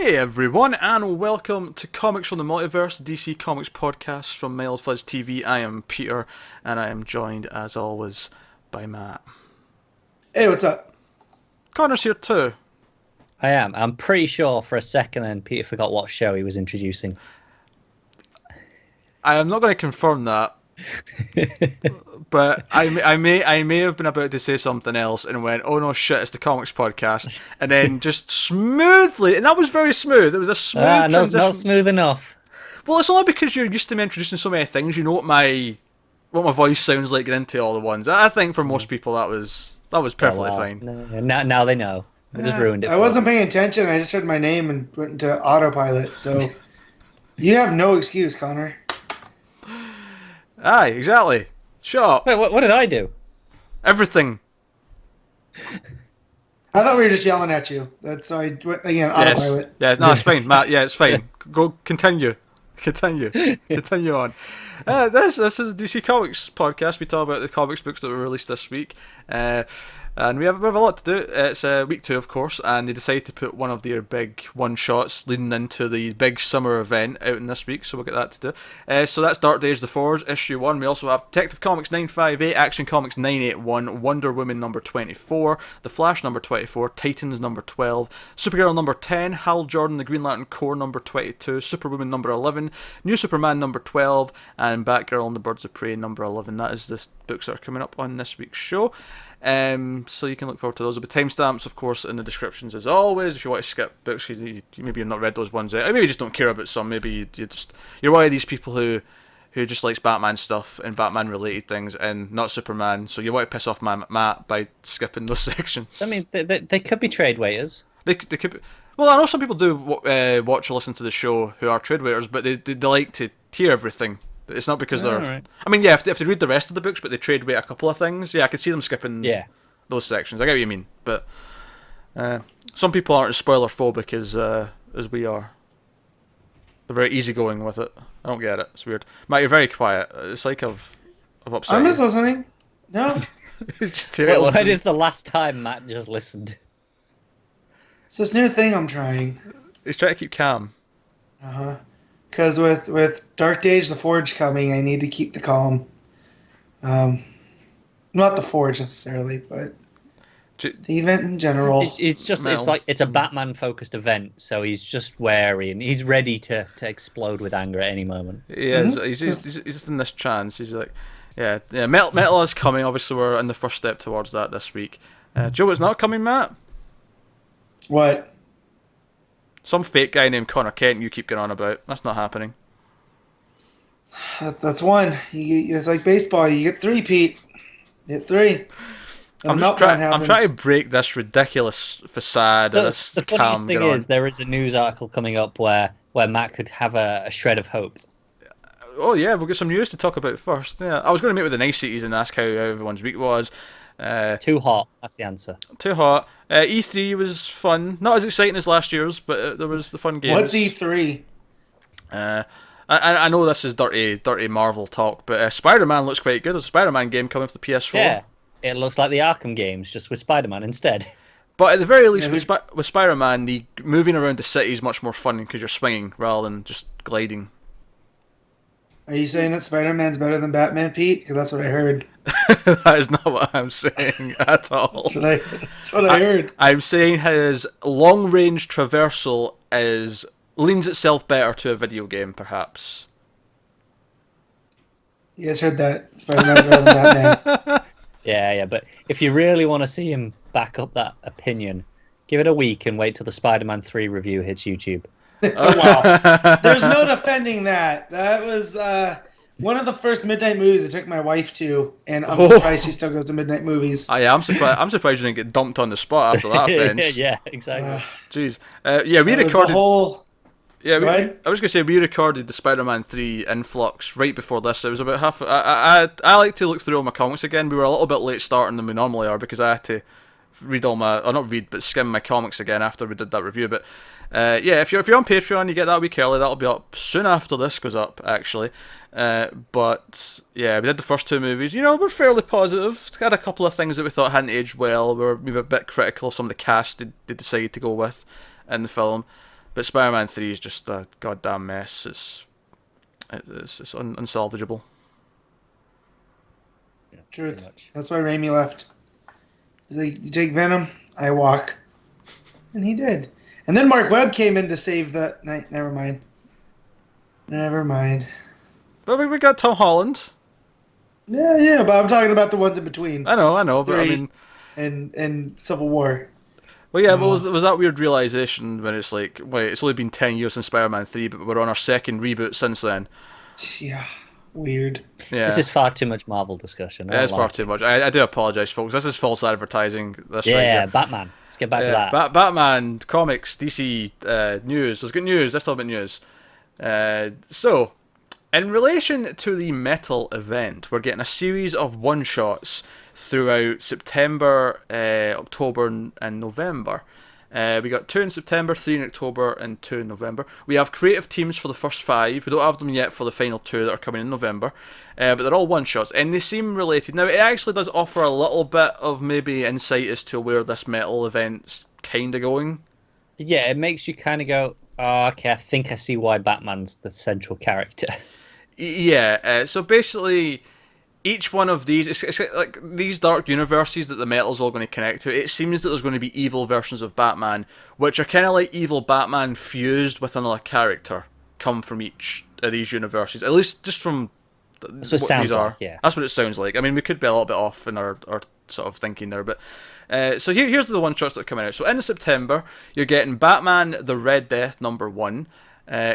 Hey everyone, and welcome to Comics from the Multiverse, DC Comics podcast from Mild Fuzz TV. I am Peter, and I am joined, as always, by Matt. Hey, what's up? Connor's here too. I am. I'm pretty sure for a second then Peter forgot what show he was introducing. I am not going to confirm that, but I may have been about to say something else and went, oh no shit, it's the Comics podcast, and then just smoothly, and that was very smooth, it was a smooth transition. Not smooth enough. Well, it's only because you're used to me introducing so many things, you know what my voice sounds like getting into all the ones. I think for most people that was perfectly fine. No, now they know. I just ruined it. I wasn't paying attention. I just heard my name and went into autopilot. So you have no excuse, Connor. Aye, exactly. Shut up. Wait, what did I do? Everything. I thought we were just yelling at you. That's why I went again autopilot. Yes. No, it's fine, Matt. Yeah, it's fine. Go continue. Continue on. This is DC Comics podcast. We talk about the comics books that were released this week. And we have a lot to do. It's week 2, of course, and they decided to put one of their big one-shots leading into the big summer event out in this week, so we'll get that to do. So that's Dark Days, The Forge, issue 1. We also have Detective Comics 958, Action Comics 981, Wonder Woman number 24, The Flash number 24, Titans number 12, Supergirl number 10, Hal Jordan, The Green Lantern Corps number 22, Superwoman number 11, New Superman number 12, and Batgirl and the Birds of Prey number 11. That is the books that are coming up on this week's show. So you can look forward to those. There'll be timestamps, of course, in the descriptions as always. If you want to skip books, you maybe you've not read those ones out. Or maybe you just don't care about some. Maybe you're one of these people who just likes Batman stuff and Batman related things and not Superman. So you want to piss off Matt by skipping those sections. I mean, they could be trade waiters. They could be. Well, I know some people do watch or listen to the show who are trade waiters, but they like to hear everything. It's not because they're... Right. I mean, yeah, if they read the rest of the books, but they trade weight a couple of things, yeah, I could see them skipping those sections. I get what you mean, but some people aren't as spoiler-phobic as we are. They're very easygoing with it. I don't get it. It's weird. Matt, you're very quiet. It's like I've upset I'm you. just listening. No. It's just here When is the last time Matt just listened? It's this new thing I'm trying. He's trying to keep calm. Uh-huh. Because with Dark Days, The Forge coming, I need to keep the calm. Not The Forge necessarily, but the event in general. It's a Batman focused event, so he's just wary and he's ready to explode with anger at any moment. Yeah, he's just in this trance. He's like, yeah. Metal is coming. Obviously, we're in the first step towards that this week. Joe, it's not coming, Matt. What? Some fake guy named Connor Kent you keep going on about. That's not happening. That's one. It's like baseball. You get 3, Pete. You get 3. I'm trying to break this ridiculous facade of this the calm. funniest thing is there is a news article coming up where Matt could have a shred of hope. Oh yeah, we'll get some news to talk about first. Yeah, I was going to meet with the Niceties and ask how everyone's week was. Too hot. That's the answer. Too hot. E3 was fun. Not as exciting as last year's, but there was the fun games. What's E3? I know this is dirty Marvel talk, but Spider-Man looks quite good. There's a Spider-Man game coming for the PS4. Yeah, it looks like the Arkham games, just with Spider-Man instead. But at the very least, with Spider-Man, the moving around the city is much more fun because you're swinging rather than just gliding. Are you saying that Spider-Man's better than Batman, Pete? Because that's what I heard. That is not what I'm saying at all. That's what I heard. I'm saying his long-range traversal leans itself better to a video game, perhaps. You guys heard that? Spider-Man's better than Batman. Yeah, but if you really want to see him back up that opinion, give it a week and wait till the Spider-Man 3 review hits YouTube. Oh, wow. There's no defending that. That was one of the first midnight movies I took my wife to, and I'm surprised she still goes to midnight movies. Yeah, I'm surprised. I'm surprised you didn't get dumped on the spot after that offense. Yeah, exactly. Jeez. Yeah, we recorded. I was going to say we recorded the Spider-Man 3 influx right before this. It was about half. I like to look through all my comics again. We were a little bit late starting than we normally are because I had to read skim my comics again after we did that review. But yeah, if you're on Patreon, you get that a week early. That'll be up soon after this goes up, actually. But yeah, we did the first 2 movies. We're fairly positive. It's got a couple of things that we thought hadn't aged well. We were maybe a bit critical of some of the cast they decided to go with in the film. But Spider-Man 3 is just a goddamn mess. It's unsalvageable. Yeah, Truth. pretty much. That's why Raimi left. He's like, you take Venom, I walk. And he did. And then Mark Webb came in to save the... Never mind. But we got Tom Holland. Yeah, but I'm talking about the ones in between. I know, but I mean... And Civil War. Well, yeah, but was that weird realization when it's like, wait, it's only been 10 years since Spider-Man 3, but we're on our second reboot since then. Yeah, weird. Yeah. This is far too much Marvel discussion. Yeah, it's far too much. I do apologise, folks. This is false advertising. That's right Yeah, here. Batman. Let's get back to that. Batman, comics, DC, news. Let's get news. Let's talk about news. So, in relation to the Metal event, we're getting a series of one-shots throughout September, October, and November. We got 2 in September, 3 in October, and 2 in November. We have creative teams for the first 5. We don't have them yet for the final 2 that are coming in November. But they're all one-shots, and they seem related. Now, it actually does offer a little bit of maybe insight as to where this Metal event's kind of going. Yeah, it makes you kind of go, oh, okay, I think I see why Batman's the central character. Yeah, so basically... Each one of these, it's like these dark universes that the Metal's all going to connect to, it seems that there's going to be evil versions of Batman, which are kind of like evil Batman fused with another character, come from each of these universes. At least just from That's what sounds like, yeah. That's what it sounds like. I mean, we could be a little bit off in our sort of thinking there, but... so here's the one-shots that are coming out. So in September, you're getting Batman the Red Death #1.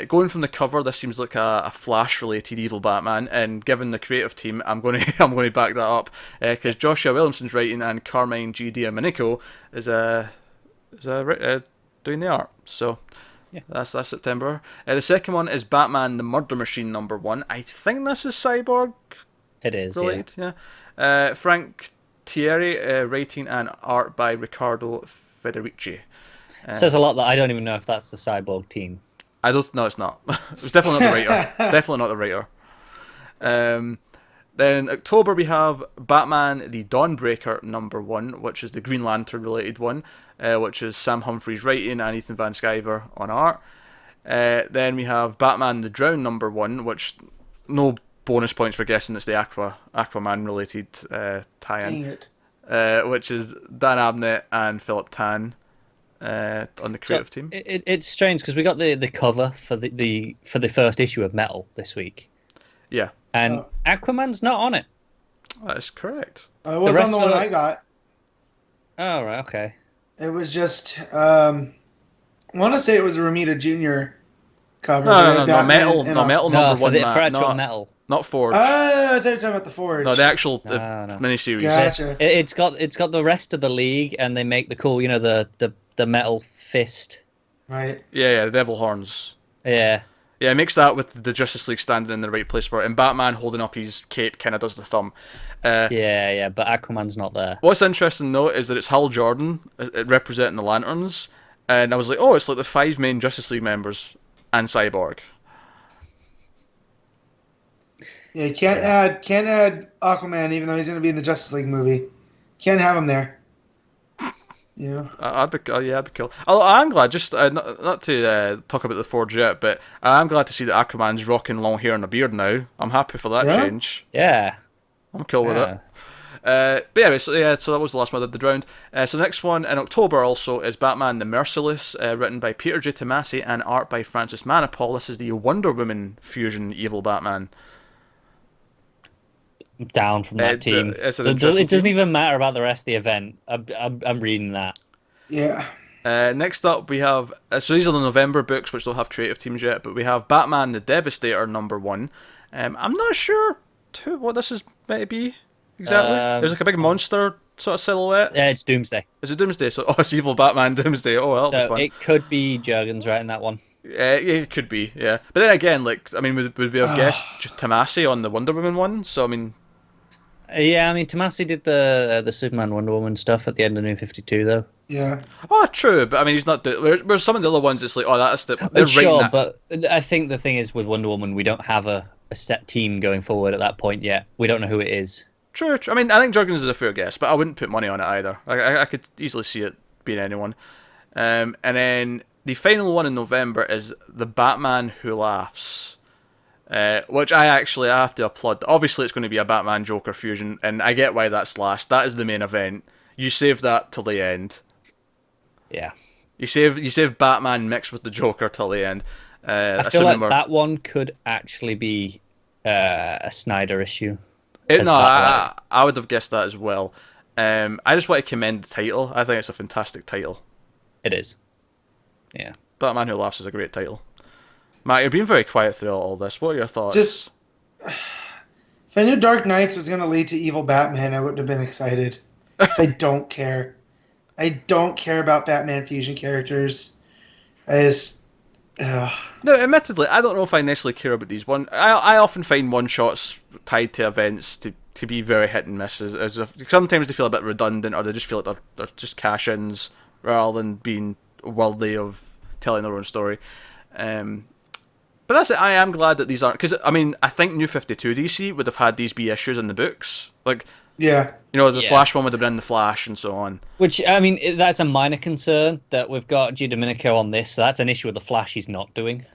Going from the cover, this seems like a Flash-related evil Batman, and given the creative team, I'm going to back that up because Joshua Williamson's writing and Carmine Giandomenico is doing the art. So yeah, that's September. The second one is Batman the Murder Machine #1. I think this is Cyborg. It is related. Yeah. Frank Thierry, writing and art by Riccardo Federici. Says a lot that I don't even know if that's the Cyborg team. No, it's not. It was definitely not the writer. Definitely not the writer. Then October we have Batman the Dawnbreaker #1, which is the Green Lantern related one, which is Sam Humphries writing and Ethan Van Sciver on art. Then we have Batman the Drown #1, which no bonus points for guessing it's the Aquaman related tie-in, which is Dan Abnett and Philip Tan. On the creative team. It's strange because we got the cover for the first issue of Metal this week. Yeah. And Aquaman's not on it. That is correct. It was on the one I got. Oh, right, okay. It was just, I want to say it was a Romita Jr. cover. No, Metal #1. For actual Metal. Not Forge. I thought you were talking about the Forge. No, the actual No. miniseries. Gotcha. It's got the rest of the league, and they make the cool, the metal fist. Right. Yeah, the devil horns. Yeah. Yeah, it makes that with the Justice League standing in the right place for it, and Batman holding up his cape kind of does the thumb. Yeah, but Aquaman's not there. What's interesting though is that it's Hal Jordan representing the Lanterns, and I was like, oh, it's like the 5 main Justice League members and Cyborg. Yeah, you can't add Aquaman even though he's going to be in the Justice League movie. Can't have him there. You know, I'd be cool. I'm glad, just not to talk about the Forge yet, but I'm glad to see that Aquaman's rocking long hair and a beard now. I'm happy for that change. Yeah, I'm cool with it. But anyway, so that was the last one I did, the Drowned. So the next one in October also is Batman the Merciless, written by Peter J. Tomasi and art by Francis Manapul. This is the Wonder Woman fusion evil Batman. Down from that team. It doesn't even matter about the rest of the event. I'm reading that. Yeah. Next up we have so these are the November books which don't have creative teams yet, but we have Batman the Devastator #1. I'm not sure what this is meant to be exactly. There's like a big monster sort of silhouette. Yeah, it's Doomsday. Is it Doomsday? So it's evil Batman Doomsday. Oh well, that'll be fun. It could be Jurgens writing that one. Yeah, it could be. Yeah, but then again, like I mean, would we have guessed Tomasi on the Wonder Woman one? So I mean. Yeah, I mean, Tomasi did the Superman Wonder Woman stuff at the end of New 52, though. Yeah. Oh, true, but I mean, he's not. Whereas some of the other ones, it's like, oh, that's the. They're sure, that. But I think the thing is with Wonder Woman, we don't have a set team going forward at that point yet. We don't know who it is. True. I mean, I think Jurgens is a fair guess, but I wouldn't put money on it either. I could easily see it being anyone. And then the final one in November is The Batman Who Laughs, which I have to applaud. Obviously, it's going to be a Batman-Joker fusion, and I get why that's last. That is the main event. You save that till the end. Yeah. You save Batman mixed with the Joker till the end. I feel like that one could actually be a Snyder issue. I would have guessed that as well. I just want to commend the title. I think it's a fantastic title. It is. Yeah. Batman Who Laughs is a great title. Matt, you're being very quiet through all this. What are your thoughts? If I knew Dark Knights was going to lead to evil Batman, I wouldn't have been excited. I don't care. I don't care about Batman fusion characters. No, admittedly, I don't know if I necessarily care about these one. I often find one-shots tied to events to be very hit and miss. As if, sometimes they feel a bit redundant, or they just feel like they're just cash-ins rather than being worthy of telling their own story. But that's it. I am glad that these aren't, because I mean, I think New 52 DC would have had these be issues in the books, like. Yeah. The Flash one would have been in the Flash and so on. Which, I mean, that's a minor concern that we've got Giandomenico on this, so that's an issue with the Flash he's not doing.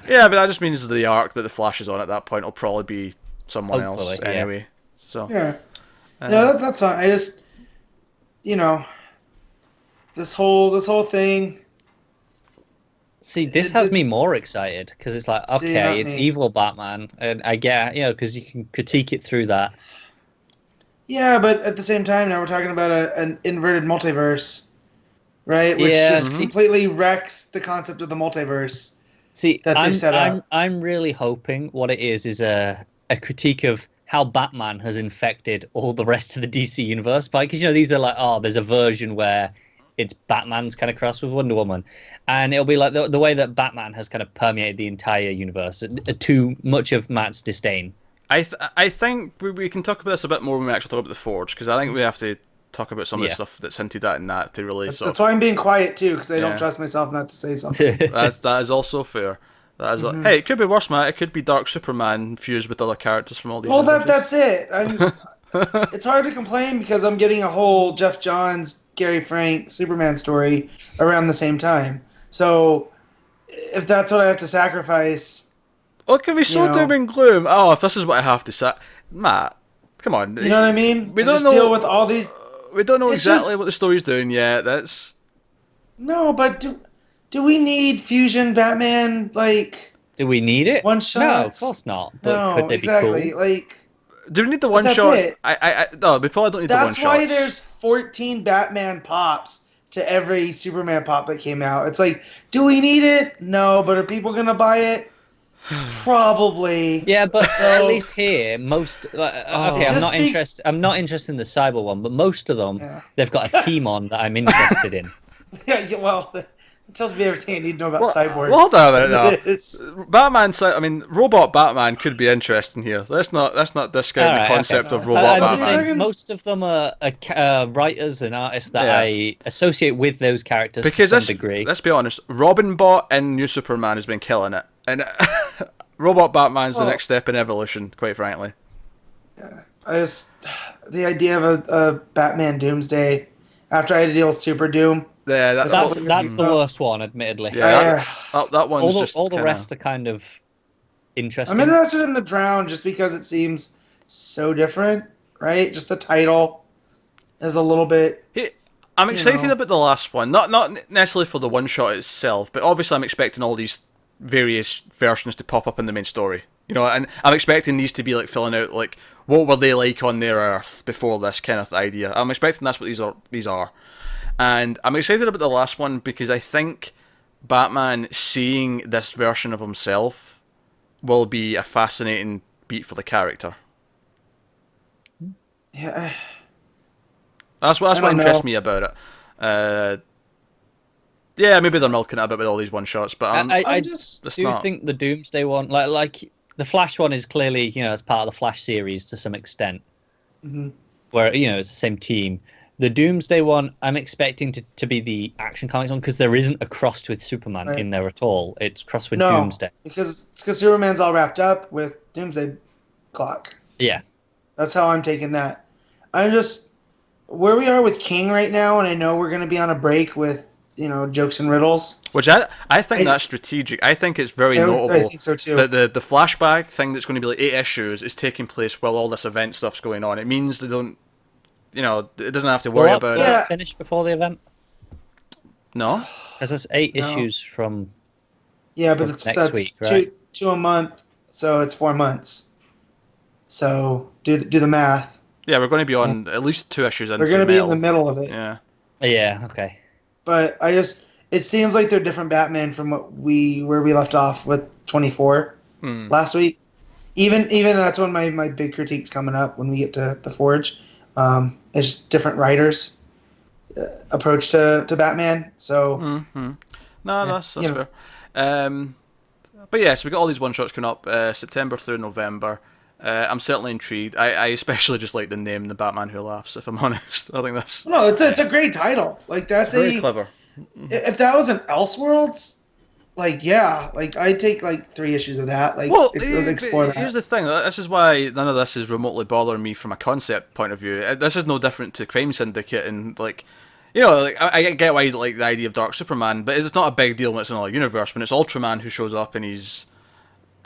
Yeah, but that just means the arc that the Flash is on at that point will probably be someone else anyway. Yeah. So yeah, that's fine. I just, this whole thing. See, this has me more excited because it's like, okay, it's evil Batman, and I get, because you can critique it through that. Yeah, but at the same time, now we're talking about an inverted multiverse, right? Which just completely wrecks the concept of the multiverse. See, that they've set up. I'm really hoping what it is a critique of how Batman has infected all the rest of the DC universe. Because, these are like, there's a version where it's Batman's kind of crossed with Wonder Woman. And it'll be like the way that Batman has kind of permeated the entire universe to much of Matt's disdain. I think we can talk about this a bit more when we actually talk about the Forge, because I think we have to talk about some of the stuff that's hinted at in that to really That's why I'm being quiet too, because I don't trust myself not to say something. that is also fair. That is hey, it could be worse, Matt. It could be Dark Superman fused with other characters from all these. Well, that's it. It's hard to complain because I'm getting a whole Jeff Johns, Gary Frank Superman story around the same time. So if that's what I have to sacrifice. Oh, it can be so doom and gloom. Oh, if this is what I have to say, Matt, come on. You know what I mean? We don't know. Deal with all these. We don't know exactly what the story's doing yet. That's. No, but do we need fusion Batman? Do we need it? One shot? No, of course not. But could they be cool? Do we need the one shots? No, we probably don't need the one shots. That's why there's 14 Batman pops to every Superman pop that came out. It's like, do we need it? No, but are people gonna buy it? Probably. Yeah, but at least here, most I'm not interested in the Cyber one, but most of them they've got a team on that I'm interested in. Yeah, well, it tells me everything I need to know about Cyborg. Well, hold on a minute. Batman. Robot Batman could be interesting here. Let's not discount the concept of Robot Batman. Saying, most of them are writers and artists that I associate with those characters to some degree. Let's be honest. Robin Bot in New Superman has been killing it. And Robot Batman's the next step in evolution, quite frankly. Yeah, the idea of a Batman Doomsday after I had to deal with Super Doom. Yeah, that's the worst one, admittedly. Yeah, that one's just all the rest are kind of interesting. I'm interested in the Drown just because it seems so different, right? Just the title is a little bit. I'm excited about the last one, not necessarily for the one shot itself, but obviously I'm expecting all these various versions to pop up in the main story, and I'm expecting these to be like filling out like what were they like on their Earth before this Kenneth idea. I'm expecting that's what these are, and I'm excited about the last one because I think Batman seeing this version of himself will be a fascinating beat for the character. Yeah, that's what interests me about it. Yeah, maybe they're milking it a bit with all these one shots, but I just think the Doomsday one, like the Flash one, is clearly as part of the Flash series to some extent, where it's the same team. The Doomsday one, I'm expecting to be the Action Comics one because there isn't a cross with Superman in there at all. It's cross with Doomsday because Superman's all wrapped up with Doomsday Clock. Yeah, that's how I'm taking that. I'm just where we are with King right now, and I know we're going to be on a break with jokes and riddles. Which I think that's strategic. I think it's very notable. I think so too. That the flashback thing that's going to be like 8 issues is taking place while all this event stuff's going on. It means they don't, it doesn't have to worry about it. Finish before the event? No? Because that's 8 issues from. Yeah, but that's week, right? two a month, so it's 4 months. So do the math. Yeah, we're going to be on at least 2 issues into We're going to be in the middle of it. Yeah. Yeah. Okay. But it seems like they're different Batman from where we left off with 24 last week. Even that's one of my big critiques coming up when we get to the Forge. It's different writers' approach to Batman. So that's fair. But yeah, so we got all these one shots coming up September through November. I'm certainly intrigued. I especially just like the name, The Batman Who Laughs, if I'm honest. I think that's... No, it's a great title. Like, that's very clever. If that was an Elseworlds, I'd take 3 issues of that. Explore that. Here's the thing. This is why none of this is remotely bothering me from a concept point of view. This is no different to Crime Syndicate and, I get why you like the idea of Dark Superman, but it's not a big deal when it's in another universe. When it's Ultraman who shows up and he's...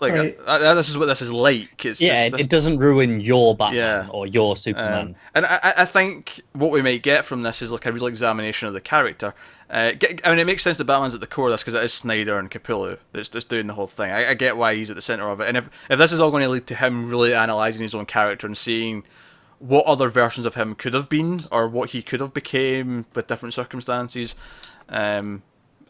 Right. This is what this is like. It doesn't ruin your Batman or your Superman. And I think what we might get from this is a real examination of the character. It makes sense that Batman's at the core of this because it is Snyder and Capullo that's doing the whole thing. I get why he's at the centre of it. And if this is all going to lead to him really analysing his own character and seeing what other versions of him could have been or what he could have became with different circumstances,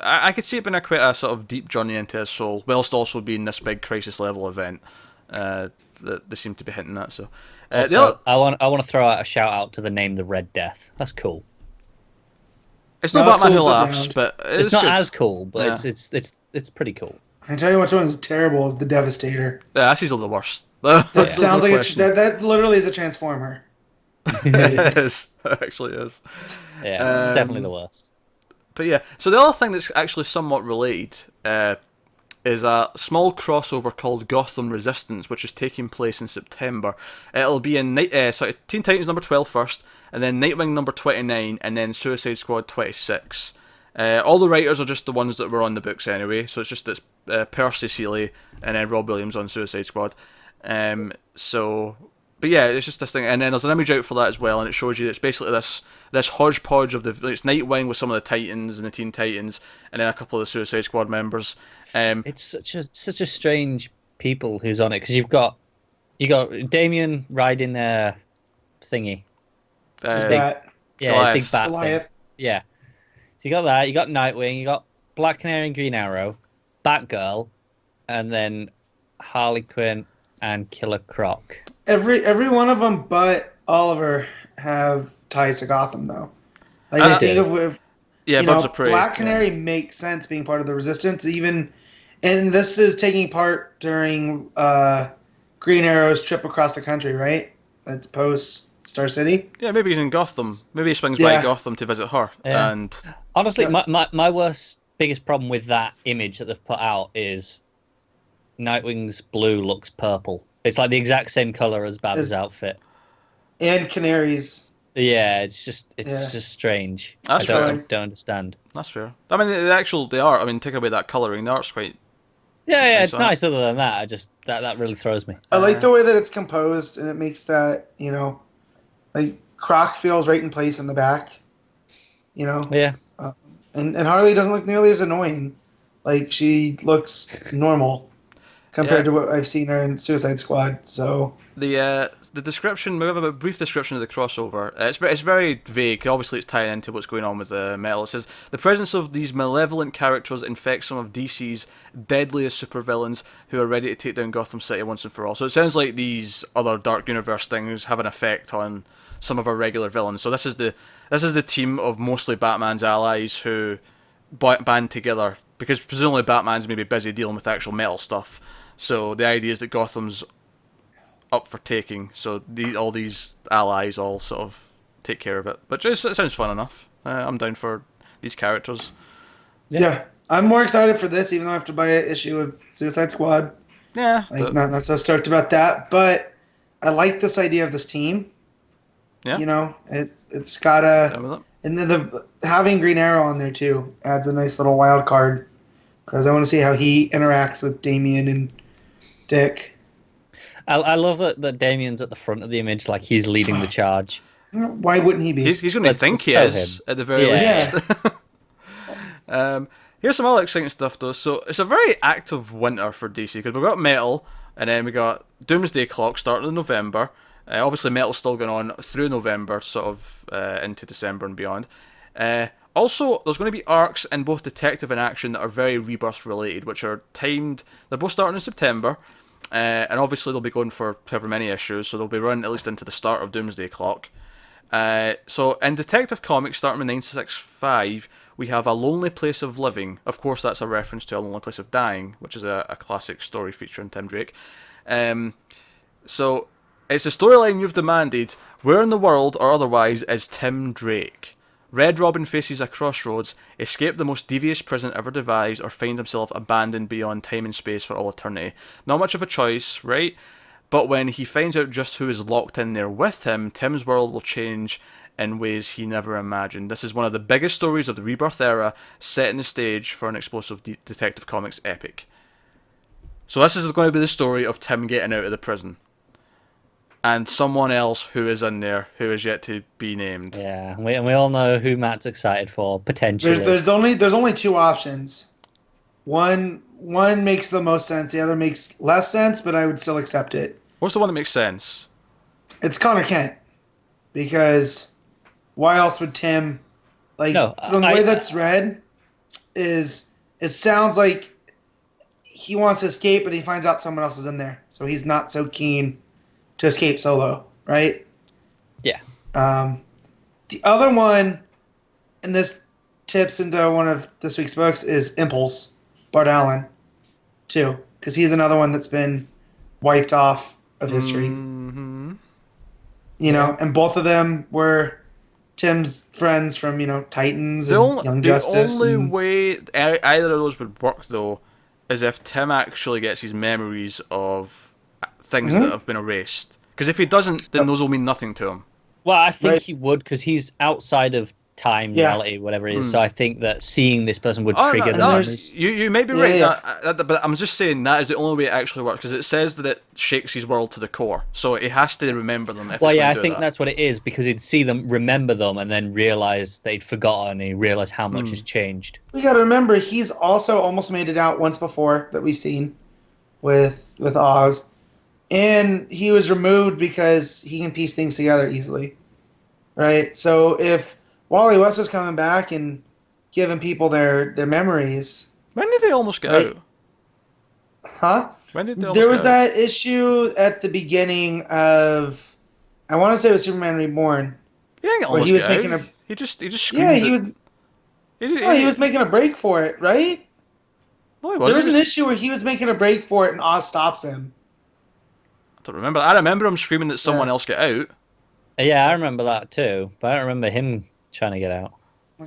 I could see it being quite a sort of deep journey into his soul, whilst also being this big crisis level event that they seem to be hinting at. So, I want to throw out a shout out to the name The Red Death. That's cool. It's not Batman Who Laughs, but it's not good. as cool, but it's pretty cool. I tell you which one's terrible is the Devastator. Yeah, that's easily the worst. That sounds like that literally is a Transformer. It is. It actually is. Yeah, it's definitely the worst. But yeah, so the other thing that's actually somewhat related is a small crossover called Gotham Resistance, which is taking place in September. It'll be in Teen Titans number 12 first, and then Nightwing number 29, and then Suicide Squad 26. All the writers are just the ones that were on the books anyway, so it's just this Percy Seeley and then Rob Williams on Suicide Squad. But yeah, it's just this thing, and then there's an image out for that as well, and it shows you that it's basically this hodgepodge of it's Nightwing with some of the Titans and the Teen Titans, and then a couple of the Suicide Squad members. It's such a strange people who's on it because you got Damien riding a thingy, Big bat Goliath. thing. Yeah, so you got that. You got Nightwing. You got Black Canary and Green Arrow, Batgirl, and then Harley Quinn and Killer Croc. Every one of them but Oliver have ties to Gotham, though. I think of Birds of Prey. Black Canary makes sense being part of the Resistance, and this is taking part during Green Arrow's trip across the country, right? It's post Star City. Yeah, maybe he's in Gotham. Maybe he swings by Gotham to visit her. Yeah. And honestly, my biggest problem with that image that they've put out is Nightwing's blue looks purple. It's like the exact same color as Bab's outfit. And Canary's. Yeah, it's just strange. That's I don't understand. That's fair. I mean, the art. I mean, take away that coloring, the art's quite. Yeah, it's nice. Other than that, that really throws me. I like the way that it's composed, and it makes that Croc feels right in place in the back. Yeah. And Harley doesn't look nearly as annoying. Like, she looks normal compared to what I've seen her in Suicide Squad. So the description, we have a brief description of the crossover. It's very vague. Obviously, it's tying into what's going on with the metal. It says the presence of these malevolent characters infects some of DC's deadliest supervillains who are ready to take down Gotham City once and for all. So it sounds like these other Dark Universe things have an effect on some of our regular villains. So this is the team of mostly Batman's allies who band together because presumably Batman's maybe busy dealing with actual metal stuff. So the idea is that Gotham's up for taking, so all these allies all sort of take care of it. But it sounds fun enough. I'm down for these characters. Yeah, I'm more excited for this, even though I have to buy an issue of Suicide Squad. Yeah. Not so stoked about that, but I like this idea of this team. Yeah. It's got And then having Green Arrow on there too adds a nice little wild card because I want to see how he interacts with Damian and Dick. I love that Damian's at the front of the image, like he's leading the charge. Why wouldn't he be? He's going to think he is at the very least. Here's some other exciting stuff though. So it's a very active winter for DC because we've got Metal, and then we got Doomsday Clock starting in November. Obviously, Metal's still going on through November, sort of into December and beyond. Also, there's going to be arcs in both Detective and Action that are very Rebirth related, which are timed. They're both starting in September, and obviously they'll be going for however many issues, so they'll be running at least into the start of Doomsday Clock. So in Detective Comics, starting with 965, we have A Lonely Place of Living. Of course, that's a reference to A Lonely Place of Dying, which is a classic story featuring Tim Drake. So it's a storyline you've demanded. Where in the world, or otherwise, is Tim Drake? Red Robin faces a crossroads, escape the most devious prison ever devised, or find himself abandoned beyond time and space for all eternity. Not much of a choice, right? But when he finds out just who is locked in there with him, Tim's world will change in ways he never imagined. This is one of the biggest stories of the Rebirth era, setting the stage for an explosive Detective Comics epic. So this is going to be the story of Tim getting out of the prison. And someone else who is in there who is yet to be named. Yeah, and we all know who Matt's excited for, potentially. There's only two options. One makes the most sense, the other makes less sense, but I would still accept it. What's the one that makes sense? It's Connor Kent. Because why else would Tim, from the way that's read, is it sounds like he wants to escape, but he finds out someone else is in there. So he's not so keen to escape solo, right? Yeah. The other one, and this tips into one of this week's books, is Impulse, Bart Allen, too. Because he's another one that's been wiped off of history. Mm-hmm. You know, and both of them were Tim's friends from, Titans and Young Justice. The only way either of those would work, though, is if Tim actually gets his memories of things that have been erased. Because if he doesn't, then those will mean nothing to him. Well, I think he would, because he's outside of time, reality, whatever it is. So I think that seeing this person would trigger the memories. You may be right, but I'm just saying that is the only way it actually works, because it says that it shakes his world to the core. So he has to remember them. I think that's what it is, because he'd see them, remember them, and then realise they'd forgotten, and he realised how much has changed. We got to remember, he's also almost made it out once before that we've seen with Oz. And he was removed because he can piece things together easily, right? So if Wally West was coming back and giving people their memories... When did they almost get out? Huh? When did they There was that issue at the beginning of... I want to say it was Superman Reborn. He didn't almost get out. He just screamed. Yeah, he was making a break for it, right? No, he wasn't. There was an issue where he was making a break for it and Oz stops him. I don't remember. I remember him screaming that someone else get out. Yeah, I remember that too, but I don't remember him trying to get out.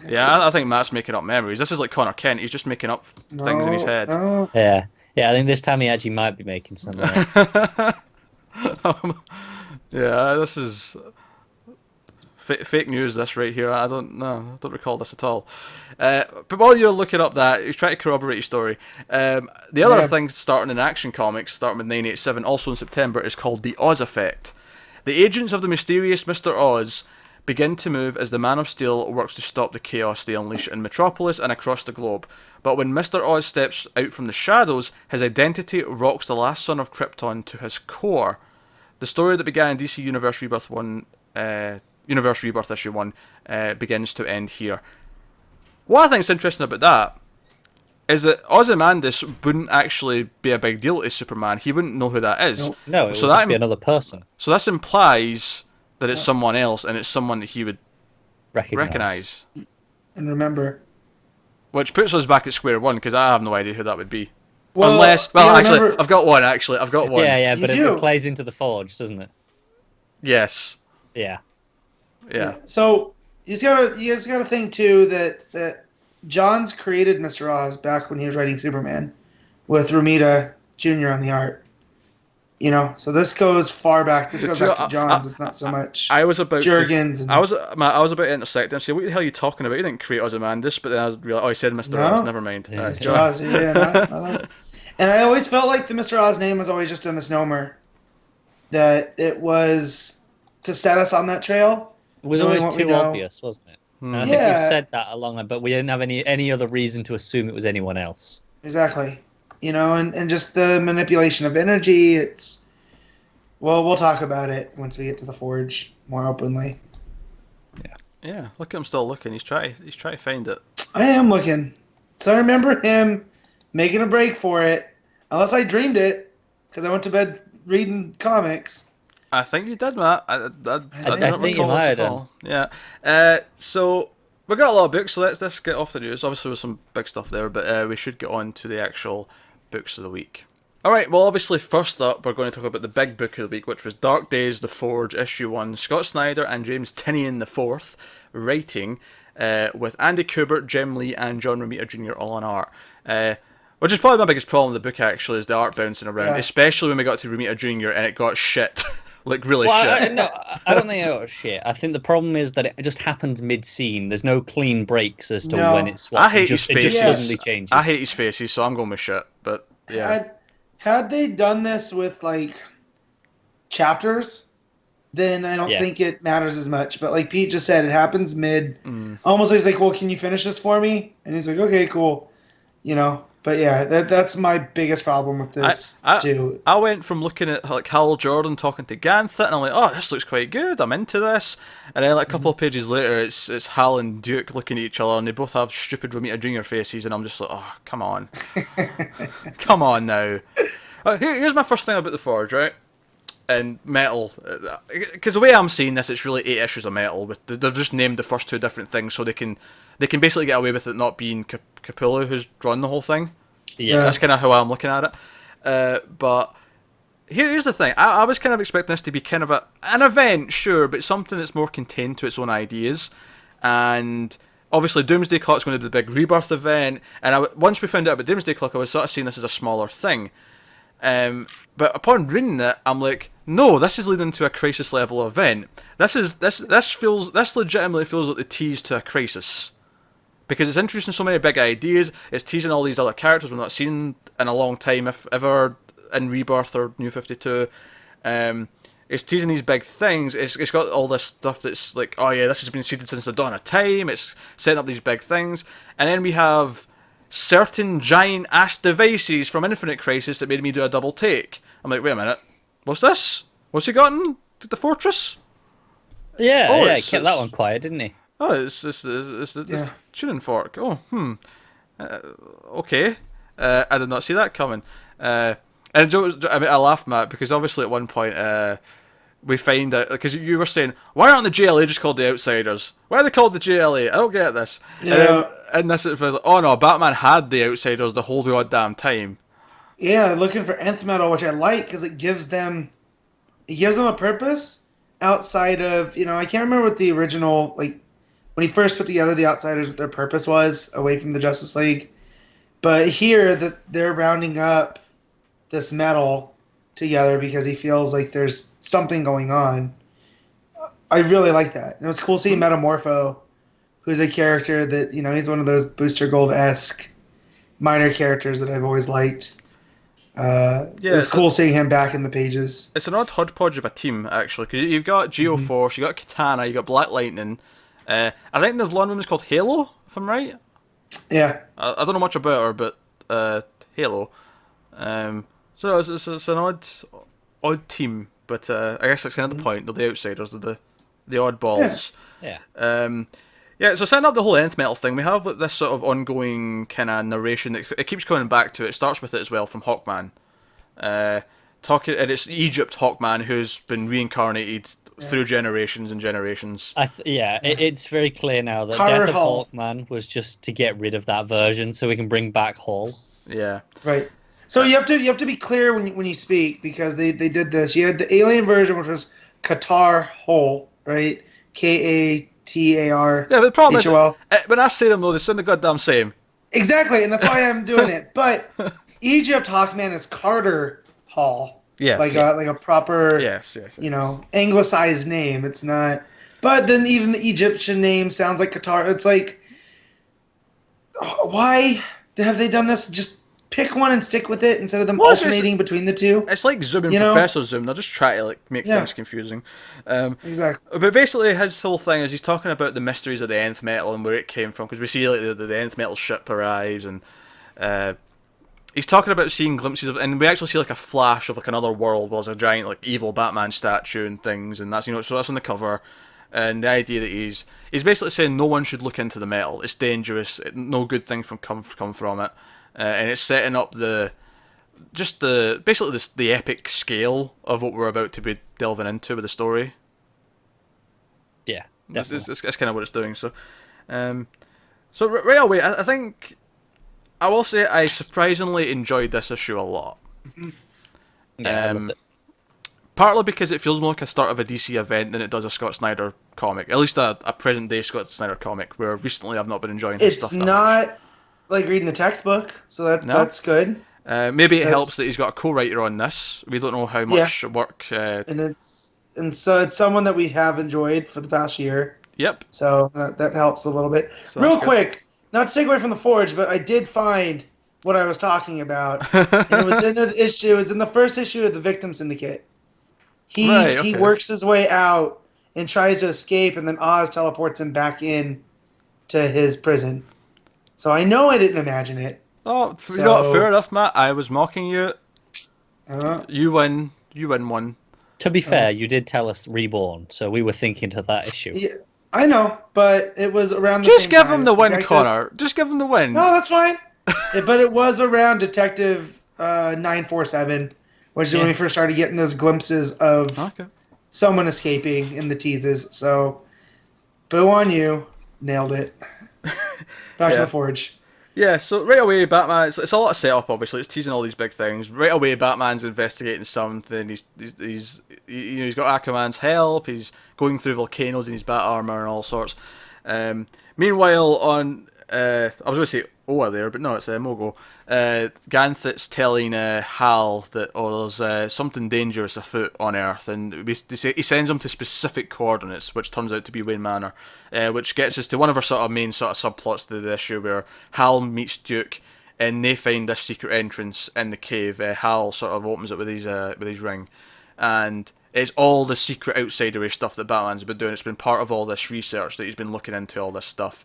Yeah, I think Matt's making up memories. This is like Connor Kent. He's just making up things in his head. Yeah, I think this time he actually might be making something up. Yeah, this is fake news, this right here. I don't recall this at all. But while you're looking up that, he's trying to corroborate your story. The other thing starting in Action Comics, starting with 987, also in September, is called The Oz Effect. The agents of the mysterious Mr. Oz begin to move as the Man of Steel works to stop the chaos they unleash in Metropolis and across the globe. But when Mr. Oz steps out from the shadows, his identity rocks the last son of Krypton to his core. The story that began in DC Universe Rebirth Universe Rebirth issue 1 begins to end here. What I think is interesting about that is that Ozymandias wouldn't actually be a big deal to Superman. He wouldn't know who that is. No, it would just be another person. So this implies that it's someone else, and it's someone that he would recognize. And remember. Which puts us back at square one, because I have no idea who that would be. Well, actually, I've got one, I've got one. Yeah, but it plays into the Forge, doesn't it? Yes. Yeah. So you guys got to think too that Johns created Mr. Oz back when he was writing Superman, with Romita Jr. on the art, So this goes far back. This goes back to Johns. It's not so much. I was about Jurgens. I was about to intersect and say, what the hell are you talking about? You didn't create Ozymandias, but then I was realized, he said Mr. Oz. Never mind. Yeah, Mr. Oz. Yeah, not Oz. And I always felt like the Mr. Oz name was always just a misnomer. That it was to set us on that trail. It was always too obvious, wasn't it? And I think you've said that along, but we didn't have any other reason to assume it was anyone else. Exactly. And just the manipulation of energy. We'll talk about it once we get to the Forge more openly. Yeah. Look at him still looking. He's trying to find it. I am looking. So I remember him making a break for it, unless I dreamed it, because I went to bed reading comics. I think you did, Matt. I don't think you recall might this at all. Yeah. So we got a lot of books, so let's get off the news. Obviously, there's some big stuff there, but we should get on to the actual books of the week. All right. Well, obviously, first up, we're going to talk about the big book of the week, which was Dark Days: The Forge, issue 1. Scott Snyder and James Tynion IV writing, with Andy Kubert, Jim Lee, and John Romita Jr. all on art. Which is probably my biggest problem with the book, actually, is the art bouncing around, especially when we got to Romita Jr. and it got shit. Like, really shit. I don't think it got shit. I think the problem is that it just happens mid-scene. There's no clean breaks as to when it swaps. I hate his faces. It just suddenly changes. I hate his faces, so I'm going with shit. But, yeah. Had they done this with, like, chapters, then I don't think it matters as much. But like Pete just said, it happens mid. Almost he's like, well, can you finish this for me? And he's like, okay, cool. But yeah, that's my biggest problem with this too. I went from looking at like Hal Jordan talking to Ganthet, and I'm like, oh, this looks quite good. I'm into this. And then like a couple of pages later, it's Hal and Duke looking at each other, and they both have stupid Romita Jr. faces, and I'm just like, oh, come on, come on now. Here's my first thing about the Forge, right? And metal, because the way I'm seeing this, it's really 8 issues of metal. They've just named the first 2 different things, so they can basically get away with it not being Capullo who's drawn the whole thing. Yeah, that's kind of how I'm looking at it. But here's the thing: I was kind of expecting this to be kind of an event, sure, but something that's more contained to its own ideas. And obviously, Doomsday Clock's going to be the big rebirth event. And once we found out about Doomsday Clock, I was sort of seeing this as a smaller thing. But upon reading it, I'm like, no, this is leading to a crisis level event. This legitimately feels like the tease to a crisis, because it's introducing so many big ideas. It's teasing all these other characters we've not seen in a long time, if ever, in Rebirth or New 52. It's teasing these big things. It's got all this stuff that's like, oh yeah, this has been seeded since the dawn of time. It's setting up these big things, and then we have certain giant-ass devices from Infinite Crisis that made me do a double take. I'm like, wait a minute, what's this? What's he got in the fortress? Yeah, he kept that one quiet, didn't he? Oh, it's this tuning fork. Oh, okay. I did not see that coming. And I laughed, Matt, because obviously at one point we find out, because you were saying, why aren't the JLA just called the Outsiders? Why are they called the JLA? I don't get this. Yeah. And this is like, oh no, Batman had the Outsiders the whole goddamn time. Yeah, looking for nth metal, which I like, because it gives them a purpose outside of, I can't remember what the original, like, when he first put together the Outsiders, what their purpose was away from the Justice League. But here, that they're rounding up this metal together because he feels like there's something going on. I really like that. And it was cool seeing Metamorpho, who's a character that, he's one of those Booster Gold-esque minor characters that I've always liked. It was cool seeing him back in the pages. It's an odd hodgepodge of a team, actually, because you've got Geoforce, you've got Katana, you've got Black Lightning. I think the blonde woman's called Halo, if I'm right. Yeah. I don't know much about her, but Halo. So it's an odd team, but I guess that's kind of the point. They're the Outsiders, they're the oddballs. Yeah. So setting up the whole nth metal thing, we have this sort of ongoing kind of narration that it keeps coming back to. It starts with it as well from Hawkman, and it's Egypt Hawkman who's been reincarnated through generations and generations. It's very clear now that Death of Hawkman was just to get rid of that version, so we can bring back Hall. Yeah. Right. So you have to be clear when you speak, because they did this. You had the alien version, which was Qatar Hole, right? Katar. Yeah, but the problem H-O-L. is, when I say them though, they sound the goddamn same. Exactly, and that's why I'm doing it. But Egypt Hawkman is Carter Hall. Yes. like a proper, Yes. anglicized name. It's not. But then even the Egyptian name sounds like Qatar. It's like, why have they done this? Just pick one and stick with it instead of them alternating between the two. It's like Zoom and Professor Zoom. They're just trying to make things confusing. Exactly. But basically, his whole thing is he's talking about the mysteries of the nth metal and where it came from, because we see like the nth metal ship arrives, and he's talking about seeing glimpses of, and we actually see like a flash of like another world where there's a giant like evil Batman statue and things, and that's so that's on the cover. And the idea that he's basically saying no one should look into the metal. It's dangerous. No good thing come from it. And it's setting up the epic scale of what we're about to be delving into with the story. Yeah, that's kind of what it's doing. So right away, I think I will say I surprisingly enjoyed this issue a lot. Yeah, I loved it. Partly because it feels more like a start of a DC event than it does a Scott Snyder comic. At least a present day Scott Snyder comic, where recently I've not been enjoying his stuff that much. It's not like reading a textbook, so that's good. Maybe it helps that he's got a co-writer on this. We don't know how much work. And so it's someone that we have enjoyed for the past year. Yep. So that helps a little bit. So real quick, not to take away from the Forge, but I did find what I was talking about. And it was in an issue. It was in the first issue of the Victim Syndicate. He works his way out and tries to escape, and then Oz teleports him back in to his prison. So I know I didn't imagine it. Oh, fair enough, Matt. I was mocking you. You win. You win one. To be fair, you did tell us Reborn, so we were thinking to that issue. Yeah, I know, but it was around the Just same give time. him the win, Connor. Just give him the win. No, that's fine. But it was around Detective 947, which is when we first started getting those glimpses of someone escaping in the teases. So, boo on you. Nailed it. Back to the Forge. Yeah, so right away, Batman. It's a lot of setup. Obviously, it's teasing all these big things. Right away, Batman's investigating something. He's got Aquaman's help. He's going through volcanoes in his bat armor and all sorts. Meanwhile, on I was going to say Oa there, but no, it's Mogo. Ganthet's telling Hal that there's something dangerous afoot on Earth, and he sends him to specific coordinates, which turns out to be Wayne Manor, which gets us to one of our sort of main sort of subplots to the issue, where Hal meets Duke, and they find this secret entrance in the cave. Hal sort of opens it with his ring, and it's all the secret outsidery stuff that Batman's been doing. It's been part of all this research that he's been looking into all this stuff.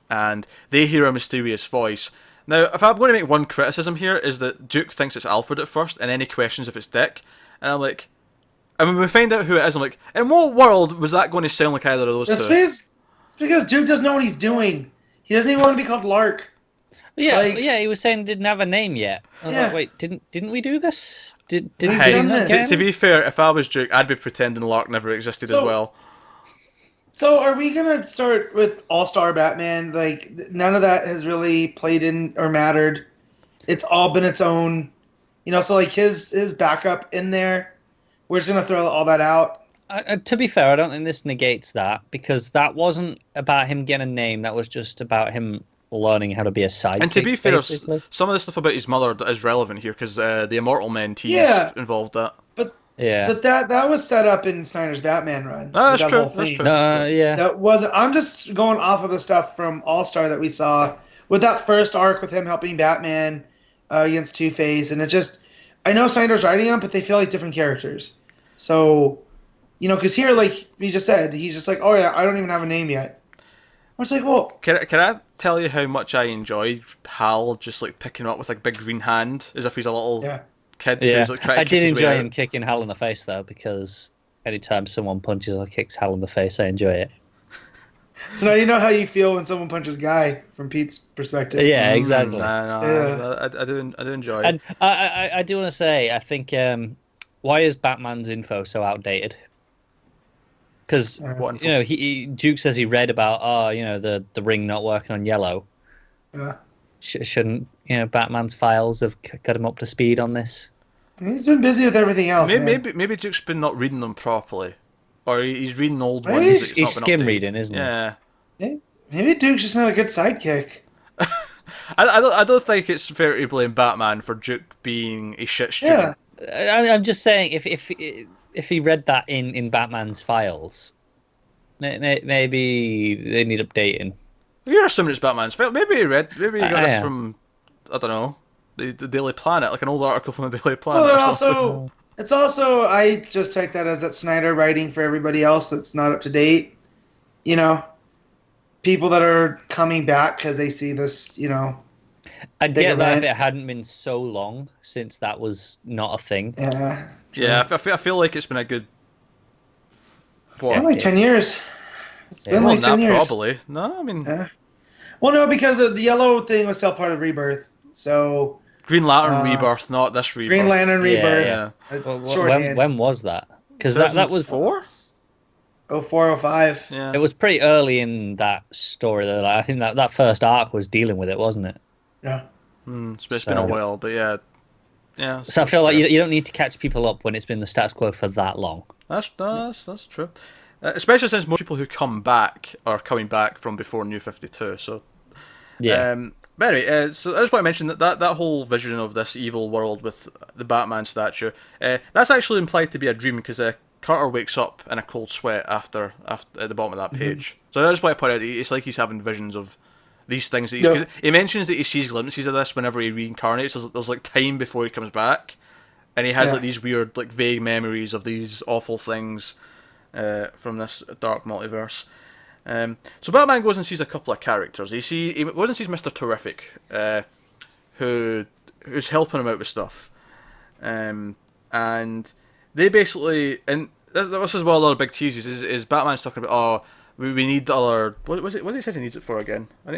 And they hear a mysterious voice. Now, if I'm going to make one criticism here, is that Duke thinks it's Alfred at first, and then he questions if it's Dick. And I'm like, and when we find out who it is, I'm like, in what world was that going to sound like either of those two? It's because Duke doesn't know what he's doing. He doesn't even want to be called Lark. Yeah, he was saying he didn't have a name yet. I was like, wait, didn't we do this? Didn't we do this? To be fair, if I was Duke, I'd be pretending Lark never existed as well. So are we going to start with All-Star Batman? Like, none of that has really played in or mattered. It's all been its own, so like his backup in there, we're just going to throw all that out. To be fair, I don't think this negates that, because that wasn't about him getting a name. That was just about him learning how to be a sidekick. And to be fair, basically. Some of the stuff about his mother is relevant here, because the Immortal Men tease involved that. But that was set up in Snyder's Batman run. Oh, that's true. That's true. That wasn't. I'm just going off of the stuff from All Star that we saw with that first arc with him helping Batman against Two-Face, and it just. I know Snyder's writing them, but they feel like different characters. So, because here, like we just said, he's just like, oh yeah, I don't even have a name yet. I was like, well, can I tell you how much I enjoyed Hal just like picking him up with like big green hand as if he's a little kid. Yeah, like, trying to I did enjoy him out. kicking Hal in the face though, because anytime someone punches or kicks Hal in the face, I enjoy it. So now you know how you feel when someone punches Guy from Pete's perspective. Yeah, exactly. I do enjoy it. And I do want to say, I think why is Batman's info so outdated? Because Duke says he read about the ring not working on Yellow. Yeah. Shouldn't Batman's files have got him up to speed on this? He's been busy with everything else. Maybe Duke's been not reading them properly, or he's reading old ones. He's skim reading, isn't he? Yeah. Maybe Duke's just not a good sidekick. I don't think it's fair to blame Batman for Duke being a shit student. I'm just saying, if he read that in Batman's files, maybe they need updating. You're assuming it's Batman's fault. Maybe he got this am. from, I don't know, the Daily Planet, like an old article from the Daily Planet. Well, or something. it's also I just take that as that Snyder writing for everybody else that's not up to date. You know, people that are coming back because they see this. You know, I'd get that if it hadn't been so long since that was not a thing. Yeah. True. Yeah, I feel like it's been a good. What? Like 10 years. It's been like 10 years. Probably. No, I mean. Yeah. Well, no, because the yellow thing was still part of Rebirth, so. Green Lantern Rebirth, not this Rebirth. Green Lantern Rebirth. Yeah. When was that? Because that was 4? 04, 05. Yeah. It was pretty early in that story, though. Like, I think that first arc was dealing with it, wasn't it? Yeah. It's been a while, but yeah. Yeah. So I feel like you don't need to catch people up when it's been the status quo for that long. That's true. Especially since most people who come back are coming back from before New 52. So. Yeah. But anyway, so I just want to mention that whole vision of this evil world with the Batman statue, that's actually implied to be a dream because Carter wakes up in a cold sweat after at the bottom of that page. So I just want to point out it's like he's having visions of these things. That he mentions that he sees glimpses of this whenever he reincarnates. There's like time before he comes back, and he has like these weird like vague memories of these awful things from this dark multiverse. So Batman goes and sees a couple of characters. He goes and sees Mr. Terrific, who's helping him out with stuff, and they basically, and this is what a lot of big teases is Batman's talking about. We need other. What was it? What did he say he needs it for again? I'm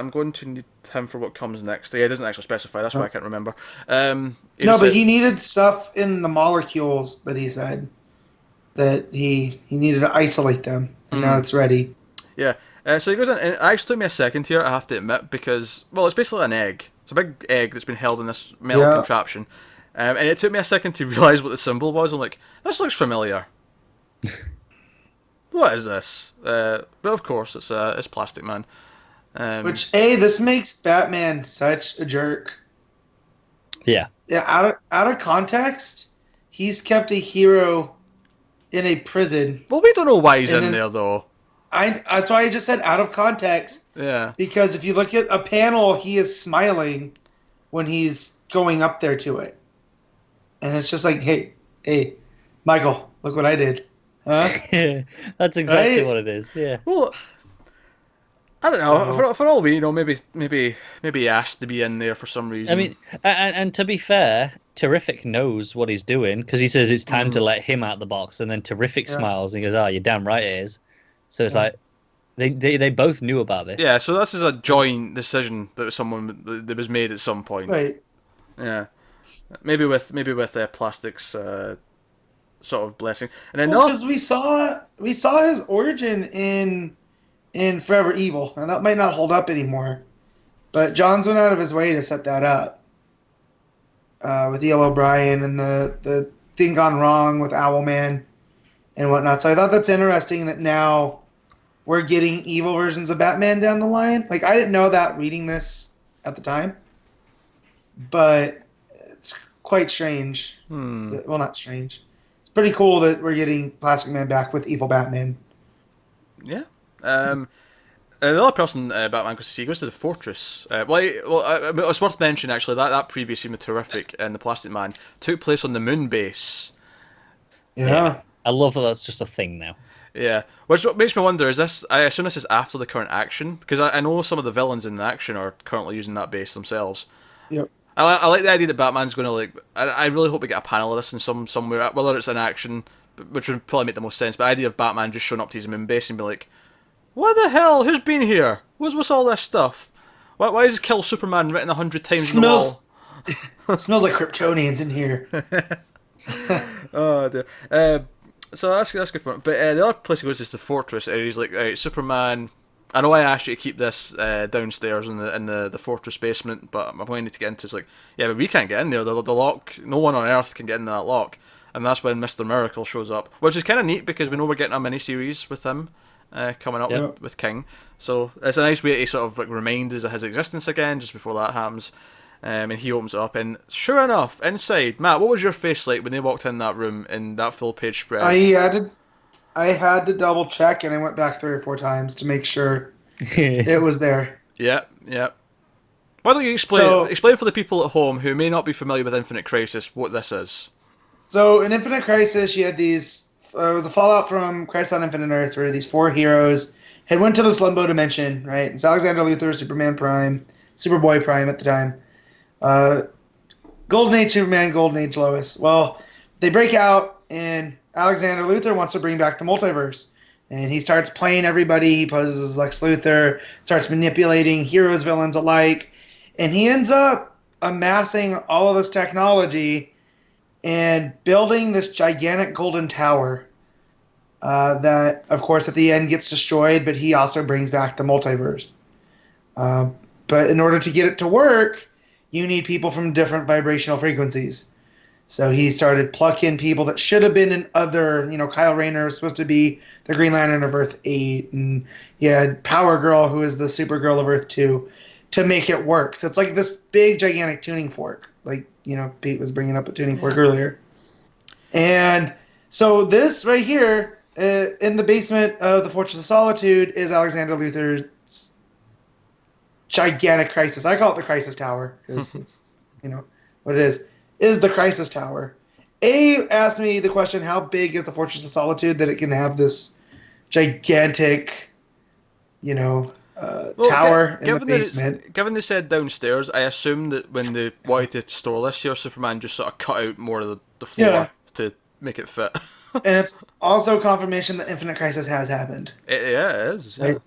going to need him for what comes next. Yeah, it doesn't actually specify. That's why I can't remember. But he needed stuff in the molecules that he said. That he needed to isolate them, and now it's ready. Yeah, so he goes in, and it actually took me a second here, I have to admit, because, well, it's basically an egg. It's a big egg that's been held in this metal contraption. And it took me a second to realise what the symbol was. I'm like, this looks familiar. What is this? But of course, it's Plastic Man. Which, this makes Batman such a jerk. Yeah. Yeah, out of context, he's kept a hero in a prison. Well, we don't know why he's in there, though. That's why I just said out of context. Yeah. Because if you look at a panel, he is smiling when he's going up there to it. And it's just like, hey, Michael, look what I did. Huh? That's exactly what it is, yeah. Well, I don't know. For all we know, maybe he asked to be in there for some reason. I mean, and to be fair, Terrific knows what he's doing because he says it's time to let him out the box, and then Terrific smiles and goes, "Oh, you're damn right it is." So it's like they both knew about this. Yeah, so this is a joint decision that was made at some point. Right. Yeah, maybe with Plastic's sort of blessing, and then because we saw his origin in Forever Evil, and that might not hold up anymore. But Johns went out of his way to set that up with E.L. O'Brien and the thing gone wrong with Owlman and whatnot. So I thought that's interesting that now we're getting evil versions of Batman down the line. Like, I didn't know that reading this at the time, but it's quite strange. Well, not strange. It's pretty cool that we're getting Plastic Man back with evil Batman. Yeah. The other person Batman goes to see goes to the fortress. It's worth mentioning actually that previous scene with Terrific and the Plastic Man took place on the moon base. Yeah. I love that that's just a thing now. Yeah, which makes me wonder, is this, I assume this is after the current action? Because I know some of the villains in the action are currently using that base themselves. Yep. I like the idea that Batman's going to, I really hope we get a panel of this in somewhere, whether it's in action, which would probably make the most sense, but the idea of Batman just showing up to his moon base and be like, what the hell? Who's been here? What's all this stuff? Why is Kill Superman written 100 times in the wall? It smells like Kryptonians in here. Oh dear. So that's good for him. But the other place he goes is the fortress, and he's like, alright, Superman, I know I asked you to keep this downstairs in the fortress basement, but I'm going to get into it. It's like, yeah, but we can't get in there. The lock, no one on Earth can get in that lock. And that's when Mr. Miracle shows up, which is kind of neat because we know we're getting a miniseries with him coming up with King. So it's a nice way to sort of like remind us of his existence again just before that happens. And he opens it up, and sure enough, inside, Matt, what was your face like when they walked in that room in that full page spread? I had to double check, and I went back 3 or 4 times to make sure it was there. Yeah. Why don't you explain for the people at home who may not be familiar with Infinite Crisis what this is? So in Infinite Crisis, you had these. It was a fallout from Crisis on Infinite Earth, where these 4 heroes had went to this limbo dimension. Right, it's Alexander Luthor, Superman Prime, Superboy Prime at the time, Golden Age Superman, Golden Age Lois. Well, they break out, and Alexander Luthor wants to bring back the multiverse. And he starts playing everybody. He poses as Lex Luthor, starts manipulating heroes, villains alike. And he ends up amassing all of this technology and building this gigantic golden tower that, of course, at the end gets destroyed, but he also brings back the multiverse. But in order to get it to work, you need people from different vibrational frequencies. So he started plucking people that should have been in other, Kyle Rayner was supposed to be the Green Lantern of Earth 8, and he had Power Girl, who is the Supergirl of Earth 2, to make it work. So it's like this big, gigantic tuning fork. Like, Pete was bringing up a tuning fork earlier. And so this right here, in the basement of the Fortress of Solitude, is Alexander Luthor's gigantic crisis. I call it the Crisis Tower, because it's, what it is the Crisis Tower. A asked me the question, how big is the Fortress of Solitude that it can have this gigantic, tower in the basement? Given they said downstairs, I assume that when they wanted to store this here, Superman just sort of cut out more of the floor to make it fit. And it's also confirmation that Infinite Crisis has happened. It is. Yeah. Right?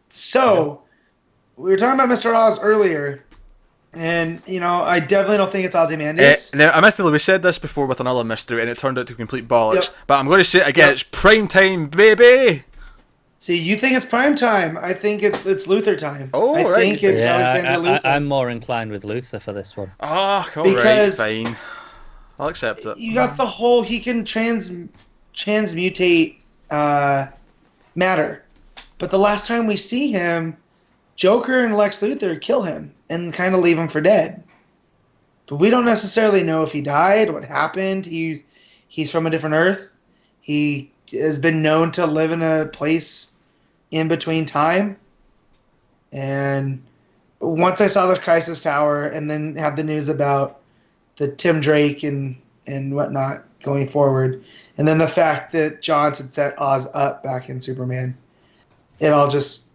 So, we were talking about Mr. Oz earlier. And, I definitely don't think it's Ozymandias. Now, admittedly, we said this before with another mystery, and it turned out to be complete bollocks. Yep. But I'm going to say it again, It's prime time, baby! See, you think it's prime time. I think it's Luthor time. Oh, I right. think it's Alexander Luthor. I'm more inclined with Luthor for this one. Oh, Because fine. I'll accept it. You got the whole, he can transmutate matter. But the last time we see him, Joker and Lex Luthor kill him and kind of leave him for dead. But we don't necessarily know if he died, what happened. He's from a different Earth. He has been known to live in a place in between time. And once I saw the Crisis Tower and then had the news about the Tim Drake and whatnot going forward, and then the fact that Johns had set Oz up back in Superman, it all just...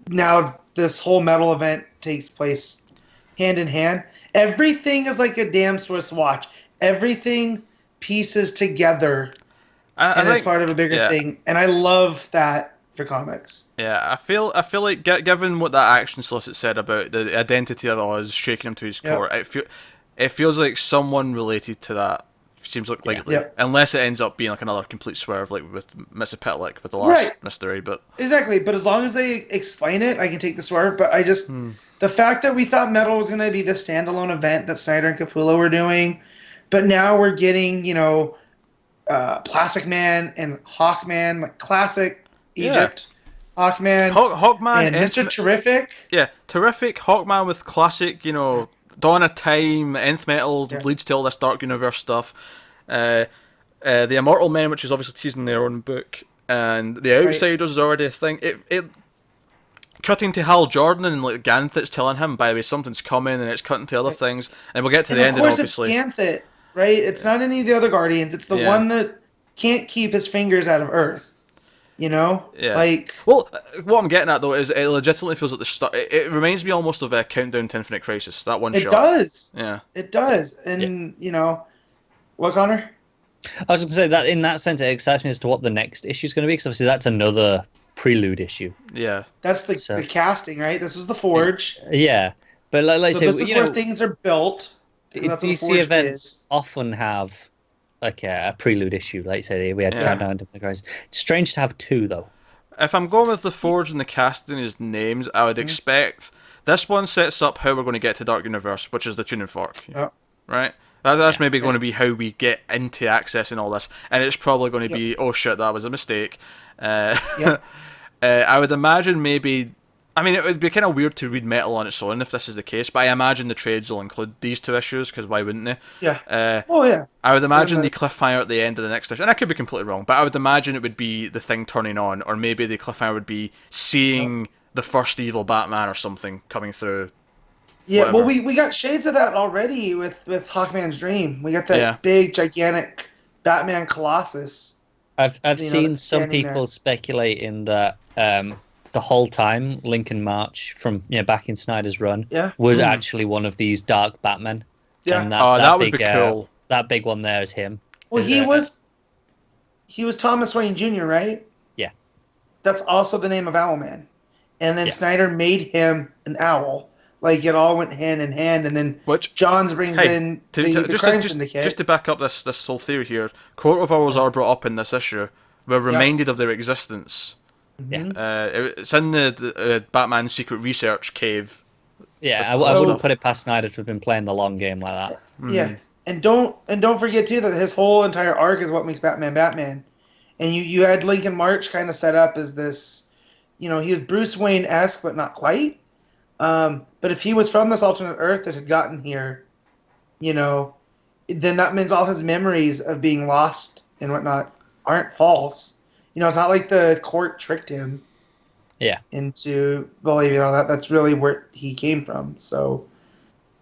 Now this whole metal event takes place hand in hand. Everything is like a damn Swiss watch. Everything pieces together and it's part of a bigger thing. And I love that for comics. Yeah, I feel like given what that action solicit said about the identity of Oz shaking him to his core, it feels like someone related to that seems likely, unless it ends up being like another complete swerve, like with Mr. Pitlick with the last mystery. But exactly, but as long as they explain it, I can take the swerve. But I just the fact that we thought Metal was going to be the standalone event that Snyder and Capullo were doing, but now we're getting Plastic Man and Hawkman, like classic Egypt Hawkman, Hawkman and Mr. Terrific. Yeah, Terrific Hawkman with classic, Dawn of Time, Nth Metal leads to all this Dark Universe stuff. The Immortal Men, which is obviously teasing their own book, and The Outsiders is already a thing. It cutting to Hal Jordan and like Ganthet's telling him, by the way, something's coming, and it's cutting to other things, and we'll get to the end. Of course, obviously, it's Ganthet, right? It's not any of the other Guardians. It's the one that can't keep his fingers out of Earth. Like... Well, what I'm getting at, though, is it legitimately feels like the start... It reminds me almost of a Countdown to Infinite Crisis, that one shot. It does. Yeah. It does. And, what, Connor? I was going to say that in that sense, it excites me as to what the next issue is going to be, because obviously that's another prelude issue. Yeah. That's the casting, right? This was the Forge. Yeah. But like so this is where things are built. DC events often have... like a prelude issue, like say we had Countdown to the Crisis. It's strange to have 2 though. If I'm going with the Forge and the casting as names, I would expect this one sets up how we're going to get to Dark Universe, which is the tuning fork, right? That's maybe going to be how we get into accessing all this, and it's probably going to be, oh shit, that was a mistake. I would imagine maybe I mean, it would be kind of weird to read Metal on its own if this is the case, but I imagine the trades will include these 2 issues, because why wouldn't they? Yeah. Oh, yeah. I would imagine the cliffhanger at the end of the next issue, and I could be completely wrong, but I would imagine it would be the Thing turning on, or maybe the cliffhanger would be seeing the first evil Batman or something coming through. Yeah, Whatever. well, we got shades of that already with Hawkman's Dream. We got that big, gigantic Batman Colossus. I've seen some people speculating that the whole time Lincoln March from back in Snyder's run was actually one of these dark Batmen. Yeah. And that would be cool. That big one there is him. Well, he was Thomas Wayne Jr., right? Yeah. That's also the name of Owlman. And then Snyder made him an owl. Like, it all went hand in hand, and then Johns brings in the Crime Syndicate. Just to back up this whole theory here, Court of Owls are brought up in this issue. We're reminded of their existence. Yeah. It's in the Batman Secret Research Cave. Yeah, I wouldn't put it past Snyder to have been playing the long game like that. Yeah, and don't forget too that his whole entire arc is what makes Batman Batman. And you had Lincoln March kind of set up as this, he was Bruce Wayne-esque, but not quite. But if he was from this alternate Earth that had gotten here, then that means all his memories of being lost and whatnot aren't false. It's not like the court tricked him. Yeah. Into believing that's really where he came from. So,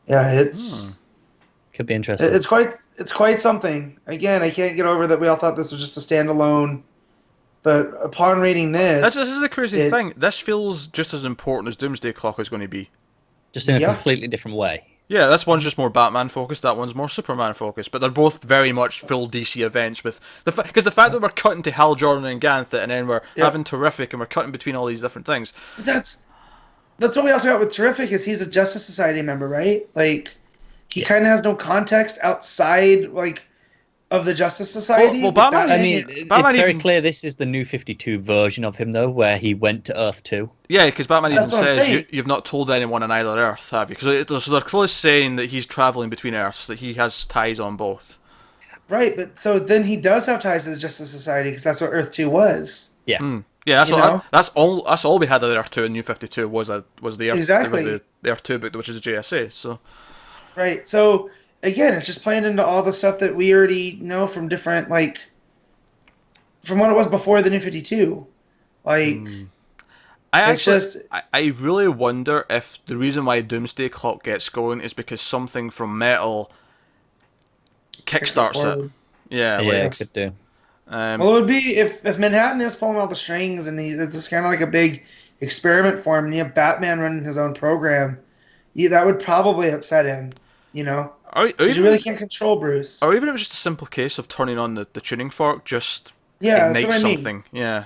yeah, it's could be interesting. It's quite something. Again, I can't get over that we all thought this was just a standalone. But upon reading this is the crazy thing. This feels just as important as Doomsday Clock is going to be. Just in a completely different way. Yeah, this one's just more Batman focused. That one's more Superman focused. But they're both very much full DC events with because the fact that we're cutting to Hal Jordan and Ganthet, and then we're having Terrific, and we're cutting between all these different things. That's what we also got with Terrific is he's a Justice Society member, right? Like he kind of has no context outside of the Justice Society. Well, Batman. It's very clear this is the New 52 version of him, though, where he went to Earth 2. Yeah, because Batman even says you've not told anyone on either Earth, have you? So they're close saying that he's traveling between Earths, that he has ties on both. Right, but so then he does have ties to the Justice Society because that's what Earth 2 was. Yeah. Yeah, that's all we had of the Earth 2 in New 52 was the Earth the Earth 2 book, which is the JSA. So. Right. So. Again, it's just playing into all the stuff that we already know from different, from what it was before the New 52. I really wonder if the reason why Doomsday Clock gets going is because something from Metal kickstarts it. Yeah, it could do. Well, it would be if Manhattan is pulling all the strings and it's kind of like a big experiment for him, and you have Batman running his own program, that would probably upset him, Because you really can't control Bruce. Or even if it's just a simple case of turning on the tuning fork, just ignites that's what something. Yeah.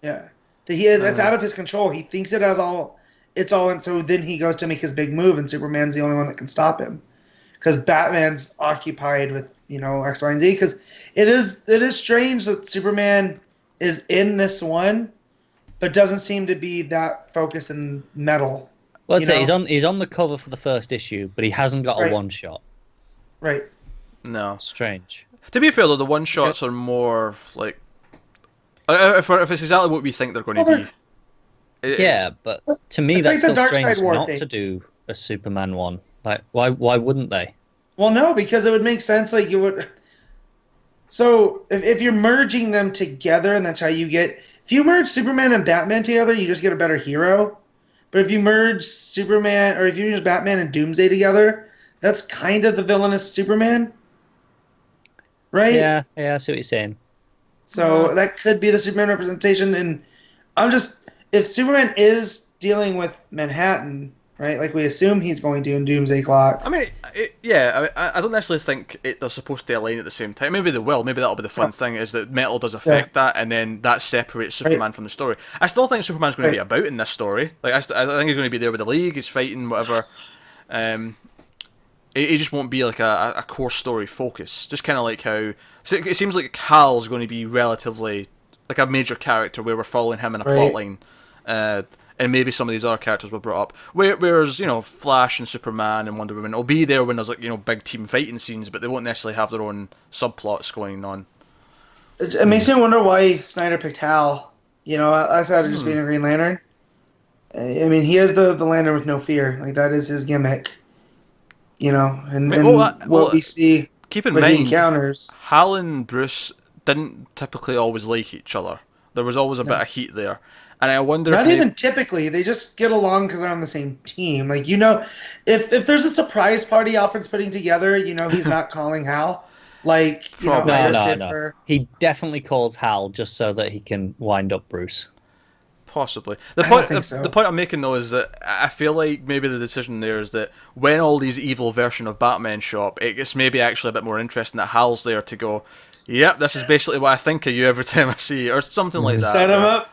Yeah. That's out of his control. He thinks it's all in, so then he goes to make his big move, and Superman's the only one that can stop him. Because Batman's occupied with, X, Y, and Z. Because it is strange that Superman is in this one, but doesn't seem to be that focused in Metal. Well, I'd say he's on the cover for the first issue, but he hasn't got a one-shot. Right. No. Strange. To be fair, though, the one-shots are more like... If it's exactly what we think they're going to be. Yeah, but to me that's still strange not to do a Superman one. Why wouldn't they? Well, no, because it would make sense. You would... So, if you're merging them together, and that's how you get... If you merge Superman and Batman together, you just get a better hero. But if you merge Superman, or if you use Batman and Doomsday together... That's kind of the villainous Superman, right? Yeah, I see what you're saying. So that could be the Superman representation, and if Superman is dealing with Manhattan, right, like we assume he's going to in Doomsday Clock. I mean, I don't necessarily think they're supposed to align at the same time. Maybe they will. Maybe that'll be the fun thing, is that Metal does affect that, and then that separates Superman from the story. I still think Superman's going to be about in this story. I think he's going to be there with the League, he's fighting, whatever. It just won't be like a core story focus. Just kind of like how... So it seems like Hal's going to be relatively like a major character where we're following him in a plot line. And maybe some of these other characters were brought up. Whereas, Flash and Superman and Wonder Woman will be there when there's big team fighting scenes, but they won't necessarily have their own subplots going on. It makes me wonder why Snyder picked Hal. Outside of just being a Green Lantern. I mean, he is the Lantern with no fear. Like, that is his gimmick. And what we see, keep in what he mind, encounters. Hal and Bruce didn't typically always like each other. There was always a bit of heat there. And I wonder Not even typically. They just get along because they're on the same team. Like, if there's a surprise party Alfred's putting together, he's not calling Hal. Like, Iris did for... He definitely calls Hal just so that he can wind up Bruce. Possibly. I don't think so. The point I'm making, though, is that I feel like maybe the decision there is that when all these evil version of Batman show up, it's maybe actually a bit more interesting that Hal's there to go, yep, this is basically what I think of you every time I see you, or something like that.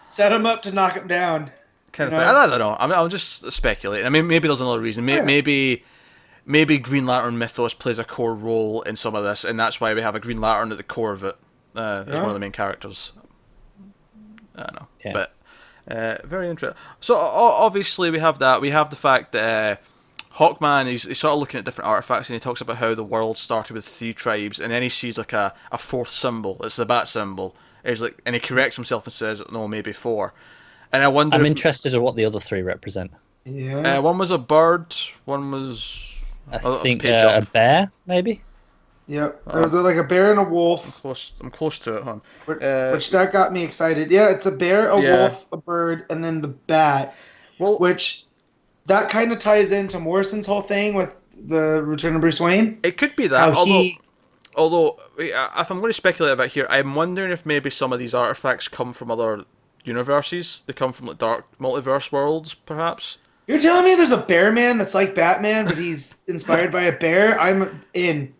Set him up to knock him down. Kind of thing. I don't know. I'm just speculating. I mean, maybe there's another reason. Maybe Green Lantern mythos plays a core role in some of this, and that's why we have a Green Lantern at the core of it as one of the main characters. I don't know. Yeah. But very interesting. So obviously we have that. We have the fact that Hawkman, he's sort of looking at different artifacts, and he talks about how the world started with 3 tribes, and then he sees like a 4th symbol. It's the bat symbol. And he corrects himself and says, no, maybe 4. And I wonder. I'm interested in what the other 3 represent. Yeah. One was a bird. One was I think a bear, maybe. Yep. There was like a bear and a wolf. I'm close to it, huh? Which that got me excited. Yeah, it's a bear, a wolf, a bird, and then the bat. Well, which that kind of ties into Morrison's whole thing with the Return of Bruce Wayne. It could be that. Although, if I'm going to speculate about here, I'm wondering if maybe some of these artifacts come from other universes. They come from like dark multiverse worlds, perhaps. You're telling me there's a bear man that's like Batman, but he's inspired by a bear? I'm in.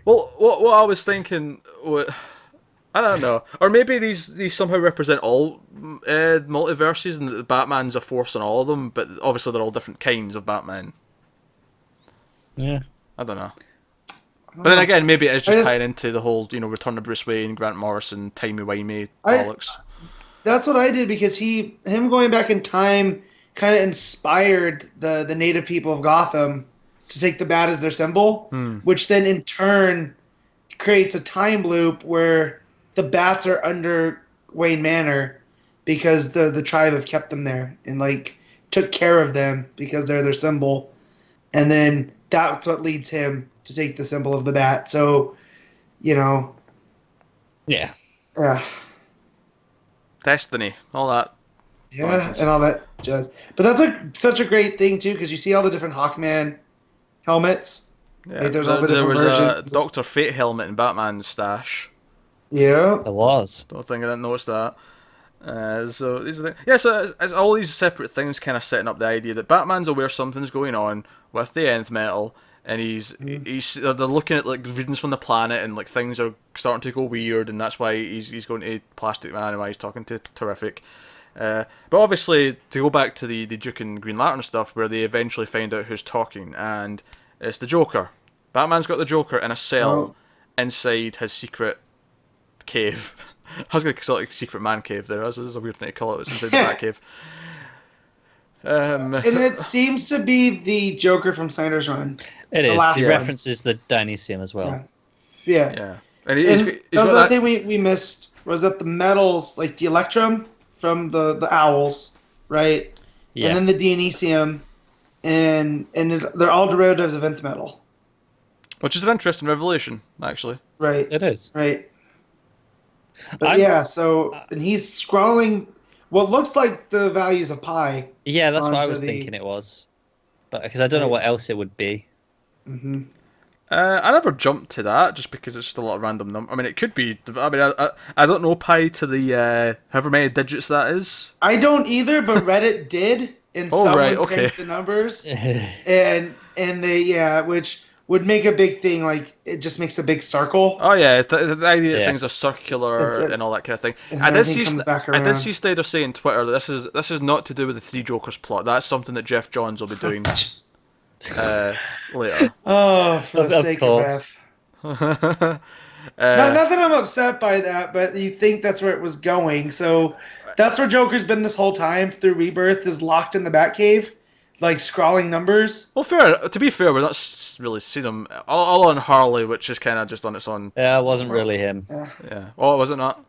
Well, what I was thinking, I don't know, or maybe these somehow represent all multiverses, and the Batman's a force in all of them, but obviously they're all different kinds of Batman. Yeah, I don't know. But then again, maybe it is just tying into the whole, Return of Bruce Wayne, Grant Morrison, timey-wimey bollocks. That's what I did, because him going back in time kind of inspired the native people of Gotham to take the bat as their symbol, which then in turn creates a time loop where the bats are under Wayne Manor because the tribe have kept them there and like took care of them because they're their symbol. And then that's what leads him to take the symbol of the bat. So, Yeah. Destiny, all that. Yeah, nonsense. And all that jazz. But that's such a great thing, too, because you see all the different Hawkman helmets. Yeah, like, there was a Dr. Fate helmet in Batman's stash. Yeah. There was. Don't think I didn't notice that. So these are so it's all these separate things kind of setting up the idea that Batman's aware something's going on with the nth metal, and they're looking at like readings from the planet, and like things are starting to go weird, and that's why he's going to Plastic Man and why he's talking to Terrific. But obviously, to go back to the Duke and Green Lantern stuff, where they eventually find out who's talking, and it's the Joker. Batman's got the Joker in a cell inside his secret cave. I was going to call it secret man cave there. This is a weird thing to call it. It's inside the Bat cave. And it seems to be the Joker from Snyder's run. It is. He references the Dionysium as well. Yeah. And that was the thing we missed, was that the metals, like the Electrum from the owls, right? Yeah. And then the Dionysium, and they're all derivatives of nth metal. Which is an interesting revelation, actually. Right. It is. Right. But and he's scrawling what looks like the values of pi. Yeah, that's what I was thinking it was. But because I don't know what else it would be. Mm-hmm. I never jumped to that just because it's just a lot of random number. I mean, it could be. I mean, I don't know pi to the however many digits that is. I don't either, but Reddit did, and someone cranked the numbers, and they which would make a big thing. Like it just makes a big circle. Oh yeah, the idea that things are circular and all that kind of thing. I did see Snyder say on Twitter that this is not to do with the Three Jokers plot. That's something that Jeff Johns will be doing later. Oh, for the sake of F. Not that I'm upset by that, but you think that's where it was going. So that's where Joker's been this whole time through Rebirth, is locked in the Batcave, like scrawling numbers. Well, to be fair, we're not really seen him all on Harley, which is kind of just on its own. Yeah, it wasn't really him. Yeah. Oh, was it not?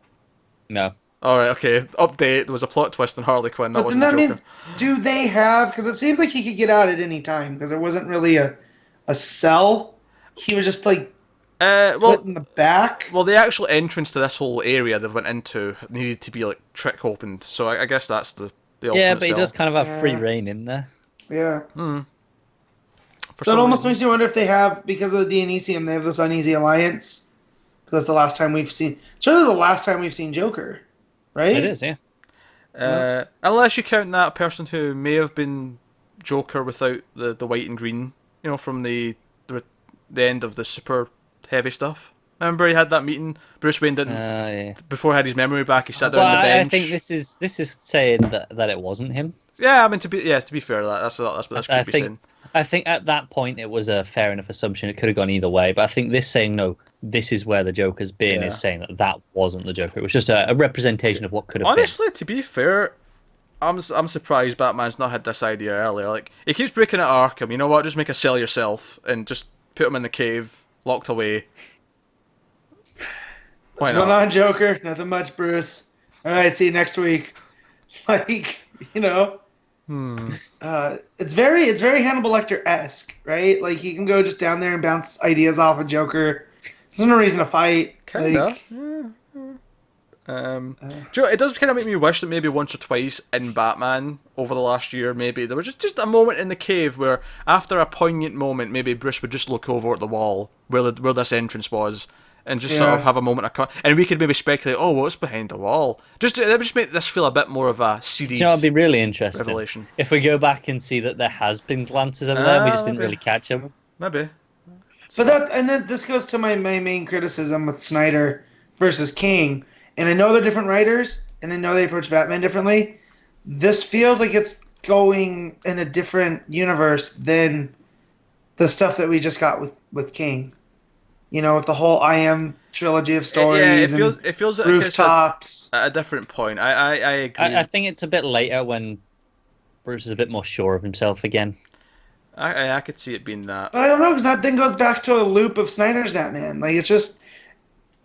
No. All right, okay. Update. There was a plot twist in Harley Quinn. That But then wasn't that the Joker. means, do they have? Because it seems like he could get out at any time. Because there wasn't really a cell. He was just like put in the back. Well, the actual entrance to this whole area they went into needed to be like trick opened. So I guess that's the alternate Yeah, but he cell. does kind of have free reign in there. Yeah. For So it some almost reason. makes you wonder if they have, because of the Dionysium, they have this uneasy alliance. Because that's the last time we've seen. It's really the last time we've seen Joker, right? It is, yeah. Unless you count that person who may have been Joker without the white and green, from the end of the super heavy stuff. Remember he had that meeting. Bruce Wayne didn't. Yeah. Before he had his memory back, he sat down Well, on the bench. I think this is saying that it wasn't him. Yeah, I mean to be fair, that's what this could be saying. I think at that point it was a fair enough assumption. It could have gone either way, but I think this saying no, this is where the Joker's been is saying that wasn't the Joker. It was just a representation of what could have Honestly, to be fair, I'm surprised Batman's not had this idea earlier. Like he keeps breaking at Arkham. You know what? Just make a cell yourself and just put him in the cave, locked away. Why What's going not? on, Joker? Nothing much, Bruce. All right, see you next week. Like, it's very Hannibal Lecter-esque, right? Like he can go just down there and bounce ideas off of Joker. There's no reason to fight. Kinda. Like, Joe, it does kind of make me wish that maybe once or twice in Batman over the last year, maybe there was just a moment in the cave where, after a poignant moment, maybe Bruce would just look over at the wall where this entrance was, and just sort of have a moment of and we could maybe speculate, oh, what's behind the wall? It would just make this feel a bit more of a seedy. You know, it'd be really interesting revelation. if we go back and see that there has been glances over there. We just didn't really catch them. Maybe. but then this goes to my main criticism with Snyder versus King. And I know they're different writers, and I know they approach Batman differently. This feels like it's going in a different universe than the stuff that we just got with King. With the whole I Am trilogy of stories. It feels like rooftops. it's at a different point. I agree. I think it's a bit later when Bruce is a bit more sure of himself again. I could see it being that. But I don't know, because that thing goes back to a loop of Snyder's Batman. Like, it's just...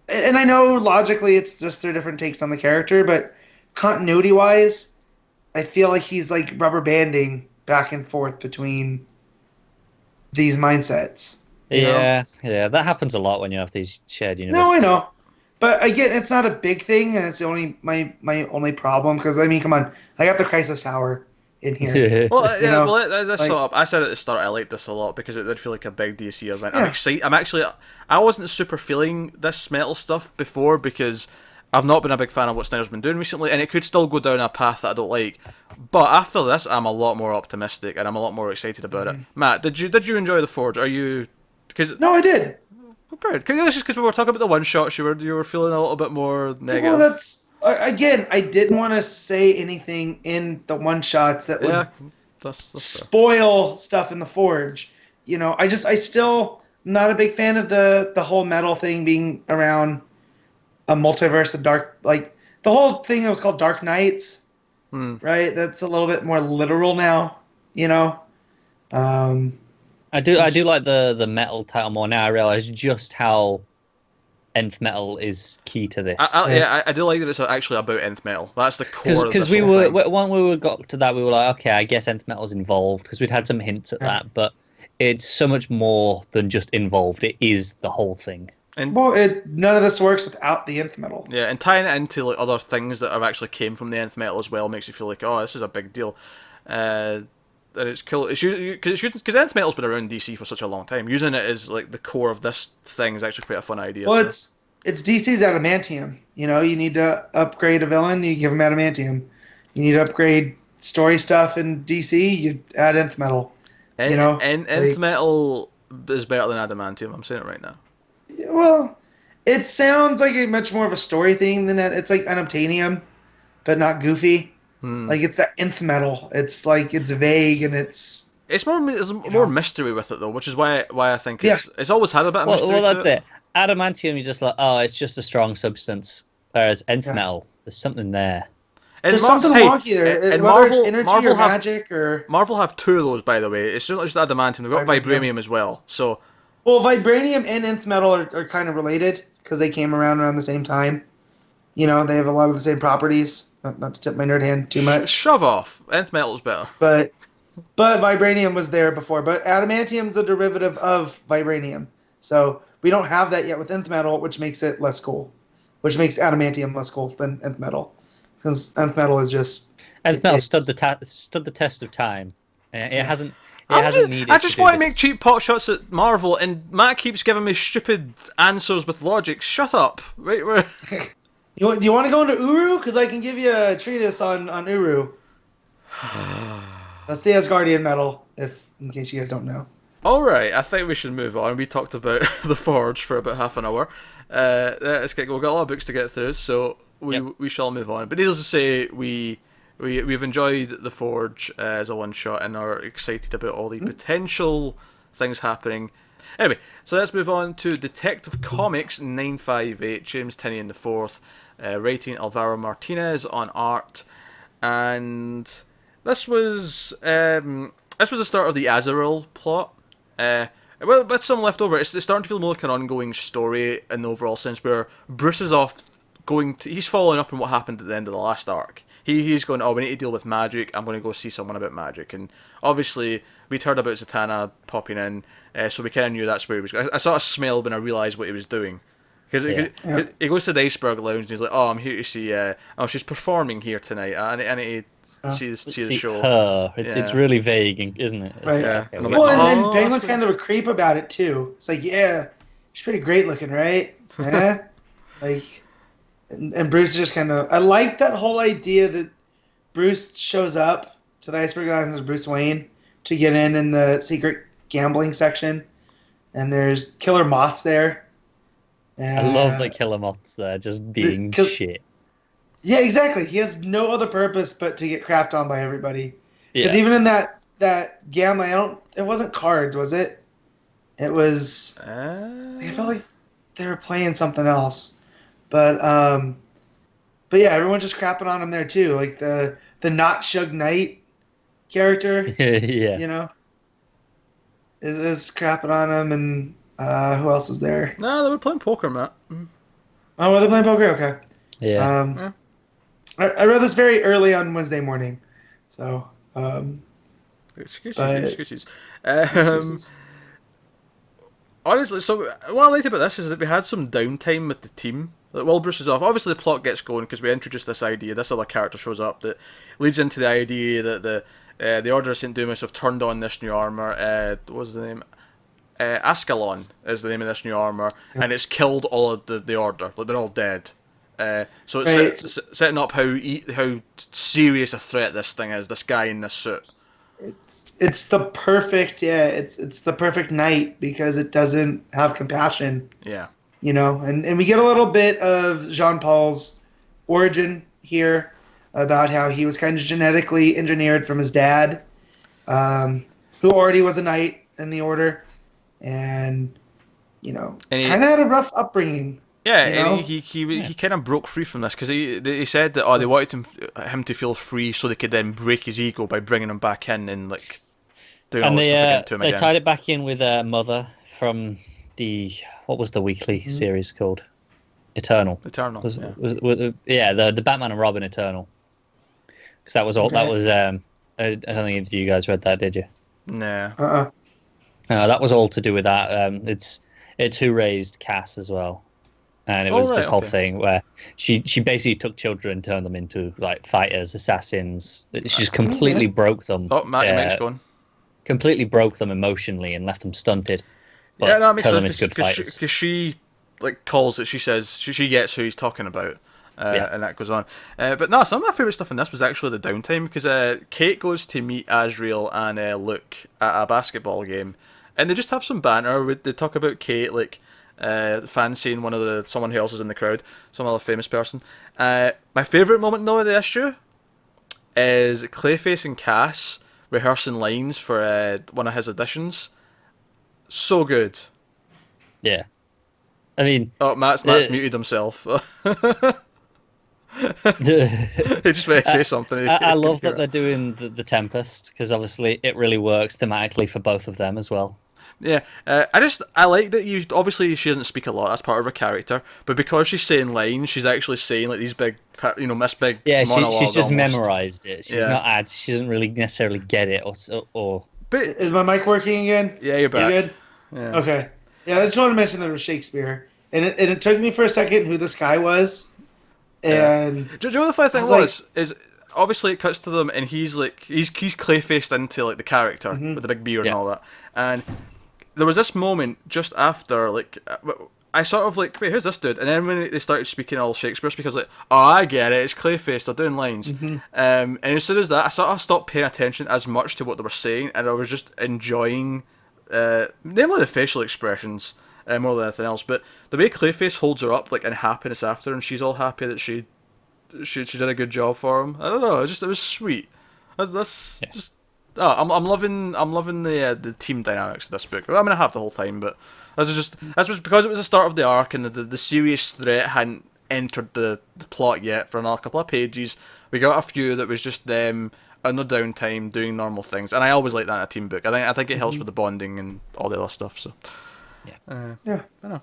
And I know logically it's just their different takes on the character, but continuity-wise, I feel like he's like rubber banding back and forth between these mindsets. You know? Yeah, that happens a lot when you have these shared universes. No, I know. But again, it's not a big thing, and it's only my only problem, because, I mean, come on, I got the Crisis Tower in here. Well, Like- I said at the start I liked this a lot because it did feel like a big DC event. Yeah. I'm excited. I wasn't super feeling this metal stuff before because I've not been a big fan of what Snyder's been doing recently, and it could still go down a path that I don't like. But after this, I'm a lot more optimistic and I'm a lot more excited about it. Matt, did you enjoy the Forge? Are you? Because No, I did. good. This is because we were talking about the one shots. You were feeling a little bit more negative. Well, that's... Again, I didn't want to say anything in the one-shots that would that's fair. spoil stuff in the Forge. I still not a big fan of the whole metal thing being around a multiverse of dark, like the whole thing that was called Dark Knights, right? That's a little bit more literal now, I do like the metal title more now. I realize just how nth metal is key to this. I do like that it's actually about nth metal. That's the core of this Because we whole were thing. when we got to that, we were like, okay, I guess nth metal's involved because we'd had some hints at that, but it's so much more than just involved. It is the whole thing. And none of this works without the nth metal. yeah, and tying it into like other things that have actually came from the nth metal as well makes you feel like, oh, this is a big deal. And it's cool. Because nth metal's been around DC for such a long time. Using it as like the core of this thing is actually quite a fun idea. Well, it's DC's adamantium. You need to upgrade a villain, you give him adamantium. You need to upgrade story stuff in DC, you add nth metal. Nth metal is better than adamantium. I'm saying it right now. Well, it sounds like much more of a story thing than that. It's like unobtainium, but not goofy. Like it's that nth metal. It's like it's vague and it's more mystery with it though, which is why I think it's always had a bit of mystery. Well, that's to it. Adamantium, you're just like, oh, it's just a strong substance. Whereas nth metal, there's something there. And there's something wonky there. And Whether it's energy Marvel or have, magic or... Marvel have two of those, by the way. It's not just adamantium. They've got vibranium as well. So, well, vibranium and nth metal are kind of related because they came around the same time. You know, they have a lot of the same properties. Not to tip my nerd hand too much. Shove off. Nth metal's better. But vibranium was there before. But adamantium's a derivative of vibranium. So we don't have that yet with nth metal, which makes it less cool. Which makes adamantium less cool than nth metal. Because nth metal is just... Nth metal stood the test of time. It hasn't needed I just to want to this. make cheap pot shots at Marvel, and Matt keeps giving me stupid answers with logic. Shut up. Right, You want to go into Uru? Because I can give you a treatise on Uru. That's the Asgardian metal, in case you guys don't know. Alright, I think we should move on. We talked about the Forge for about half an hour. Let's get going. We've got a lot of books to get through, so we shall move on. But needless to say, we've enjoyed the Forge as a one-shot and are excited about all the potential things happening. Anyway, so let's move on to Detective Comics 958, James Tynion IV, writing Alvaro Martinez on art, and this was the start of the Azrael plot. Well, with some left over, it's starting to feel more like an ongoing story in the overall sense, where Bruce is off he's following up on what happened at the end of the last arc. He's going, we need to deal with magic, I'm going to go see someone about magic. And obviously, we'd heard about Zatanna popping in, so we kind of knew that's where he was going. I sort of smelled when I realised what he was doing. Because he goes to the Iceberg Lounge and he's like, I'm here to see, she's performing here tonight. I need to see the show. Her. It's really vague, isn't it? Right. Yeah. And Penguin's kind of a creep about it, too. It's like, she's pretty great looking, right? Yeah? And Bruce is just kind of... I like that whole idea that Bruce shows up to the Iceberg Islands as Bruce Wayne to get in the secret gambling section. And there's killer moths there. I love the killer moths there, just being shit. Yeah, exactly. He has no other purpose but to get crapped on by everybody. Because Yeah. even in that gambling, it wasn't cards, was it? It was... I felt like they were playing something else. But yeah, everyone's just crapping on him there too. Like the not Suge Knight character, yeah. you know, is crapping on him, and who else is there? No, they were playing poker, Matt. Oh, were they playing poker? Okay. Yeah. I read this very early on Wednesday morning, so Excuses. Honestly, so what I liked about this is that we had some downtime with the team. Like, while Bruce is off, obviously the plot gets going because we introduced this idea. This other character shows up that leads into the idea that the Order of St. Dumas have turned on this new armor. What was the name? Ascalon is the name of this new armor, and it's killed all of the Order. Like, they're all dead. So it's setting up how serious a threat this thing is. This guy in this suit. It's the perfect it's the perfect night because it doesn't have compassion. Yeah. You know, and we get a little bit of Jean-Paul's origin here about how he was kind of genetically engineered from his dad, who already was a knight in the Order, and you know, kind of had a rough upbringing. Yeah, you know? and he kind of broke free from this because he said that they wanted him to feel free so they could then break his ego by bringing him back in and like doing all this stuff again to him again. They tied it back in with Mother from what was the weekly series called? Eternal. The Batman and Robin Eternal. Because that was all. Okay. That was I don't think you guys read that, did you? Nah. No, that was all to do with that. It's who raised Cass as well. And it was this whole thing where she basically took children and turned them into like fighters, assassins. She just completely broke them. Oh, Matt, your mic's gone. Completely broke them emotionally and left them stunted. But yeah, no, it makes sense because she like calls it. She says she gets who he's talking about, and that goes on. But no, some of my favorite stuff in this was actually the downtime because Kate goes to meet Azrael and Luke at a basketball game, and they just have some banter. They talk about Kate like. Fancying someone who else is in the crowd, some other famous person. My favourite moment though of the issue is Clayface and Cass rehearsing lines for one of his auditions. So good. Yeah, I mean, Matt's muted himself. He just may say something. I love that they're doing the Tempest because obviously it really works thematically for both of them as well. Yeah, I like that obviously she doesn't speak a lot. That's part of her character, but because she's saying lines, she's actually saying like these big, this big monologue. She's just almost. memorized it. She's she doesn't really necessarily get it or. But is my mic working again? Yeah, you're back. You good? Yeah. Okay. Yeah, I just want to mention that it was Shakespeare, and it took me for a second who this guy was, and do you know what the funny thing was? Is obviously it cuts to them, and he's clay-faced into like the character with the big beard and all that, and there was this moment just after like. I sort of like, wait, who's this dude? And then when they started speaking all Shakespeare, because like, oh, I get it, it's Clayface, they're doing lines. And as soon as that, I sort of stopped paying attention as much to what they were saying, and I was just enjoying, namely the facial expressions more than anything else. But the way Clayface holds her up like in happiness after, and she's all happy that she did a good job for him. I don't know, it was sweet. That's just. Oh, I'm loving the team dynamics of this book. I mean, I have the whole time, but that's just because it was the start of the arc and the serious threat hadn't entered the plot yet for another couple of pages. We got a few that was just them on their downtime doing normal things, and I always like that in a team book. I think it helps with the bonding and all the other stuff. So I know.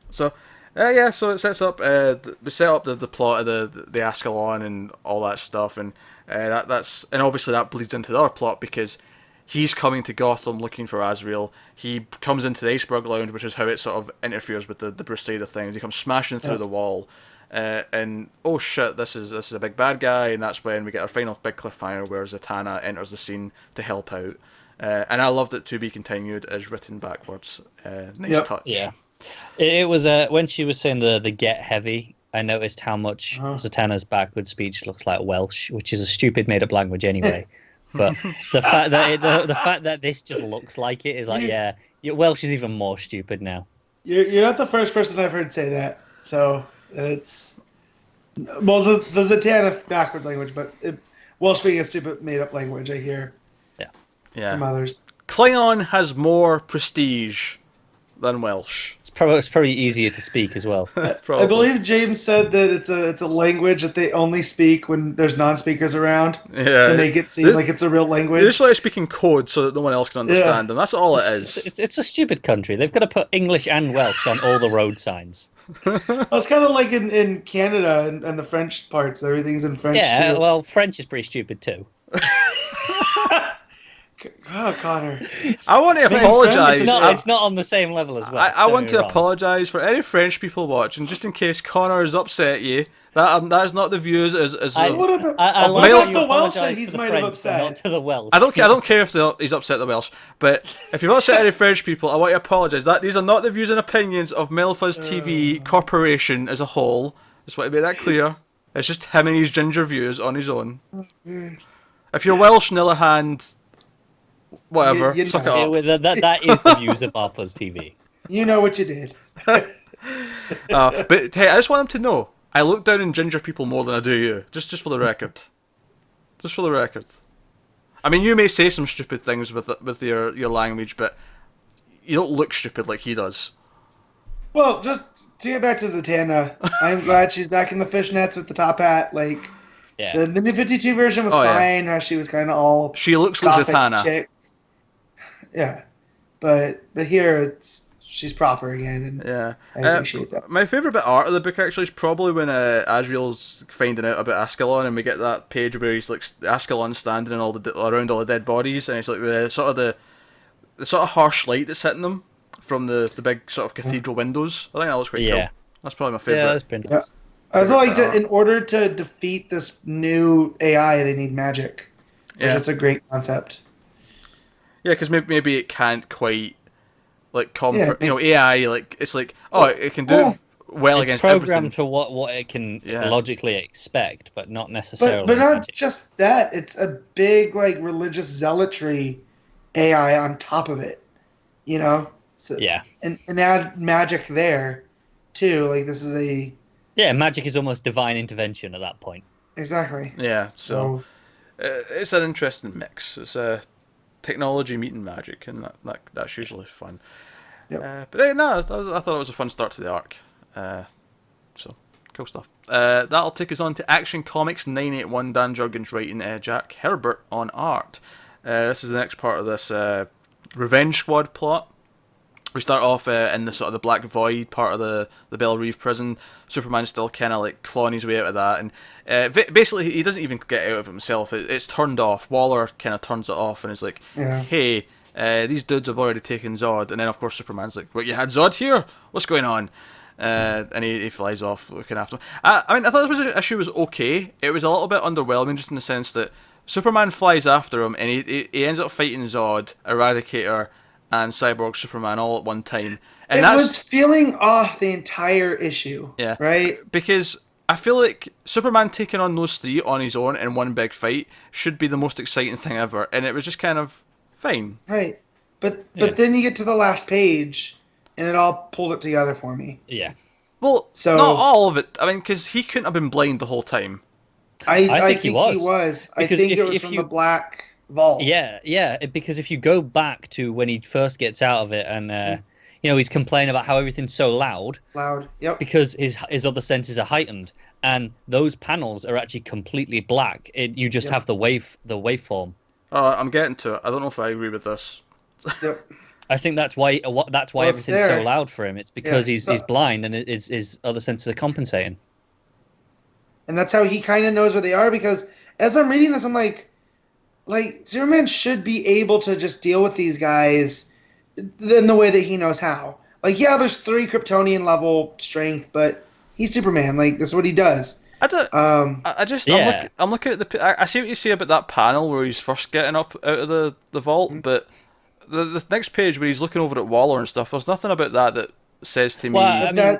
So. So it sets up. We set up the plot of the Ascalon and all that stuff, and that's obviously that bleeds into the other plot because he's coming to Gotham looking for Azrael. He comes into the Iceberg Lounge, which is how it sort of interferes with the Bruce side of things. He comes smashing through the wall, and oh shit, this is a big bad guy, and that's when we get our final big cliffhanger where Zatanna enters the scene to help out. And I loved it. To be continued as written backwards. Nice touch. Yeah. It was when she was saying the get heavy, I noticed how much Zatanna's backward speech looks like Welsh, which is a stupid made up language anyway. But the fact that the fact that this just looks like it is like Welsh is even more stupid now. You're not the first person I've heard say that. So it's the Zatanna backwards language, but Welsh being a stupid made up language, I hear. Yeah. From others. Klingon has more prestige than Welsh. It's probably easier to speak as well. I believe James said that it's a language that they only speak when there's non-speakers around to make it seem like it's a real language. They just like speaking code so that no one else can understand them. That's all it is. It's a stupid country. They've got to put English and Welsh on all the road signs. Well, it's kind of like in Canada and the French parts. Everything's in French too. Well, French is pretty stupid too. Oh, Connor. I want to apologise. It's not on the same level as well. I want to apologise for any French people watching, just in case Connor has upset you. That is not the views as I like the Welsh that he's might have upset. Not to the Welsh. I don't care if he's upset the Welsh, but if you've upset any French people, I want to apologise. These are not the views and opinions of Melfuzz TV Corporation as a whole. Just want to make that clear. It's just him and his ginger views on his own. If you're Welsh, on the other hand, whatever, suck it up. That is the views of Melfuzz TV. You know what you did. But hey, I just want them to know. I look down on ginger people more than I do you. Just for the record. Just for the record. I mean, you may say some stupid things with your language, but you don't look stupid like he does. Well, just to get back to Zatanna, I'm glad she's back in the fishnets with the top hat. Like, the New 52 version was fine. How she was kind of all. She looks like Zatanna. Chick. Yeah, but here she's proper again, and I appreciate that. My favourite bit of art of the book actually is probably when Azrael's finding out about Ascalon, and we get that page where he's like Ascalon standing and around all the dead bodies, and it's like the sort of harsh light that's hitting them from the big sort of cathedral windows. I think that looks quite cool. That's probably my favourite. Yeah, that's been nice. I was like, in order to defeat this new AI, they need magic. Which is a great concept. Yeah, because maybe it can't quite like AI, like it's like it can do well against everything. It's programmed for what it can logically expect, but not necessarily. But not just that. It's a big like religious zealotry AI on top of it. You know. So, and add magic there, too. Like this is a. Yeah, magic is almost divine intervention at that point. Exactly. Yeah. So it's an interesting mix. It's a technology meeting magic, and that's usually fun. Yep. But I thought it was a fun start to the arc. So cool stuff. That'll take us on to Action Comics 981. Dan Jurgens writing, Jack Herbert on art. This is the next part of this Revenge Squad plot. We start off in the sort of the Black Void part of the Belle Reve prison. Superman's still kind of like clawing his way out of that, and basically he doesn't even get out of it himself. It's turned off. Waller kind of turns it off and is like, "Hey, these dudes have already taken Zod." And then of course Superman's like, "What, you had Zod here? What's going on?" And he flies off looking after him. I mean, I thought this issue was okay. It was a little bit underwhelming, just in the sense that Superman flies after him, and he ends up fighting Zod, Eradicator, and Cyborg Superman all at one time. And it was feeling off the entire issue. Yeah. Right? Because I feel like Superman taking on those three on his own in one big fight should be the most exciting thing ever, and it was just kind of fine. Right. But then you get to the last page, and it all pulled it together for me. Yeah. Well, so, not all of it. I mean, because he couldn't have been blind the whole time. I think he was. I think it was from the Black Vault. Yeah, because if you go back to when he first gets out of it and, he's complaining about how everything's so loud. Yep. Because his other senses are heightened. And those panels are actually completely black. You just have the waveform. I'm getting to it. I don't know if I agree with this. Yep. I think that's why everything's so loud for him. It's because he's blind and his other senses are compensating. And that's how he kind of knows where they are, because as I'm reading this, I'm like Superman should be able to just deal with these guys in the way that he knows how. Like, yeah, there's 3 Kryptonian level strength, but he's Superman. Like, this is what he does. I'm looking at I see what you say about that panel where he's first getting up out of the vault, but the next page where he's looking over at Waller and stuff, there's nothing about that says to me. Well, I mean,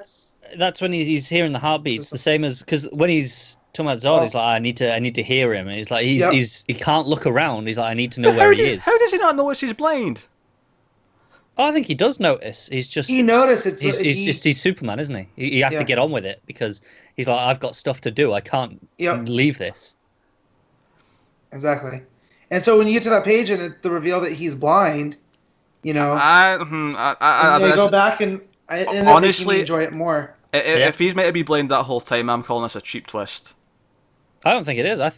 that's when he's hearing the heartbeats, the same as because when he's talking about Zod, he's like, I need to hear him. And he's like, he can't look around. He's like, I need to know where he is. How does he not notice he's blind? Oh, I think he does notice. He notices. He's Superman, isn't he? He has to get on with it because he's like, I've got stuff to do. I can't leave this. Exactly. And so when you get to that page and the reveal that he's blind, I go back and I honestly enjoy it more. If he's meant to be blind that whole time, I'm calling this a cheap twist. I don't think it is. I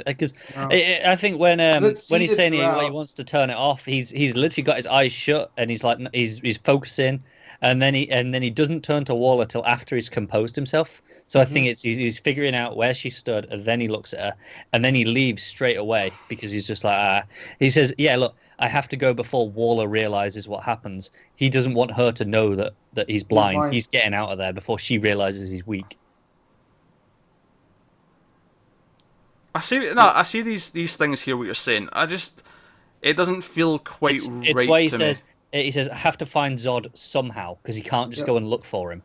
think when he's saying he wants to turn it off, he's literally got his eyes shut and he's like he's focusing, and then he doesn't turn to Waller till after he's composed himself. So I think he's figuring out where she stood, and then he looks at her, and then he leaves straight away because he's just like he says, "Yeah, look, I have to go before Waller realizes what happens." He doesn't want her to know that he's blind. He's getting out of there before she realizes he's weak. I see these things here. What you're saying, it doesn't feel quite right. It's why he says I have to find Zod somehow because he can't just go and look for him.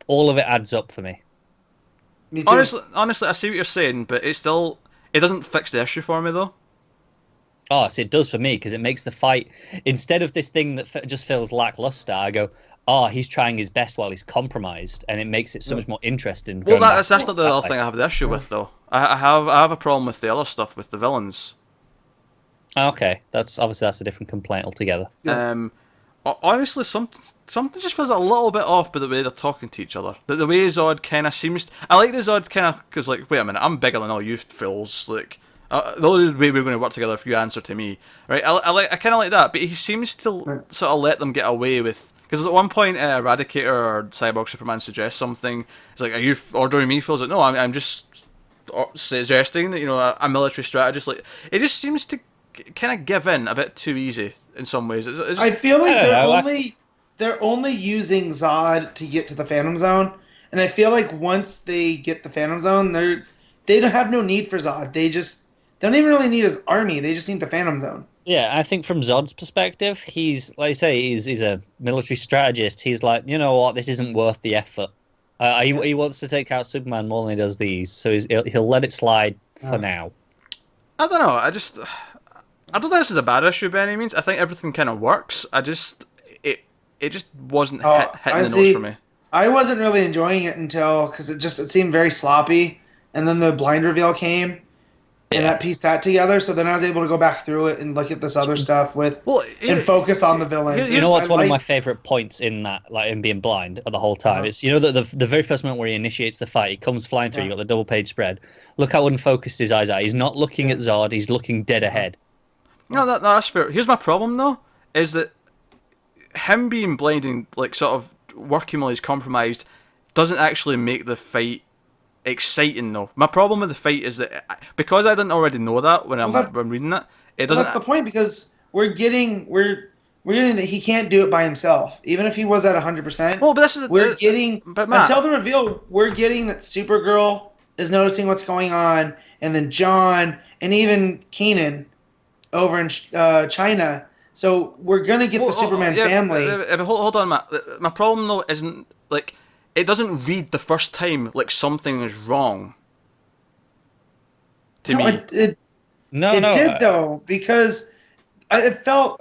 All of it adds up for me. Honestly, I see what you're saying, but it doesn't fix the issue for me though. Oh, so it does for me because it makes the fight, instead of this thing that just feels lackluster, I go, he's trying his best while he's compromised, and it makes it so much more interesting. Well, that's not the other thing I have the issue with though. I have a problem with the other stuff with the villains. Okay, that's a different complaint altogether. Honestly, something just feels a little bit off by the way they're talking to each other. The way Zod kind of seems. I like the Zod kind of because wait a minute, I'm bigger than all you fools. The only way we're going to work together if you answer to me, right? I kind of like that, but he seems to sort of let them get away with. Because at one point, Eradicator or Cyborg Superman suggests something. It's like, "Are you ordering me?" Feels like, "No, I'm just suggesting that a military strategist." Like, it just seems to kind of give in a bit too easy in some ways. I feel like they're only using Zod to get to the Phantom Zone, and I feel like once they get the Phantom Zone, they don't have no need for Zod. They don't even really need his army. They just need the Phantom Zone. Yeah, I think from Zod's perspective, he's like I say, he's a military strategist. He's like, you know what, this isn't worth the effort. He wants to take out Superman more than he does these, so he'll let it slide for now. I don't know. I don't think this is a bad issue by any means. I think everything kind of works. It just wasn't hitting the notes for me. I wasn't really enjoying it because it seemed very sloppy, and then the blind reveal came. And that pieced that together, so then I was able to go back through it and look at this other stuff and focus on the villains. You know what's one of my favorite points in that, like him being blind the whole time? It's the very first moment where he initiates the fight, he comes flying through. You got the double page spread. Look how unfocused his eyes are. He's not looking at Zod. He's looking dead ahead. No, that's fair. Here's my problem though, is that him being blind and like sort of working while he's compromised doesn't actually make the fight exciting though. My problem with the fight is that because I didn't already know that when I'm reading it, it doesn't. That's the point, because we're getting that he can't do it by himself, even if he was at 100%. Well, but this is but Matt, until the reveal, we're getting that Supergirl is noticing what's going on, and then John and even Kenan over in China. So we're gonna get the Superman family. Hold on, Matt. My problem though isn't like it doesn't read the first time like something is wrong. To me, it did though, because it felt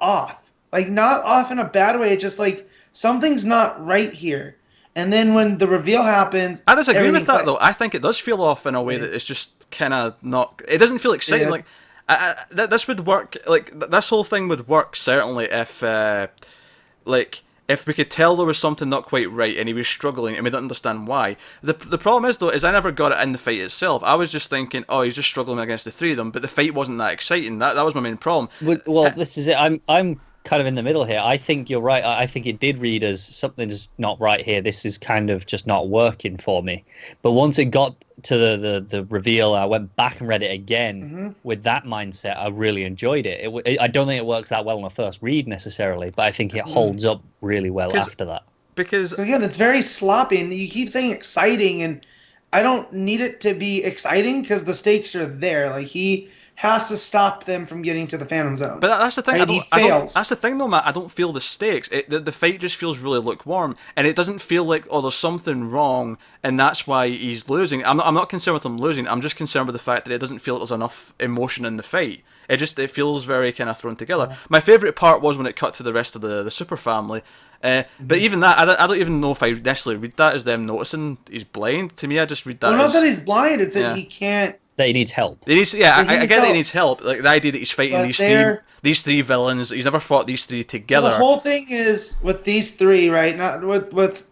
off. Like not off in a bad way. It's just like something's not right here. And then when the reveal happens, I disagree with that though. I think it does feel off in a way that it's just kind of not. It doesn't feel exciting. Yeah, like this would work. Like this whole thing would work certainly if, if we could tell there was something not quite right and he was struggling and we didn't understand why. The problem is though, is I never got it in the fight itself. I was just thinking, oh, he's just struggling against the three of them, but the fight wasn't that exciting. That was my main problem. Well, this is it. I'm kind of in the middle here. I think you're right. I think it did read as something's not right here. This is kind of just not working for me. But once it got to the reveal, I went back and read it again with that mindset. I really enjoyed it. I don't think it works that well on a first read necessarily, but I think it holds up really well after that. Because again, it's very sloppy, and you keep saying exciting, and I don't need it to be exciting because the stakes are there. Like he has to stop them from getting to the Phantom Zone. But that's the thing. Right? That's the thing, though, Matt. I don't feel the stakes. The fight just feels really lukewarm, and it doesn't feel like there's something wrong, and that's why he's losing. I'm not concerned with him losing. I'm just concerned with the fact that it doesn't feel like there's enough emotion in the fight. It feels very kind of thrown together. Yeah. My favourite part was when it cut to the rest of the super family. But even that, I don't even know if I necessarily read that as them noticing he's blind. To me, I just read that. Well, not that he's blind. It's that he can't. That he needs help. I get that he needs help. Like the idea that he's fighting these three villains. He's never fought these three together. So the whole thing is with these three, right? Not with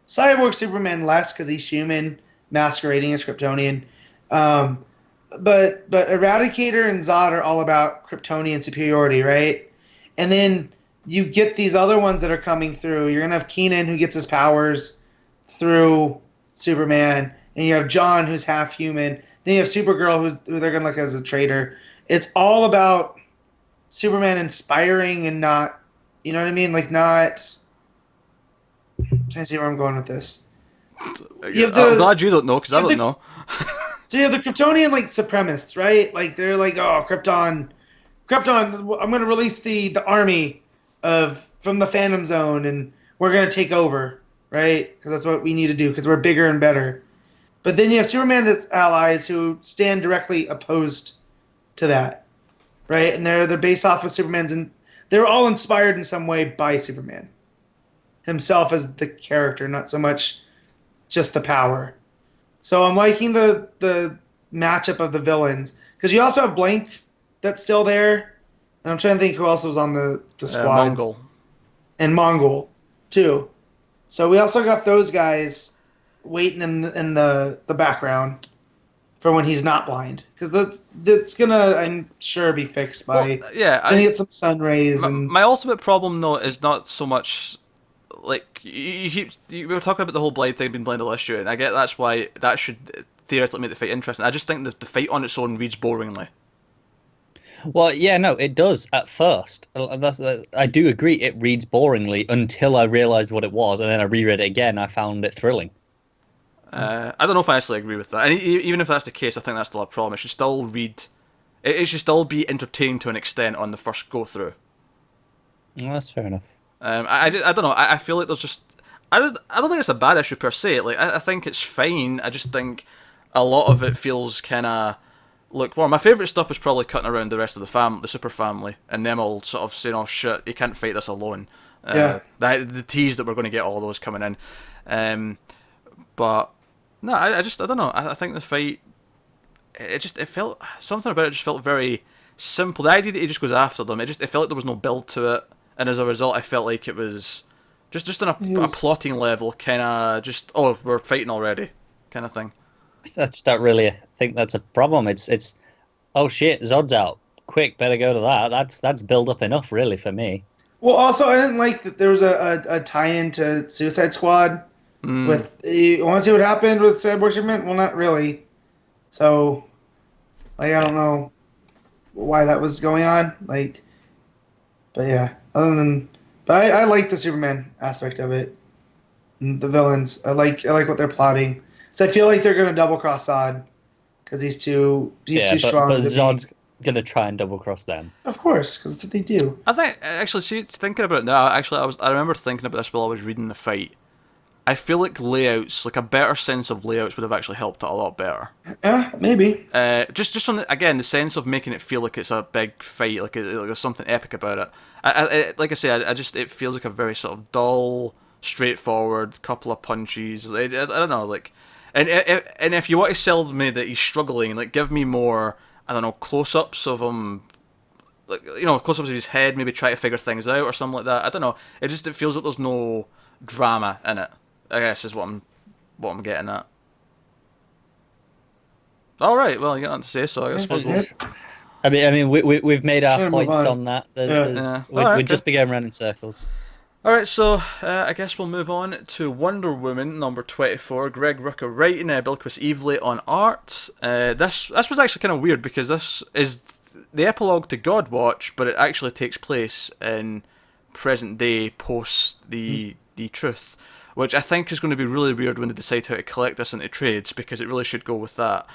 Cyborg Superman less because he's human, masquerading as Kryptonian. But Eradicator and Zod are all about Kryptonian superiority, right? And then you get these other ones that are coming through. You're gonna have Kenan, who gets his powers through Superman, and you have John, who's half human. Then you have Supergirl, who they're going to look at as a traitor. It's all about Superman inspiring and not, you know what I mean? Like not... I'm trying to see where I'm going with this. I'm glad you don't know, because I don't know. So you have the Kryptonian, like, supremacists, right? Like, they're like, oh, Krypton, I'm going to release the army from the Phantom Zone, and we're going to take over, right? Because that's what we need to do, because we're bigger and better. But then you have Superman's allies who stand directly opposed to that, right? And they're based off of Superman's, and they're all inspired in some way by Superman himself as the character, not so much just the power. So I'm liking the matchup of the villains, because you also have Blank that's still there, and I'm trying to think who else was on the squad. Mongol. And Mongol too. So we also got those guys waiting in the background for when he's not blind, because that's gonna, I'm sure, be fixed by then he gets some sun rays. My ultimate problem though is not so much like we were talking about the whole blind thing being blind to issue, and I get that's why that should theoretically make the fight interesting. I just think that the fight on its own reads boringly. Well, yeah, no, it does at first. I do agree it reads boringly until I realised what it was, and then I reread it again. I found it thrilling. I don't know if I actually agree with that. And even if that's the case, I think that's still a problem. It should still read. It should still be entertaining to an extent on the first go through. Well, that's fair enough. I don't know. I feel like there's just. I don't think it's a bad issue per se. Like I think it's fine. I just think a lot of it feels kind of lukewarm. My favourite stuff was probably cutting around the rest of the super family, and them all sort of saying, "Oh shit, you can't fight this alone." The tease that we're going to get all those coming in. But no, I don't know. I think the fight, it felt, something about it just felt very simple. The idea that he just goes after them, it felt like there was no build to it, and as a result, I felt like it was just on a plotting level, kind of just, oh, we're fighting already, kind of thing. That's not really. I think that's a problem. It's oh shit, Zod's out. quick, better go to that. That's build up enough, really, for me. Well, also, I didn't like that there was a tie-in to Suicide Squad. With you want to see what happened with Cyborg Superman? Well, not really. So, like, I don't know why that was going on. Like, but yeah, but I like the Superman aspect of it. And the villains, I like what they're plotting. So I feel like they're gonna double cross Zod because he's too strong. But Zod's gonna try and double cross them. Of course, because that's what they do. I think actually, see, thinking about it now, I remember thinking about this while I was reading the fight. I feel like layouts, like a better sense of layouts, would have actually helped it a lot better. Yeah, maybe. Just from the sense of making it feel like it's a big fight, like there's something epic about it. Like I say, it feels like a very sort of dull, straightforward couple of punches. I don't know, like, and if you want to sell me that he's struggling, like, give me more, I don't know, close-ups of him. Like, you know, close-ups of his head, maybe try to figure things out or something like that. I don't know. It feels like there's no drama in it, I guess, is what I'm getting at. All right, well, you got nothing to say, so I suppose we'll... I mean, we've made our points on that. We'd just be going around in circles. All right, so I guess we'll move on to Wonder Woman number 24. Greg Rucka writing, Bilquis Evely on art. This was actually kind of weird because this is the epilogue to Godwatch, but it actually takes place in present day post the truth, which I think is going to be really weird when they decide how to collect this into trades, because it really should go with that.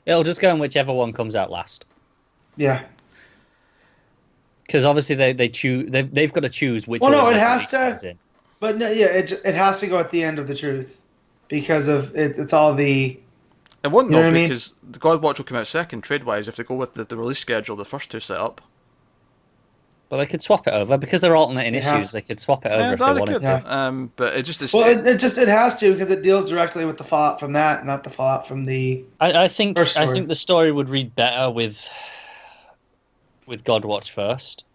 It'll just go in whichever one comes out last. Yeah. Because obviously they've got to choose which. Well, no, it has to. But no, yeah, it has to go at the end of the truth, because of it. It's all the. It won't though, because the Godwatch will come out second trade wise if they go with the release schedule the first two set up. Well, they could swap it over because they're alternating issues. They could swap it over if they wanted to. Yeah. But it just is. Well, it has to, because it deals directly with the fallout from that, not the fallout from the. I think the story would read better with Godwatch first,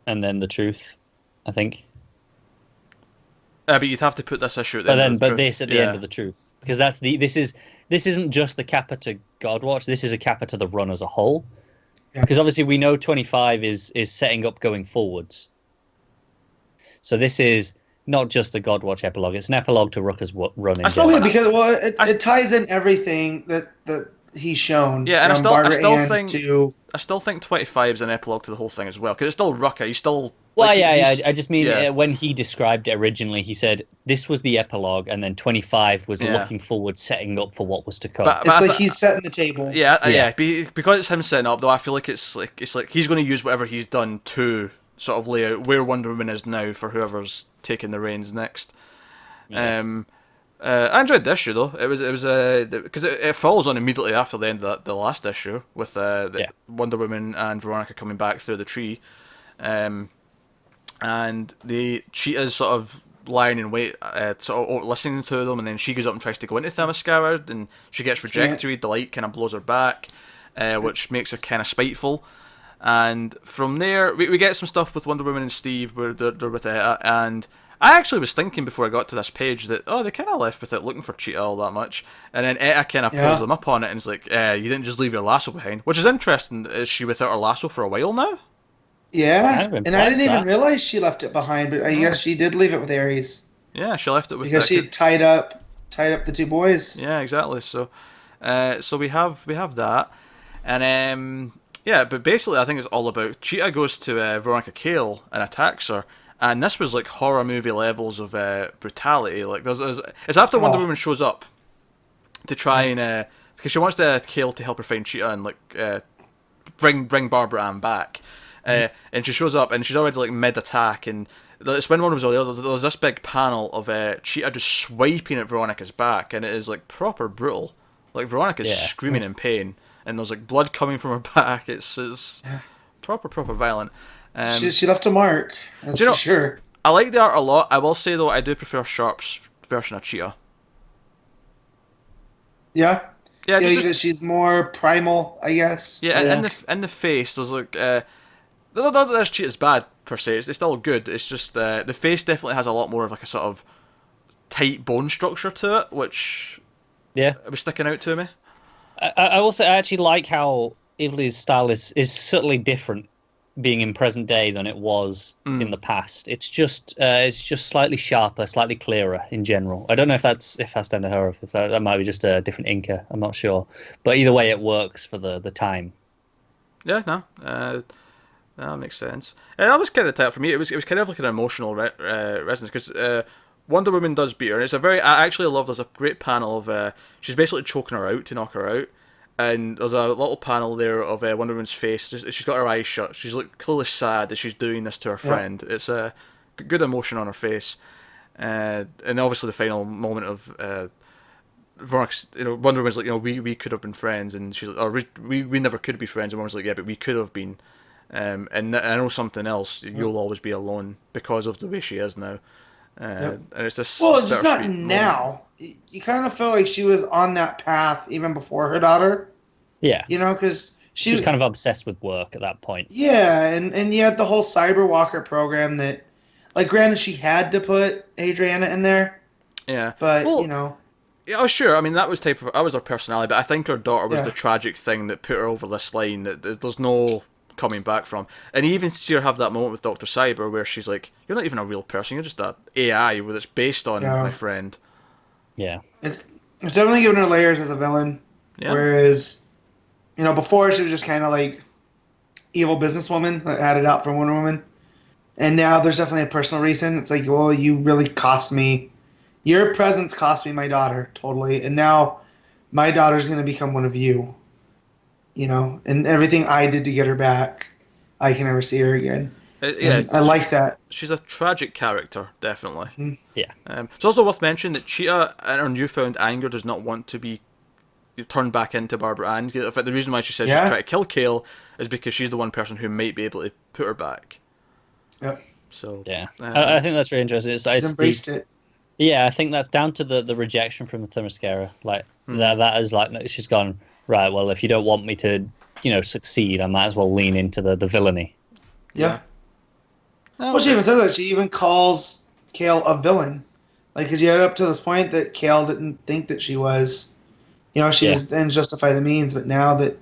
and then the truth. I think. But you'd have to put this issue at the end of the truth. This at the end of the truth, because this isn't just the kappa to Godwatch. This is a kappa to the run as a whole. Because obviously we know 25 is setting up going forwards. So this is not just a Godwatch epilogue; it's an epilogue to Rucka's run. Because it ties in everything that he's shown. Yeah, and I still think 25 is an epilogue to the whole thing as well, because it's still Rucka. He's still. Well, I just mean when he described it originally, he said this was the epilogue, and then 25 was looking forward, setting up for what was to come. But it's like he's setting the table. Yeah. Because it's him setting up, though. I feel like it's like he's going to use whatever he's done to sort of lay out where Wonder Woman is now for whoever's taking the reins next. Yeah. I enjoyed this issue though. It was because it follows on immediately after the end of the last issue with Wonder Woman and Veronica coming back through the tree. And the cheetah's sort of lying in wait, sort of listening to them, and then she goes up and tries to go into Themyscira, and she gets rejected. The light kind of blows her back, which makes her kind of spiteful. And from there, we get some stuff with Wonder Woman and Steve, where they're with Etta, and I actually was thinking before I got to this page that, they kind of left without looking for Cheetah all that much. And then Etta kind of pulls them up on it and is like, you didn't just leave your lasso behind. Which is interesting. Is she without her lasso for a while now? Yeah, and I didn't even realize she left it behind, but I guess she did leave it with Ares. Yeah, she left it with because she tied up the two boys. Yeah, exactly. So, we have that, and but basically, I think it's all about Cheetah goes to Veronica Cale and attacks her, and this was like horror movie levels of brutality. Like it's after Wonder Woman shows up to try and because she wants Cale to help her find Cheetah and like bring Barbara Ann back. And she shows up and she's already like mid-attack, and it's when one was there's this big panel of Cheetah just swiping at Veronica's back, and it is like proper brutal. Like Veronica's screaming in pain, and there's like blood coming from her back. It's proper violent. She left a mark. That's for sure. I like the art a lot. I will say though, I do prefer Sharp's version of Cheetah. Yeah. Yeah, she's more primal, I guess. Yeah, and in the face, there's like. Not that this Cheetah's bad per se, it's still good. It's just the face definitely has a lot more of like a sort of tight bone structure to it, which was sticking out to me. I also actually like how Ivley's style is subtly different, being in present day than it was in the past. It's just slightly sharper, slightly clearer in general. I don't know if that's down to her, or if that might be just a different inker. I'm not sure, but either way, it works for the time. Yeah, no, that makes sense. And that was kind of tough for me. It was kind of like an emotional resonance because Wonder Woman does beat her, and it's a very. I actually love. There's a great panel of she's basically choking her out to knock her out, and there's a little panel there of Wonder Woman's face. She's got her eyes shut. She's like clearly sad that she's doing this to her friend. It's a good emotion on her face, and obviously the final moment of. Wonder Woman's like, we could have been friends, and she's like, or we never could be friends, and Wonder Woman's like, yeah, but we could have been, and I know something else. You'll always be alone because of the way she is now, and it's this. Well, just not now. You kind of feel like she was on that path even before her daughter. Yeah, because she was kind of obsessed with work at that point. Yeah, and you had the whole Cyberwalker program that, like, granted, she had to put Adriana in there. Yeah, but Yeah, sure. I mean, that was her personality, but I think her daughter was the tragic thing that put her over this line that there's no coming back from. And you even see her have that moment with Dr. Cyber where she's like, "You're not even a real person. You're just a AI that's based on my friend." Yeah, it's definitely giving her layers as a villain. Yeah. Whereas, before she was just kind of like evil businesswoman that had it out for Wonder Woman, and now there's definitely a personal reason. It's like, well, you really cost me. Your presence cost me my daughter, totally, and now my daughter's going to become one of you, and everything I did to get her back, I can never see her again. I like that. She's a tragic character, definitely. Mm-hmm. Yeah. It's also worth mentioning that Cheetah, in her newfound anger, does not want to be turned back into Barbara Ann. In fact, the reason why she says she's trying to kill Kale is because she's the one person who might be able to put her back. Yep. So yeah, I think that's really interesting. She's embraced it. Yeah, I think that's down to the rejection from the Themyscira. Like that is like she's gone, right, well, if you don't want me to, succeed, I might as well lean into the villainy. Yeah. Well, she even said that. She even calls Kale a villain. Like, because you had up to this point that Kale didn't think that she was, she was then justify the means, but now that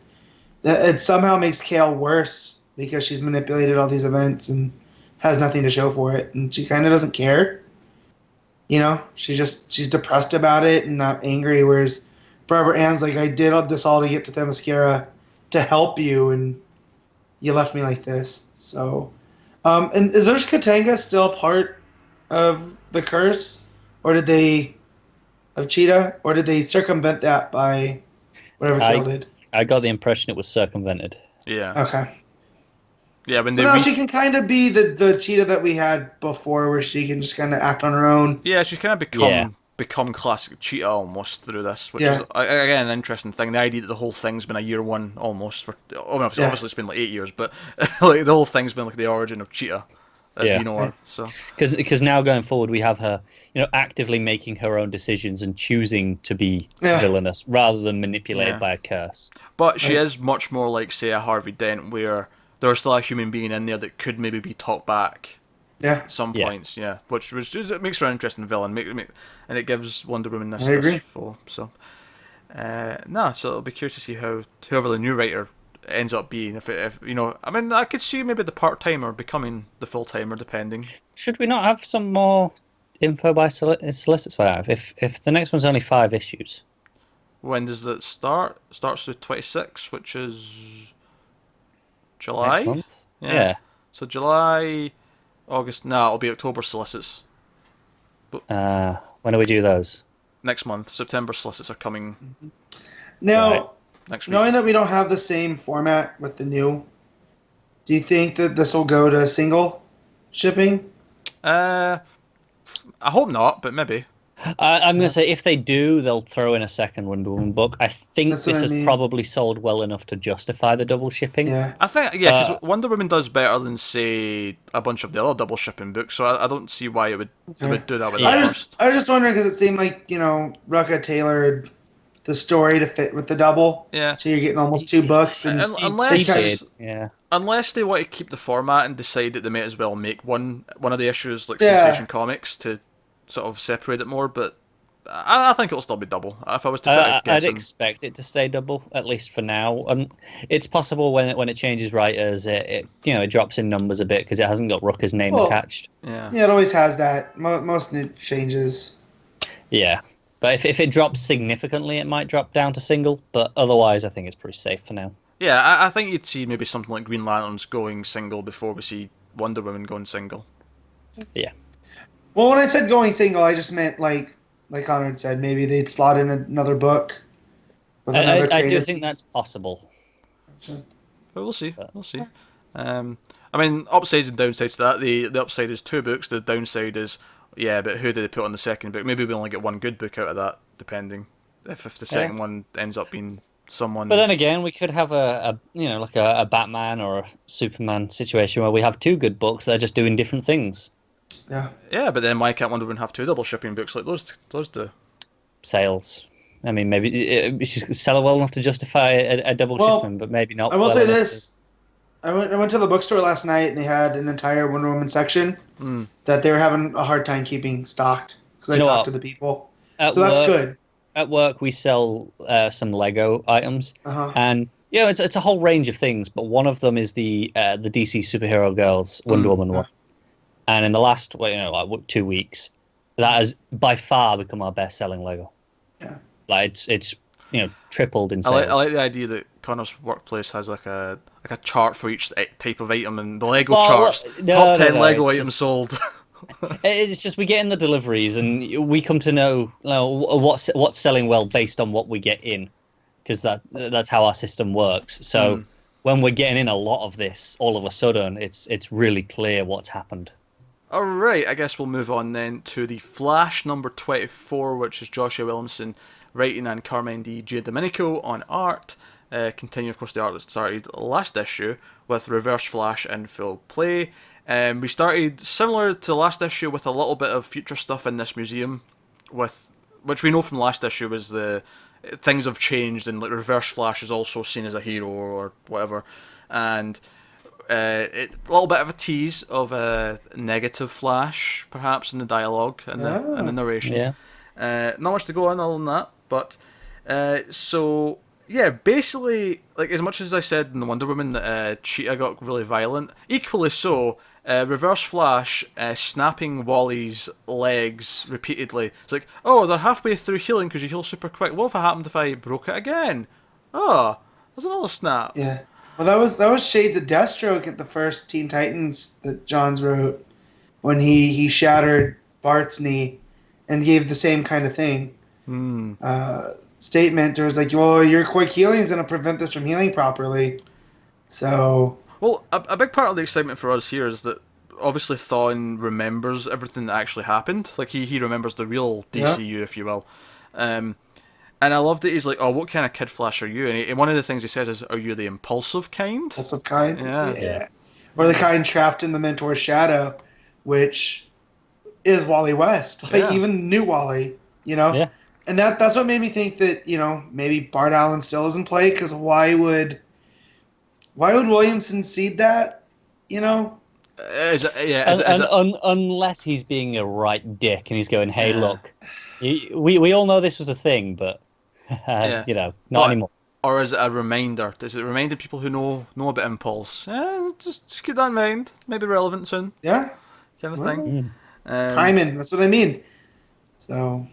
it somehow makes Kale worse because she's manipulated all these events and has nothing to show for it, and she kind of doesn't care. She's depressed about it and not angry, whereas Barbara Ann's like, I did this all to get to Themyscira to help you, and you left me like this. So, and is Ursh Katanga still part of the curse, or did they circumvent that by whatever Kale did? I got the impression it was circumvented. Yeah. Okay. Yeah, so now she can kind of be the Cheetah that we had before, where she can just kind of act on her own. Yeah, she's kind of become classic Cheetah almost through this, which is again an interesting thing. The idea that the whole thing's been a year one almost for obviously it's been like 8 years, but like the whole thing's been like the origin of Cheetah as we know her. So because now going forward we have her, actively making her own decisions and choosing to be villainous rather than manipulated by a curse. But she is much more like, say, a Harvey Dent, where there's still a human being in there that could maybe be taught back. Yeah. At some points, which it makes her an interesting villain, and it gives Wonder Woman this full. So, so it'll be curious to see how whoever the new writer ends up being. If I could see maybe the part timer becoming the full timer, depending. Should we not have some more info by solicits by now? If the next one's only 5 issues. When does that start? It starts with 26, which is July. Next month? Yeah. So July, August. No, it'll be October solicits. When do we do those? Next month. September solicits are coming. Now, next week. Knowing that we don't have the same format with the new, do you think that this will go to single shipping? I hope not, but maybe. I'm going to say if they do, they'll throw in a second Wonder Woman book. I think this has probably sold well enough to justify the double shipping. Yeah. I think, because Wonder Woman does better than, say, a bunch of the other double shipping books, so I don't see why it would do that with that first. I was just wondering, because it seemed like, Rucka tailored the story to fit with the double. Yeah. So you're getting almost 2 books. And unless they want to keep the format and decide that they may as well make one of the issues like Sensation Comics to sort of separate it more, but I think it'll still be double. If I was to put a guess I'd in. expect it to stay double, at least for now. And it's possible when it changes writers, it drops in numbers a bit because it hasn't got Rucka's name attached. Yeah. Yeah, it always has that. Most new changes. Yeah, but if it drops significantly, it might drop down to single. But otherwise, I think it's pretty safe for now. Yeah, I think you'd see maybe something like Green Lanterns going single before we see Wonder Woman going single. Yeah. Well, when I said going single, I just meant like Connor had said, maybe they'd slot in another book. With another I do creative think that's possible. But we'll see. We'll see. I mean, upsides and downsides to that. The upside is 2 books. The downside is, but who did they put on the second book? Maybe we only get one good book out of that, depending if the second one ends up being someone. But then again, we could have a Batman or a Superman situation where we have 2 good books that are just doing different things. Yeah. Yeah, but then why can't Wonder Woman have 2 double shipping books like those do? Sales. I mean, maybe she's sell it well enough to justify a double shipment, but maybe not. I will say this. I went to the bookstore last night, and they had an entire Wonder Woman section that they were having a hard time keeping stocked because I talked to the people. That's good. At work, we sell some Lego items, and it's a whole range of things. But one of them is the DC Superhero Girls Wonder Woman one. And in the last 2 weeks, that has by far become our best-selling Lego. Yeah, like it's tripled in sales. I like the idea that Connor's workplace has like a chart for each type of item, and the Lego charts top 10 Lego items sold. It's just we get in the deliveries, and we come to know what's selling well based on what we get in, because that's how our system works. So when we're getting in a lot of this, all of a sudden, it's really clear what's happened. Alright, I guess we'll move on then to the Flash number 24, which is Joshua Williamson writing and andCarmine Giandomenico on art. Continue, of course, the art that started last issue with Reverse Flash in full play. We started similar to last issue with a little bit of future stuff in this museum, which we know from last issue was the things have changed, and like Reverse Flash is also seen as a hero or whatever, and a little bit of a tease of a negative Flash, perhaps, in the dialogue and the narration. Yeah. Not much to go on other than that, but basically, like as much as I said in the Wonder Woman that Cheetah got really violent, equally so, Reverse Flash snapping Wally's legs repeatedly. It's like, oh, they're halfway through healing because you heal super quick. What if it happened if I broke it again? Oh, there's another snap. Yeah. Well, that was shades of Deathstroke at the first Teen Titans that Johns wrote when he shattered Bart's knee and gave the same kind of thing. Statement. There was like, well, your quick healing is going to prevent this from healing properly. So. Well, a big part of the excitement for us here is that obviously Thawne remembers everything that actually happened. Like he remembers the real DCU, if you will. And I loved it. He's like, oh, what kind of Kid Flash are you? And one of the things he says is, are you the impulsive kind? Impulsive kind? Yeah. Or the kind trapped in the Mentor's shadow, which is Wally West. Like, even new Wally, Yeah. And that's what made me think that, maybe Bart Allen still is in play, because why would Williamson seed that, Unless he's being a right dick and he's going, hey, look, we all know this was a thing, but not anymore. Or is it a reminder? Is it reminding people who know about Impulse? Just keep that in mind. Maybe relevant soon. Yeah. Kind of thing. Timing, that's what I mean. So.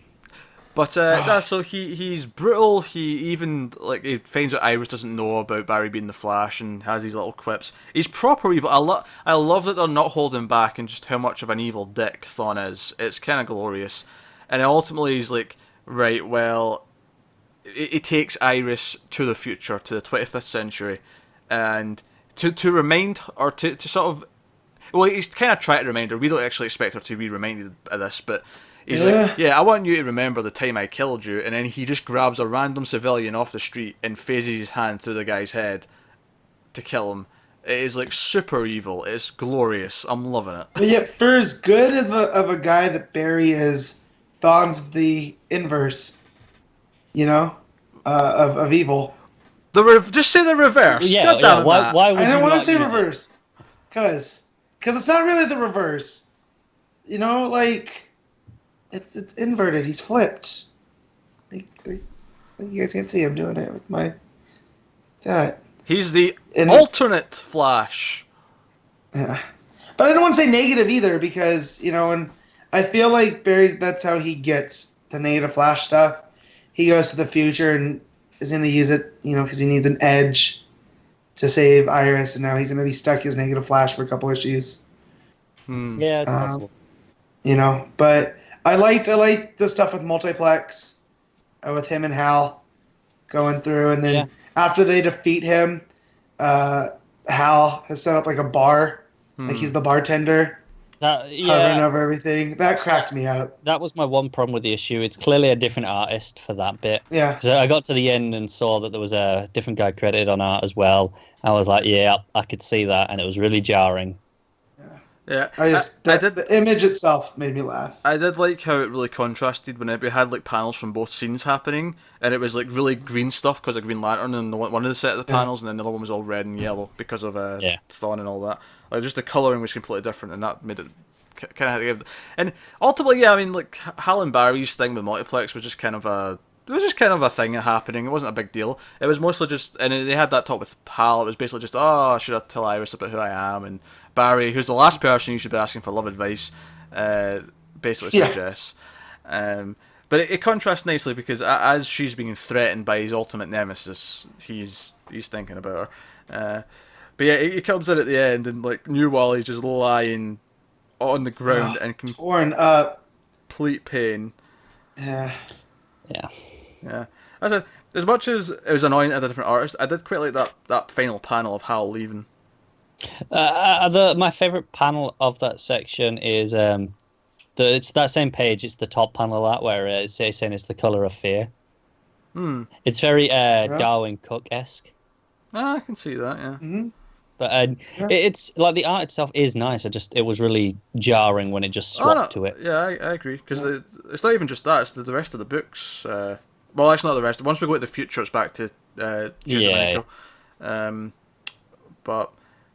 But so he's brutal. He even he finds out Iris doesn't know about Barry being the Flash and has these little quips. He's proper evil. I love that they're not holding back and just how much of an evil dick Thawne is. It's kind of glorious. And ultimately he's like, right, well, it takes Iris to the future, to the 25th century, and to remind, or to sort of, well, he's kind of trying to remind her. We don't actually expect her to be reminded of this, but he's like, I want you to remember the time I killed you, and then he just grabs a random civilian off the street and phases his hand through the guy's head to kill him. It is like super evil. It's glorious. I'm loving it. But yet, for as good as of a guy that Barry is, Thawne's the inverse, of evil. Just say the reverse. Yeah. Why would I don't want to say use reverse, because it's not really the reverse. It's inverted. He's flipped. You guys can't see him doing it with my that. He's the And alternate Flash. yeah, but I don't want to say negative either because and I feel like Barry's that's how he gets the negative Flash stuff. He goes to the future and is going to use it, because he needs an edge to save Iris, and now he's going to be stuck as negative Flash for a couple issues. Yeah, it's possible. But I liked the stuff with Multiplex, with him and Hal going through, and then after they defeat him, Hal has set up like a bar, like he's the bartender, hovering over everything. That cracked me up. That was my one problem with the issue. It's clearly a different artist for that bit. Yeah. So I got to the end and saw that there was a different guy credited on art as well. I was like, yeah, I could see that, and it was really jarring. Yeah, the image itself made me laugh. I did like how it really contrasted when we had like panels from both scenes happening, and it was like really green stuff because of Green Lantern and one of the set of the panels, and then the other one was all red and yellow because of Thawne and all that. Like just the colouring was completely different, and that made it kind of had to give. And ultimately, I mean, like Hal and Barry's thing with Multiplex was just kind of a. It was just kind of a thing happening. It wasn't a big deal. It was mostly just, and they had that talk with Hal. It was basically just, should I tell Iris about who I am? And Barry, who's the last person you should be asking for love advice, basically suggests. But it contrasts nicely because as she's being threatened by his ultimate nemesis, he's thinking about her. But yeah, he comes in at the end and like New Wally's just lying on the ground and torn up, complete pain. Yeah. Yeah. I said, as much as it was annoying at a different artist, I did quite like that final panel of Hal leaving. My favourite panel of that section is it's that same page. It's the top panel of that where it's saying it's the colour of fear. It's very Darwin Cook-esque. I can see that, yeah. Mm-hmm. But it's like the art itself is nice. It was really jarring when it just swapped to it. Yeah, I agree because it's not even just that. It's the rest of the books. Well, it's not the rest. Once we go to the future, it's back to Giandomenico. But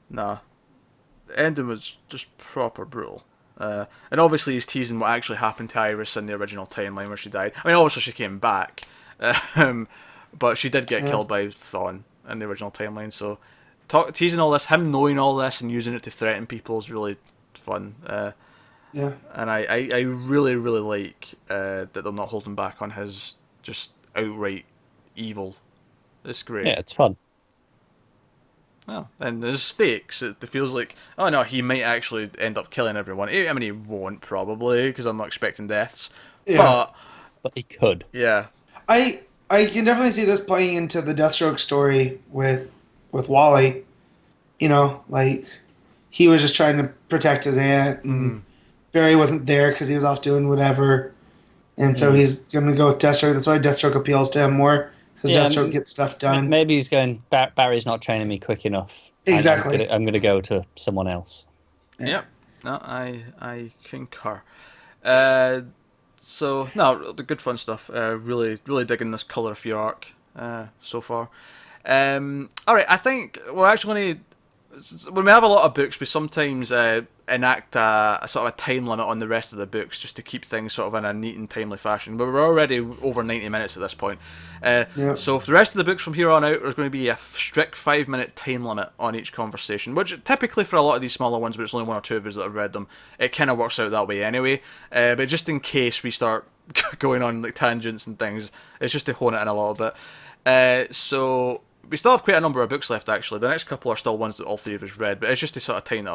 nah, the ending was just proper brutal. And obviously he's teasing what actually happened to Iris in the original timeline where she died. I mean, obviously she came back, but she did get killed by Thawne in the original timeline. So teasing all this, him knowing all this and using it to threaten people is really fun. And I really, really like that they're not holding back on his just outright evil. It's great. Yeah, it's fun. Oh, and there's stakes. It feels like, oh no, he might actually end up killing everyone. I mean, he won't probably, because I'm not expecting deaths. Yeah. But he could. Yeah. I can definitely see this playing into the Deathstroke story with Wally. Like, he was just trying to protect his aunt, and Barry wasn't there because he was off doing whatever. And so he's going to go with Deathstroke. That's why Deathstroke appeals to him more, because Deathstroke gets stuff done. Maybe he's going, Barry's not training me quick enough. Exactly. I'm going to go to someone else. Yeah. No, I concur. So, no, the good fun stuff. Really, really digging this Colour of Fear arc so far. Alright, I think we're actually going to... When we have a lot of books, we sometimes enact a sort of a time limit on the rest of the books just to keep things sort of in a neat and timely fashion. But we're already over 90 minutes at this point. So for the rest of the books from here on out, there's going to be a strict 5-minute time limit on each conversation, which typically for a lot of these smaller ones, but it's only one or two of us that have read them, it kind of works out that way anyway. But just in case we start going on like tangents and things, it's just to hone it in a little bit. So... We still have quite a number of books left, actually. The next couple are still ones that all three of us read, but it's just to sort of tighten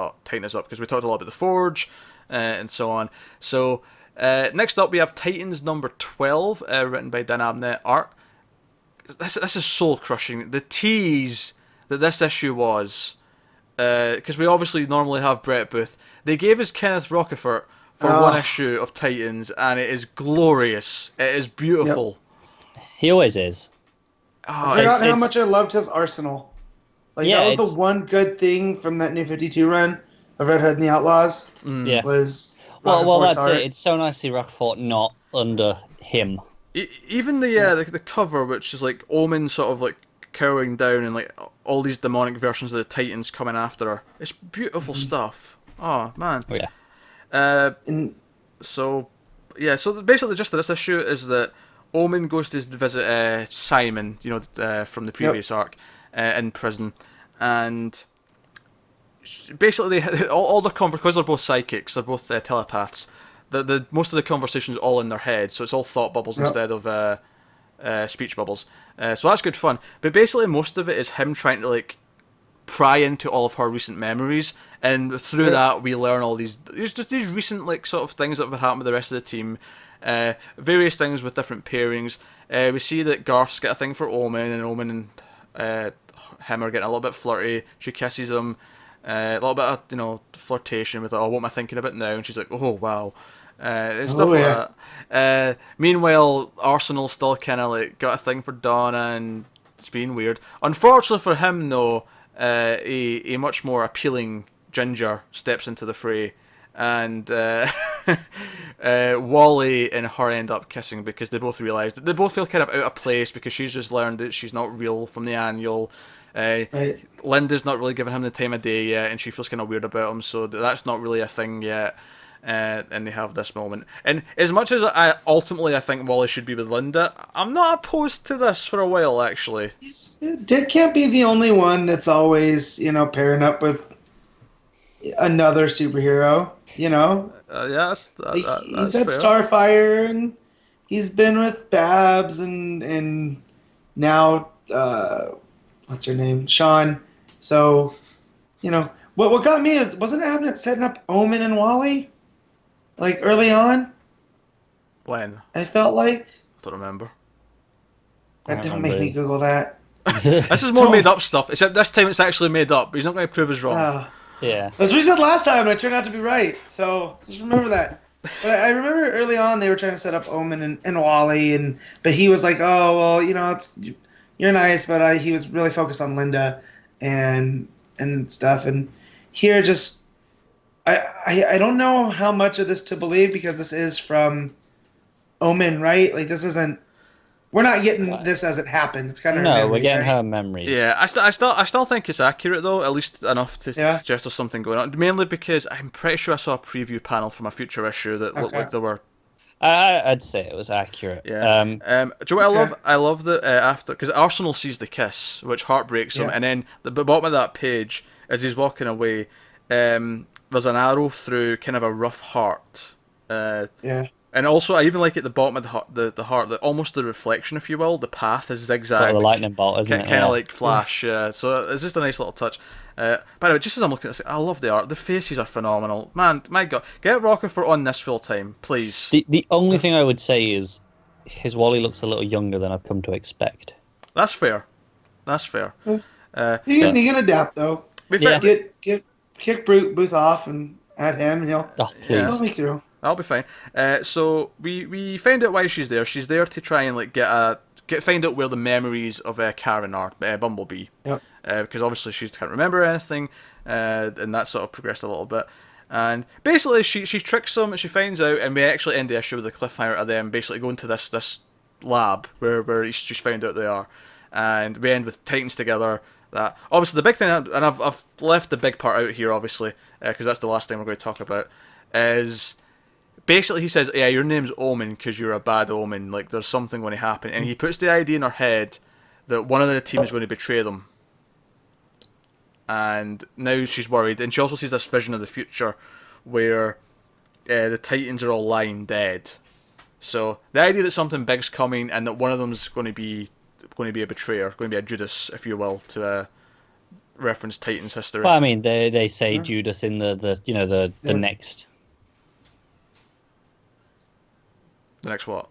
us up, because we talked a lot about The Forge, and so on. So, next up we have Titans number 12, written by Dan Abnett. Art. This is soul-crushing. The tease that this issue was, because we obviously normally have Brett Booth, they gave us Kenneth Rocafort for one issue of Titans, and it is glorious. It is beautiful. Yep. He always is. I forgot how much I loved his arsenal. Like, that was the one good thing from that New 52 run of Red Hood and the Outlaws. Yeah. Was well, that's it. It's so nice to see Rocafort not under him. Even the cover, which is like Omen sort of like cowering down and like all these demonic versions of the Titans coming after her. It's beautiful stuff. Oh man. Oh yeah. So yeah, so basically just this issue is that Omen goes to visit Simon, from the previous arc, in prison, and basically all the because they're both psychics, they're both telepaths. The most of the conversation is all in their head, so it's all thought bubbles instead of speech bubbles. So that's good fun. But basically, most of it is him trying to pry into all of her recent memories, and through that we learn all these recent sort of things that have been happening with the rest of the team. Various things with different pairings. We see that Garth's got a thing for Omen, and Omen and him are getting a little bit flirty. She kisses him. A little bit of flirtation with what am I thinking about now? And she's like, oh wow, and stuff like that. Meanwhile, Arsenal's still kind of got a thing for Donna, and it's being weird. Unfortunately for him, though, a much more appealing Ginger steps into the fray, and Wally and her end up kissing because they both realise that they both feel kind of out of place because she's just learned that she's not real from the annual. Right. Linda's not really giving him the time of day yet, and she feels kind of weird about him, so that's not really a thing yet. And they have this moment. And as much as I think Wally should be with Linda, I'm not opposed to this for a while, actually. Dick can't be the only one that's always, pairing up with another superhero, Yeah, that's he's fair. at Starfire, and he's been with Babs, and now, what's her name? Sean. So, what got me is, wasn't Abnett setting up Omen and Wally? Early on? When? I felt like. I don't remember. Don't make me Google that. This is more made up stuff, except this time it's actually made up. He's not going to prove us wrong. Yeah. That's what we said last time, and I turned out to be right. So, just remember that. But I remember early on they were trying to set up Omen and Wally, but he was like, oh, well, it's... You're nice, but he was really focused on Linda and stuff. And here, just I don't know how much of this to believe because this is from Omen, right? This isn't. We're not getting this as it happens. It's kind of we're getting her memories. Yeah, I still think it's accurate though, at least enough to suggest there's something going on. Mainly because I'm pretty sure I saw a preview panel from a future issue that looked like there were. I'd say it was accurate. Yeah. Do you know what I love that after, because Arsenal sees the kiss, which heartbreaks him, and then the bottom of that page, as he's walking away, there's an arrow through kind of a rough heart. And also, I even like at the bottom of the heart, almost the reflection, if you will, the path is zigzag. Sort of a lightning bolt, isn't it? Kind of like Flash, So it's just a nice little touch. By the way, just as I'm looking at it, I love the art. The faces are phenomenal. Man, my God. Get Rocafort on this full time, please. The only thing I would say is his Wally looks a little younger than I've come to expect. That's fair. He can adapt, though. Kick Booth off and add him, and he'll be through. That'll be fine. So we find out why she's there. She's there to try and find out where the memories of Karen are, Bumblebee. Yep. Because obviously she can't remember anything, and that sort of progressed a little bit. And basically she tricks them, and she finds out, and we actually end the issue with a cliffhanger of them basically going to this lab where she's found out they are, and we end with Titans together. That obviously the big thing, and I've left the big part out here obviously, because that's the last thing we're going to talk about, is. Basically, he says, yeah, your name's Omen because you're a bad omen. There's something going to happen. And he puts the idea in her head that one of the team is going to betray them. And now she's worried. And she also sees this vision of the future where the Titans are all lying dead. So the idea that something big's coming and that one of them's going to be a betrayer, going to be a Judas, if you will, to reference Titans history. Well, I mean, they say Judas in the next... The next what?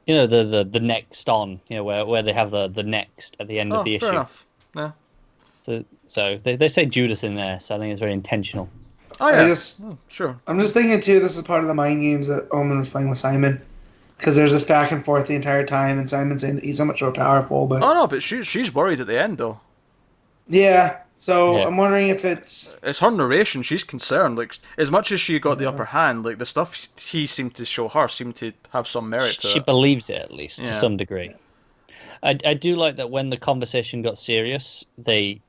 The next on, where they have the next at the end of the issue. Fair enough. Yeah. So they say Judas in there, so I think it's very intentional. Oh yeah. Sure. I'm just thinking too. This is part of the mind games that Omen was playing with Simon, because there's this back and forth the entire time, and Simon's saying that he's so much more powerful. But but she's worried at the end though. Yeah. So I'm wondering if it's her narration. She's concerned. As much as she got the upper hand, the stuff he seemed to show her seemed to have some merit to it. She believes it, at least, to some degree. I do like that when the conversation got serious, they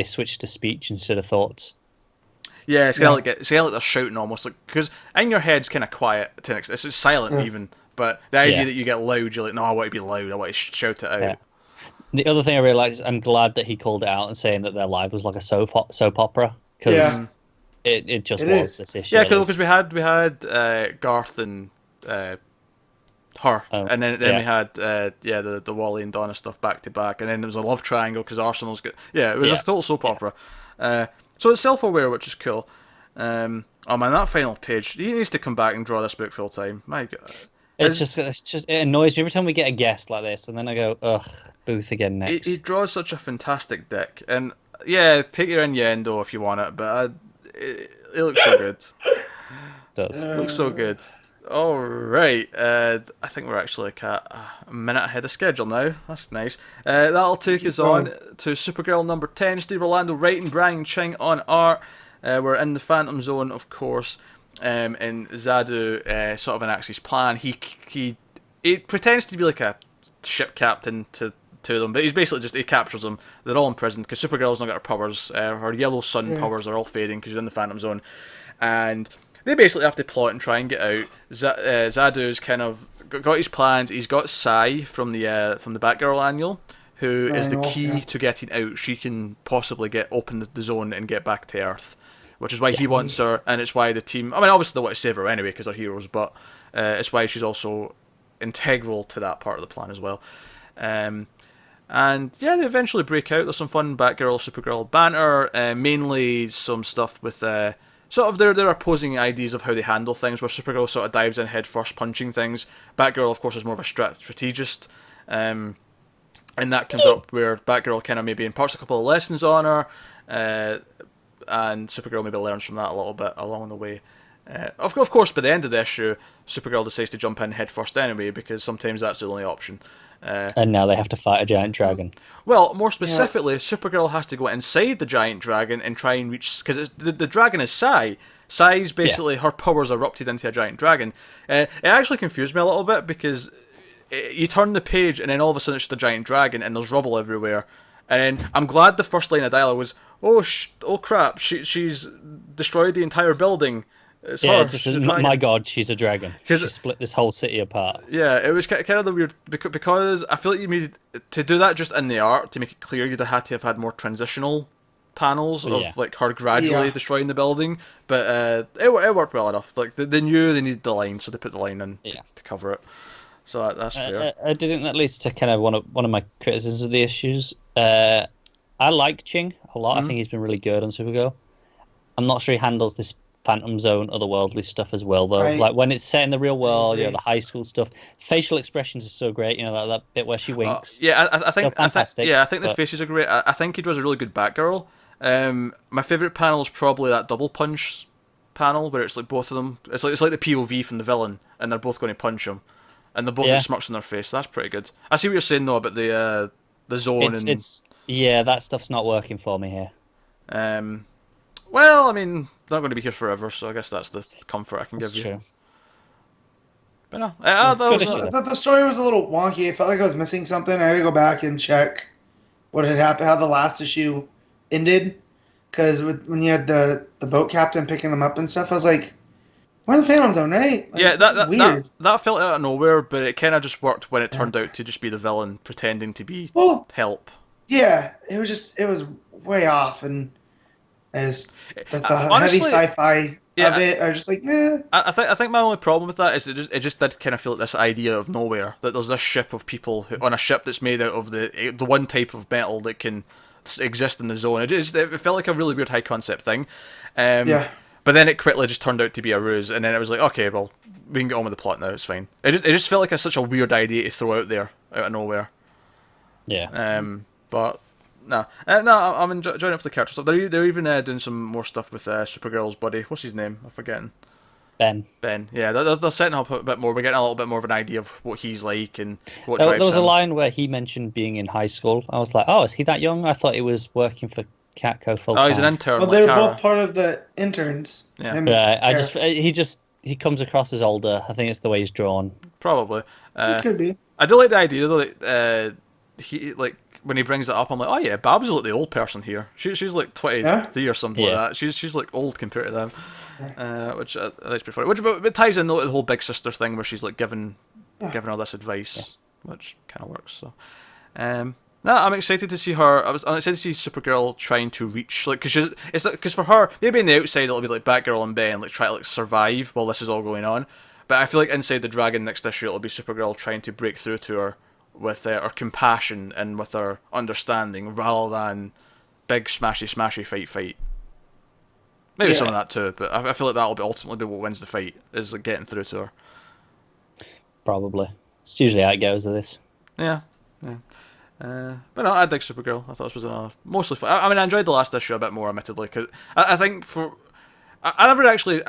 switched to speech instead of thoughts. Yeah, it's kind of like they're shouting almost, like, because in your head's kind of quiet to an extent. It's silent even, but the idea that you get loud, you're like, no, I want to be loud. I want to shout it out. Yeah. The other thing I really like is I'm glad that he called it out and saying that their life was like a soap opera, because it just was this issue. Yeah, because we had Garth and her, and then we had the Wally and Donna stuff back to back, and then there was a love triangle because Arsenal's got it was a total soap opera. So it's self-aware, which is cool. Oh man, that final page, he needs to come back and draw this book full time. My God. It's just it annoys me every time we get a guest like this, and then I go, ugh, Booth again next. He draws such a fantastic deck, and yeah, take your innuendo if you want it, but it looks so good. It does. It looks so good. All right, I think we're actually like a minute ahead of schedule now. That's nice. That'll take us on to Supergirl number 10. Steve Orlando writing, Brian Ching on art. We're in the Phantom Zone, of course, and Zadu sort of enacts his plan. He pretends to be like a ship captain to them, but he's basically he captures them. They're all imprisoned because Supergirl's not got her powers. Her yellow sun powers are all fading because she's in the Phantom Zone, and they basically have to plot and try and get out. Zadu's kind of got his plans. He's got Sai from the Batgirl annual, who is the key to getting out. She can possibly open the zone and get back to Earth, which is why he wants her, and it's why the team... I mean, obviously they want to save her anyway because they're heroes, but it's why she's also integral to that part of the plan as well. And yeah, they eventually break out. There's some fun Batgirl, Supergirl banter, mainly some stuff with... sort of their opposing ideas of how they handle things, where Supergirl sort of dives in head first, punching things. Batgirl, of course, is more of a strategist, and that comes up where Batgirl kind of maybe imparts a couple of lessons on her, and Supergirl maybe learns from that a little bit along the way. Of course, by the end of the issue, Supergirl decides to jump in head first anyway, because sometimes that's the only option. And now they have to fight a giant dragon. Well, more specifically, Supergirl has to go inside the giant dragon and try and reach... Because the dragon is Sai. Sai's basically... Her powers erupted into a giant dragon. It actually confused me a little bit, because you turn the page and then all of a sudden it's just a giant dragon and there's rubble everywhere. And I'm glad the first line of dialogue was, oh crap, she's destroyed the entire building. It's her. My God, she's a dragon. She split this whole city apart. Yeah, it was kind of the weird, because I feel like you needed to do that just in the art to make it clear. You'd have had to have had more transitional panels of like her gradually destroying the building, but it worked well enough. Like they knew they needed the line, so they put the line in to cover it. So that's fair. I do think that leads to kind of one of my criticisms of the issues. I like Ching a lot. I think he's been really good on Supergirl. I'm not sure he handles this Phantom Zone, otherworldly stuff as well, though. Right. Like when it's set in the real world, the high school stuff, facial expressions are so great. that bit where she winks. I think the faces are great. I think he does a really good Batgirl. My favorite panel is probably that double punch panel where it's like both of them. It's like the POV from the villain, and they're both going to punch him, and they're both got smirks on their face. That's pretty good. I see what you're saying though about the zone. That stuff's not working for me here. Well, I mean, not going to be here forever, so I guess that's the comfort I can give you. True. But no, I thought the story was a little wonky. I felt like I was missing something. I had to go back and check what had happened, how the last issue ended. Because when you had the boat captain picking them up and stuff, I was like, we're in the Phantom Zone, right? Like, that's weird. That felt out of nowhere, but it kind of just worked when it turned out to just be the villain pretending to be help. Yeah, it was way off, and the honestly, heavy sci-fi of it are just like, eh. I think my only problem with that is it just did kind of feel like this idea of nowhere, that there's this ship of people on a ship that's made out of the one type of metal that can exist in the zone. It felt like a really weird high concept thing. But then it quickly just turned out to be a ruse, and then it was like, okay, well, we can get on with the plot now, it's fine. It just felt like such a weird idea to throw out there, out of nowhere. Yeah. But no, I'm enjoying it for the character stuff. They're even doing some more stuff with Supergirl's buddy. What's his name? I'm forgetting. Ben. Yeah, they're setting up a bit more. We're getting a little bit more of an idea of what he's like and what drives him. There was a line where he mentioned being in high school. I was like, oh, is he that young? I thought he was working for Catco full time. Oh, he's an intern. Well, they were both part of the interns. Yeah. He comes across as older. I think it's the way he's drawn. Probably. It could be. I do like the idea though. He when he brings it up, I'm like, oh yeah, Babs is like the old person here. She's like 23 or something like that. She's like old compared to them, which I think's pretty funny. Which but it ties in though to the whole big sister thing where she's like giving all this advice, which kind of works. So, no, I'm excited to see her. I'm excited to see Supergirl trying to reach because for her, maybe in the outside it'll be like Batgirl and Ben like try to like survive while this is all going on. But I feel like inside the Dragon next issue it'll be Supergirl trying to break through to her with her compassion and with her understanding rather than big smashy fight. Maybe some of that too, but I feel like that'll ultimately be what wins the fight is like getting through to her. Probably. It's usually how it goes with this. Yeah. But no, I dig Supergirl. I thought this was mostly fun. I mean, I enjoyed the last issue a bit more, admittedly, because I think I never actually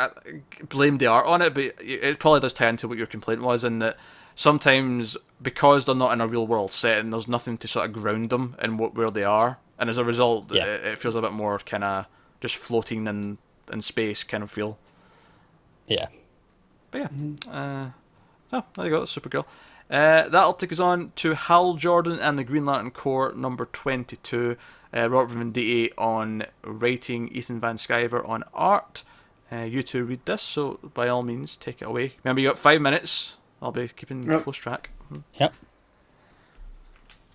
blamed the art on it, but it probably does tie into what your complaint was, in that sometimes because they're not in a real world setting, there's nothing to sort of ground them in where they are, and as a result, it feels a bit more kind of just floating in space kind of feel. Yeah. But yeah. Oh, there you go, that's Supergirl. That'll take us on to Hal Jordan and the Green Lantern Corps number 22. Robert Venditti on writing, Ethan Van Sciver on art. You two read this, so by all means take it away. Remember, you got 5 minutes. I'll be keeping close track. Yep.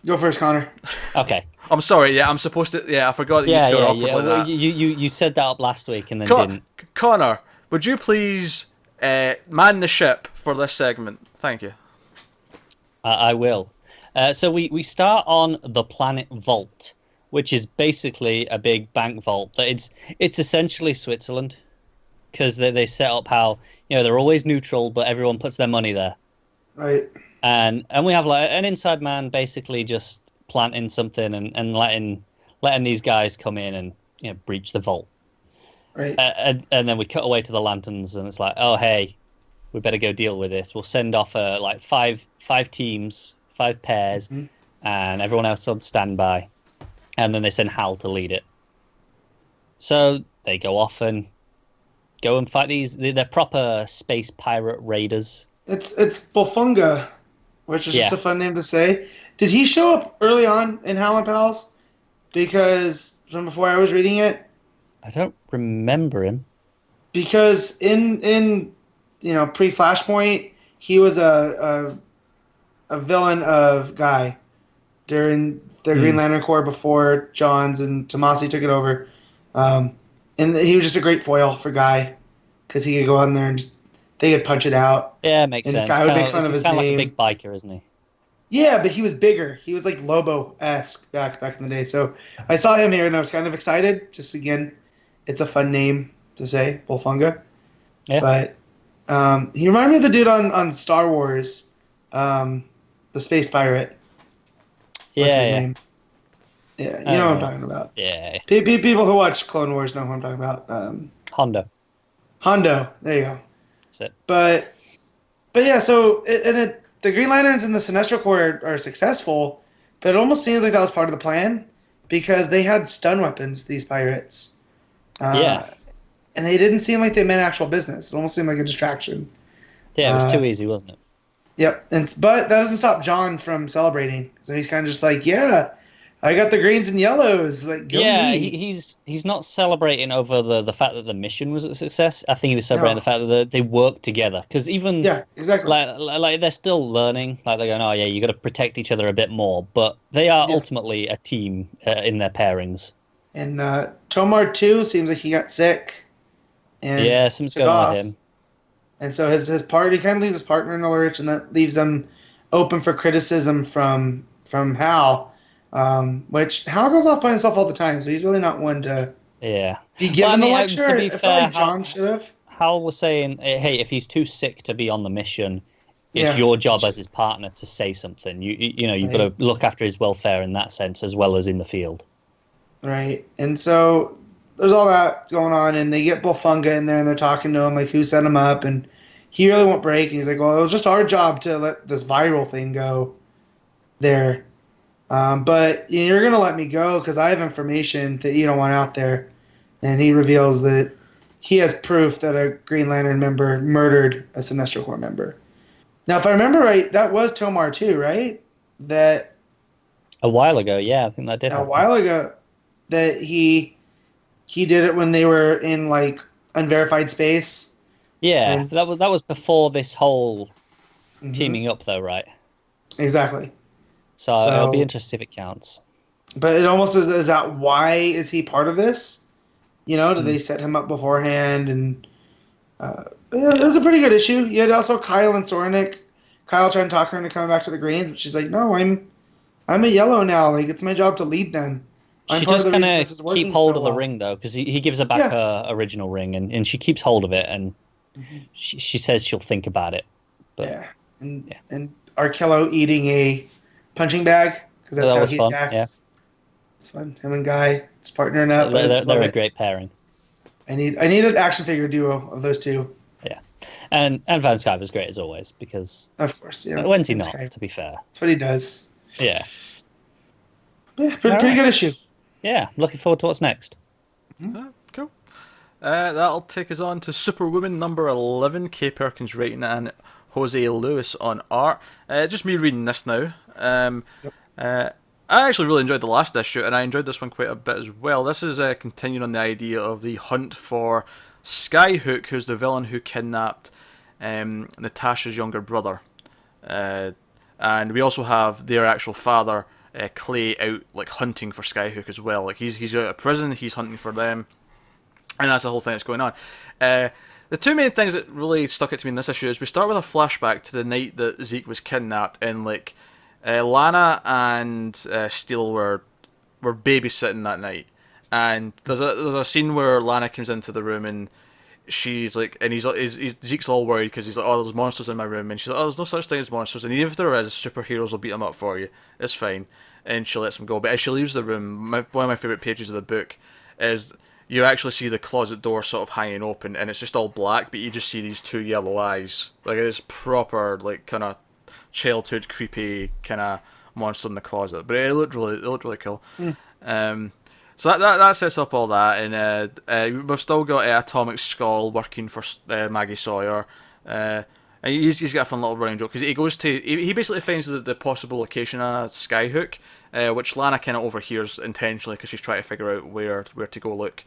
Go first, Connor. Okay. I'm sorry. Yeah, I'm supposed to. Yeah, I forgot that you two are awkward like that. You said that up last week and then didn't. Connor, would you please man the ship for this segment? Thank you. I will. So we start on the planet Vault, which is basically a big bank vault. It's essentially Switzerland, because they set up how they're always neutral, but everyone puts their money there. Right. And we have like an inside man basically just planting something and letting these guys come in and breach the vault. Right. And then we cut away to the lanterns, and it's like, oh hey, we better go deal with this. We'll send off like five teams, 5 pairs, and everyone else on standby. And then they send Hal to lead it. So they go off and fight these. They're proper space pirate raiders. It's Bulfunga, which is just a fun name to say. Did he show up early on in Hal and Pals? Because from before I was reading it, I don't remember him. Because in pre-Flashpoint, he was a villain of Guy during the Green Lantern Corps before Johns and Tomasi took it over. And he was just a great foil for Guy because he could go out in there and they could punch it out. Yeah, makes sense. Guy would make fun of his name. Like a big biker, isn't he? Yeah, but he was bigger. He was like Lobo-esque back in the day. So I saw him here and I was kind of excited. Just again, it's a fun name to say, Bulfunga. Yeah. But he reminded me of the dude on Star Wars, the space pirate. What's his name? Yeah, you know what I'm talking about. Yeah. People who watch Clone Wars know who I'm talking about. Hondo. There you go. That's it. But yeah, so the Green Lanterns and the Sinestro Corps are successful, but it almost seems like that was part of the plan because they had stun weapons, these pirates. And they didn't seem like they meant actual business. It almost seemed like a distraction. Yeah, it was too easy, wasn't it? Yep. But that doesn't stop John from celebrating. So he's kind of just like, yeah, I got the greens and yellows. Like, go me. He's not celebrating over the fact that the mission was a success. I think he was celebrating the fact that they worked together. Because even exactly. Like they're still learning. Like they're going, oh yeah, you got to protect each other a bit more. But they are ultimately a team in their pairings. And Tomar too seems like he got sick. And something's going on with him. And so his party kind of leaves his partner in the lurch, and that leaves them open for criticism from Hal. Which Hal goes off by himself all the time, so he's really not one to be given the lecture. To be fair, John should have. Hal was saying, hey, if he's too sick to be on the mission, it's your job as his partner to say something. You've got to look after his welfare in that sense as well as in the field. Right. And so there's all that going on, and they get Bulfunga in there, and they're talking to him, like, who set him up, and he really won't break, and he's like, well, it was just our job to let this viral thing go there. But you're going to let me go because I have information that you don't want out there. And he reveals that he has proof that a Green Lantern member murdered a Sinestro Corps member. Now, if I remember right, that was Tomar too, right? That A while ago, yeah, I think that did A happen. while ago, that he did it when they were in like unverified space. Yeah, And that was before this whole mhm, teaming up, though, right? exactly. So it'll be So, interesting if it counts. but it almost is that why is he part of this? You know, did Mm. they set him up beforehand? And yeah, it was a pretty good issue. You had also Kyle and Sornik. Kyle trying to talk her into coming back to the Greens, but she's like, "No, I'm a yellow now. Like it's my job to lead them. I'm She part just of the kind reason of this is working keep hold so of the well." ring, though, because he gives her back Yeah. her original ring, and she keeps hold of it, and Mhm. she says she'll think about it. But Yeah, and yeah. and Arkello eating a punching bag because that's That how was he fun, attacks. yeah. It's fun. Him and Guy just partnering up. I They're love a it. great pairing. I need an action figure duo of those two. Yeah, and Van Sciver's great as always, because Of course, yeah. when's he That's not? Guy. To be fair, That's what he does. yeah, Yeah, pretty right. good issue. yeah. Looking forward to what's next. Cool. That'll take us on to Superwoman number 11, Kay Perkins writing and Jose Lewis on art. Just me reading this now. I actually really enjoyed the last issue, and I enjoyed this one quite a bit as well. This is continuing on the idea of the hunt for Skyhook, who's the villain who kidnapped Natasha's younger brother. And we also have their actual father, Clay, out like hunting for Skyhook as well. Like he's out of prison, he's hunting for them, and that's the whole thing that's going on. The two main things that really stuck out to me in this issue is we start with a flashback to the night that Zeke was kidnapped, and like Lana and Steele were babysitting that night, and there's a scene where Lana comes into the room and she's like, and he's Zeke's all worried because he's like, oh, there's monsters in my room, and she's like, oh, there's no such thing as monsters, and even if there is, superheroes will beat them up for you. It's fine, and she lets him go. But as she leaves the room, one of my favorite pages of the book is you actually see the closet door sort of hanging open, and it's just all black, but you just see these two yellow eyes, like it's proper like kind of childhood creepy kind of monster in the closet. But it looked really cool. So that sets up all that, and we've still got Atomic Skull working for Maggie Sawyer. And he's got a fun little running joke because he basically finds the possible location of Skyhook, which Lana kind of overhears intentionally because she's trying to figure out where to go look.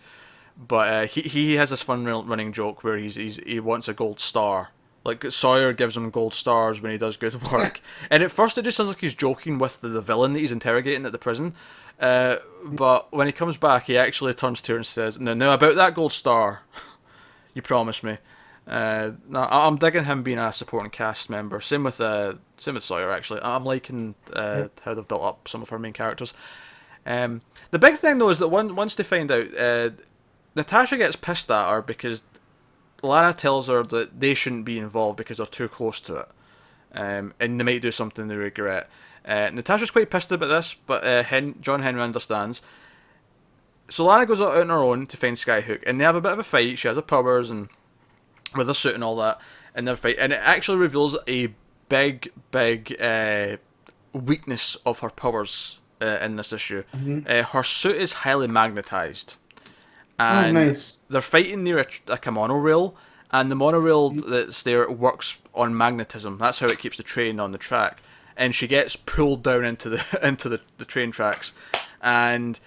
But he has this fun running joke where he wants a gold star. Like Sawyer gives him gold stars when he does good work, and at first it just sounds like he's joking with the villain that he's interrogating at the prison. But when he comes back, he actually turns to her and says, "No, about that gold star, you promised me." No, I'm digging him being a supporting cast member. Same with Sawyer actually. I'm liking how they've built up some of her main characters. The big thing though is that once they find out, Natasha gets pissed at her because Lana tells her that they shouldn't be involved because they're too close to it, and they might do something they regret. Natasha's quite pissed about this, but John Henry understands. So Lana goes out on her own to find Skyhook, and they have a bit of a fight. She has her powers and with her suit and all that, and they fight, and it actually reveals a big weakness of her powers in this issue. Her suit is highly magnetized. And nice. They're fighting near a monorail, and the monorail that's there works on magnetism. That's how it keeps the train on the track. And she gets pulled down into the train tracks, and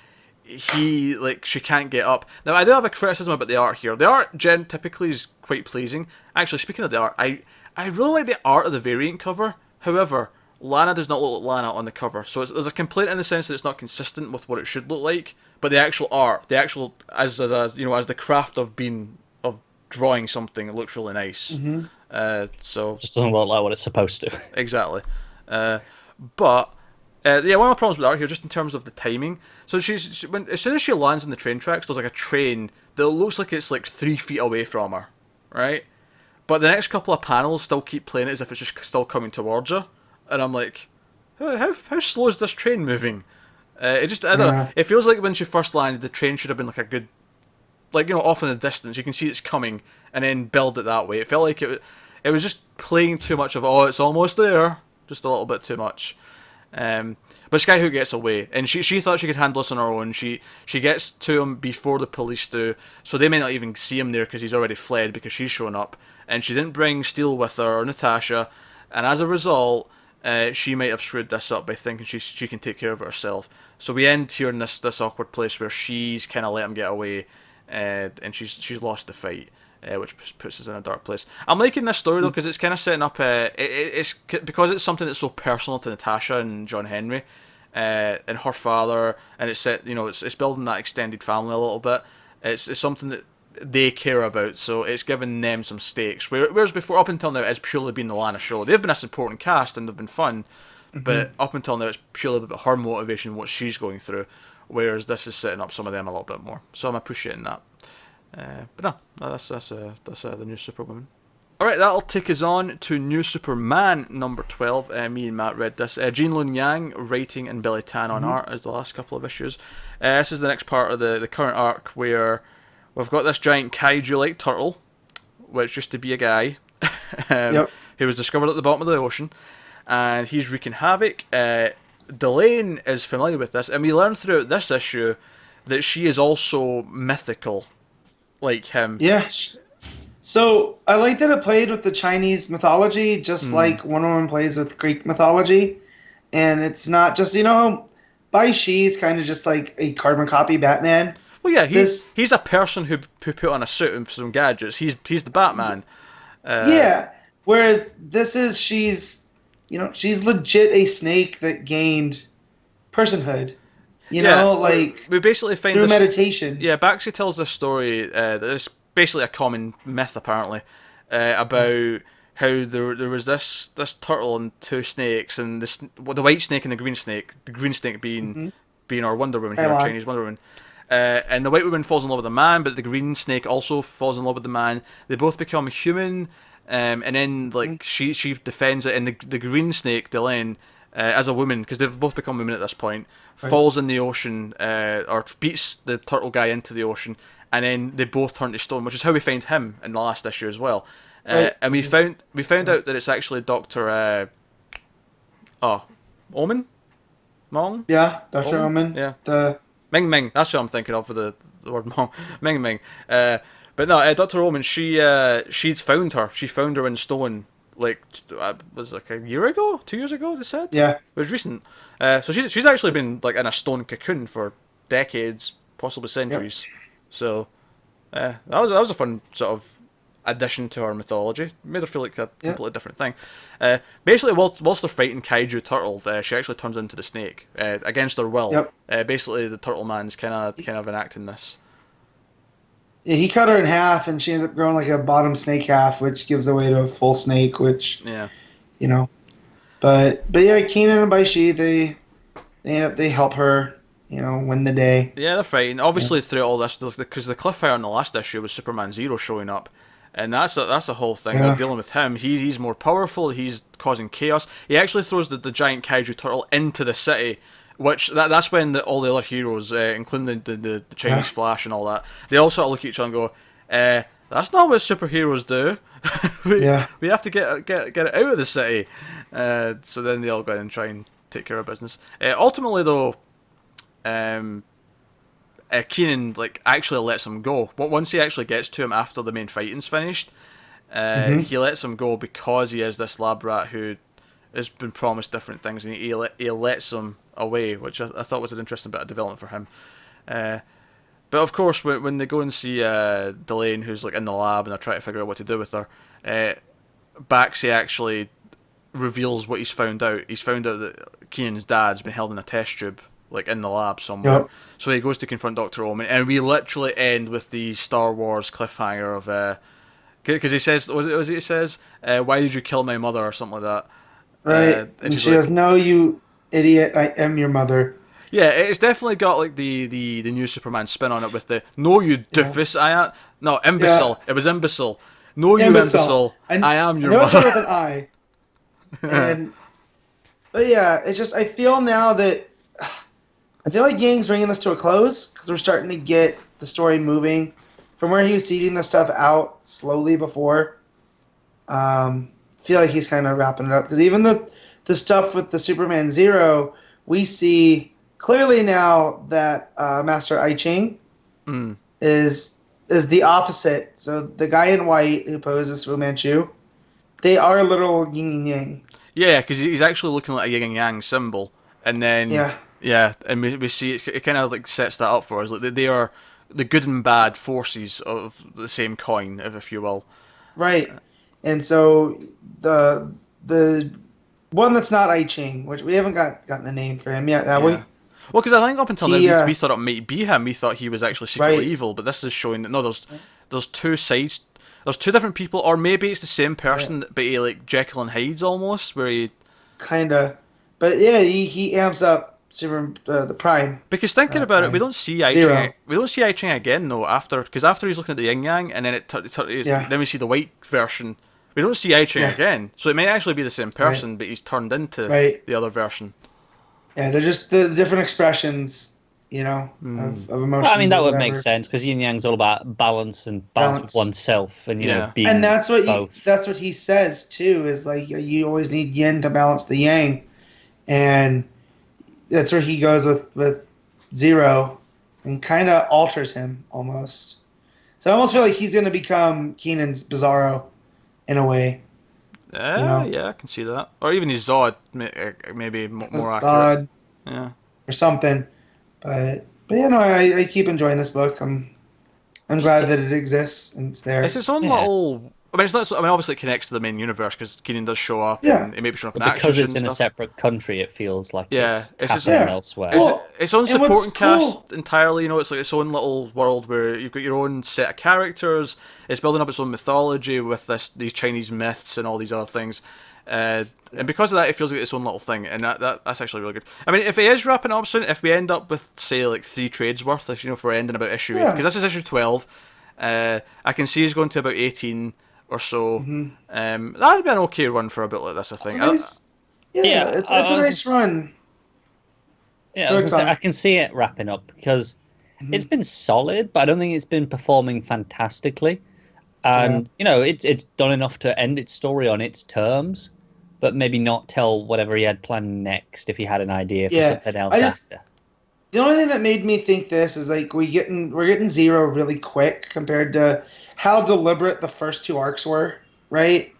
she can't get up. Now I do have a criticism about the art here. The art typically is quite pleasing. Actually, speaking of the art, I really like the art of the variant cover. However, Lana does not look like Lana on the cover, so there's a complaint in the sense that it's not consistent with what it should look like. But the actual art, as the craft of drawing something, it looks really nice. So Just doesn't look like what it's supposed to. Exactly. But one of my problems with art here, just in terms of the timing. So as soon as she lands in the train tracks, there's like a train that looks like it's like 3 feet away from her, right? But the next couple of panels still keep playing it as if it's just still coming towards her, and I'm like, how slow is this train moving? I don't know. It feels like when she first landed, the train should have been like a good, off in the distance. You can see it's coming, and then build it that way. It felt like it was just playing too much of, oh, it's almost there, just a little bit too much. But Skyhook gets away, and she thought she could handle this on her own. She gets to him before the police do, so they may not even see him there because he's already fled because she's shown up. And she didn't bring Steele with her or Natasha, and as a result, she might have screwed this up by thinking she can take care of it herself. So we end here in this awkward place where she's kind of let him get away, and she's lost the fight, which puts us in a dark place. I'm liking this story though because it's kind of setting up. It's because it's something that's so personal to Natasha and John Henry, and her father, and it's set. It's building that extended family a little bit. It's something that they care about, so it's given them some stakes. Whereas before, up until now, it's purely been the Lana show. They've been a supporting cast and they've been fun, but up until now, it's purely about her motivation, what she's going through. Whereas this is setting up some of them a little bit more, so I'm appreciating that. But no, that's the new Superwoman. Alright, that'll take us on to New Superman number 12. Me and Matt read this. Jean Lun Yang writing and Billy Tan on art as the last couple of issues. This is the next part of the current arc where we've got this giant kaiju-like turtle, which used to be a guy, who was discovered at the bottom of the ocean, and he's wreaking havoc. Delane is familiar with this, and we learn throughout this issue that she is also mythical, like him. Yeah. So I like that it played with the Chinese mythology, just like Wonder Woman plays with Greek mythology, and it's not just Bai Shi's kind of just like a carbon copy Batman. Well, yeah, he's a person who put on a suit and some gadgets. He's the Batman. Yeah. Whereas she's legit a snake that gained personhood. We basically find through meditation. Yeah, Baxi tells this story that is basically a common myth apparently about how there was this turtle and two snakes, and the white snake and the green snake. The green snake being our Wonder Woman here, Chinese Wonder Woman. And the white woman falls in love with the man, but the green snake also falls in love with the man. They both become human, and then she defends it, and the green snake, Delane, as a woman, because they've both become women at this point, falls in the ocean, or beats the turtle guy into the ocean, and then they both turn to stone, which is how we find him in the last issue as well. And we found out that it's actually Dr. Omen? Mong? Yeah, Dr. Omen. Yeah. The Ming Ming, that's what I'm thinking of with the word Mong. Ming Ming. But no, Dr. Omen, she'd found her. She found her in stone, was a year ago? 2 years ago, they said? Yeah. It was recent. So she's actually been in a stone cocoon for decades, possibly centuries. Yep. So that was a fun sort of addition to her mythology. Made her feel like a completely different thing. Basically, whilst they're fighting Kaiju Turtle, she actually turns into the snake against her will. Yep. Basically, the Turtle Man's kind of enacting this. Yeah, he cut her in half, and she ends up growing like a bottom snake half, which gives away to a full snake. Which but yeah, Keenan and Baishi they help her. Win the day. Yeah, they're fighting. Obviously, through all this, because the cliffhanger in the last issue was Superman Zero showing up, and that's a whole thing. Yeah. They're dealing with him. He's more powerful. He's causing chaos. He actually throws the giant kaiju turtle into the city, which that's when all the other heroes, including the Chinese Flash and all that, they all sort of look at each other and go, "That's not what superheroes do. we have to get it out of the city." So then they all go in and try and take care of business. Ultimately, though. Keenan actually lets him go. But once he actually gets to him after the main fighting's finished, he lets him go because he is this lab rat who has been promised different things, and he lets him away, which I thought was an interesting bit of development for him. But of course, when they go and see Delane, who's in the lab, and they're trying to figure out what to do with her, Baxi actually reveals what he's found out. He's found out that Keenan's dad's been held in a test tube, in the lab somewhere. Yep. So he goes to confront Dr. Omen, and we literally end with the Star Wars cliffhanger of because he says, he says, "Why did you kill my mother?" or something like that. Right, and she goes, "No, you idiot! I am your mother." Yeah, it's definitely got the new Superman spin on it with the "No, you doofus! No, imbecile! Yeah. It was imbecile! No, you imbecile! I am your mother." With an I. But yeah, it's just I feel now that. I feel like Yang's bringing this to a close because we're starting to get the story moving from where he was seeding the stuff out slowly before. I feel like he's kind of wrapping it up because even the stuff with the Superman Zero, we see clearly now that Master I Ching is the opposite. So the guy in white who poses Fu Manchu, they are literal yin and yang. Yeah, because he's actually looking like a yin and yang symbol, and then and we see it kind of like sets that up for us. Like they are the good and bad forces of the same coin, if you will. Right, and so the one that's not Ching, which we haven't gotten a name for him yet, have we? Well, because I think up until then we thought it might be him. We thought he was actually secretly evil, but this is showing that no, there's two sides. There's two different people, or maybe it's the same person, but he like Jekyll and Hyde's almost, where he kinda, but yeah, he amps up the Prime. Because thinking about it, we don't see Ching. We don't see Ching again though. After he's looking at the yin yang, and then then we see the white version. We don't see Ching again, so it may actually be the same person, but he's turned into the other version. Yeah, they're just the different expressions, of emotion. Well, I mean, that would make sense because yin yang's all about balance with oneself, and being. And that's what both. That's what he says too. Is like you always need yin to balance the yang, and that's where he goes with Zero, and kind of alters him almost. So I almost feel like he's going to become Keenan's Bizarro, in a way. Yeah, I can see that. Or even his Zod, maybe more accurate. Zod, yeah, or something. But I keep enjoying this book. I'm glad that it exists and it's there. It's its own little. I mean, it's not. I mean, obviously it connects to the main universe because Keenan does show up. And it may be showing up in action. Because it's in a separate country, it feels like it's happening elsewhere. It's own supporting cast entirely. It's like its own little world where you've got your own set of characters. It's building up its own mythology with these Chinese myths and all these other things. And because of that, it feels like its own little thing, and that's actually really good. I mean, if it is wrapping up soon, if we end up with say like 3 trades worth, if we're ending about issue 8, because this is issue 12, I can see it's going to about 18 or so. That'd be an okay run for a bit like this, I think. It's a nice run. Yeah, I can see it wrapping up because it's been solid, but I don't think it's been performing fantastically. And it's done enough to end its story on its terms, but maybe not tell whatever he had planned next if he had an idea for something else after. The only thing that made me think this is like we're getting Zero really quick compared to how deliberate the first 2 arcs were, right?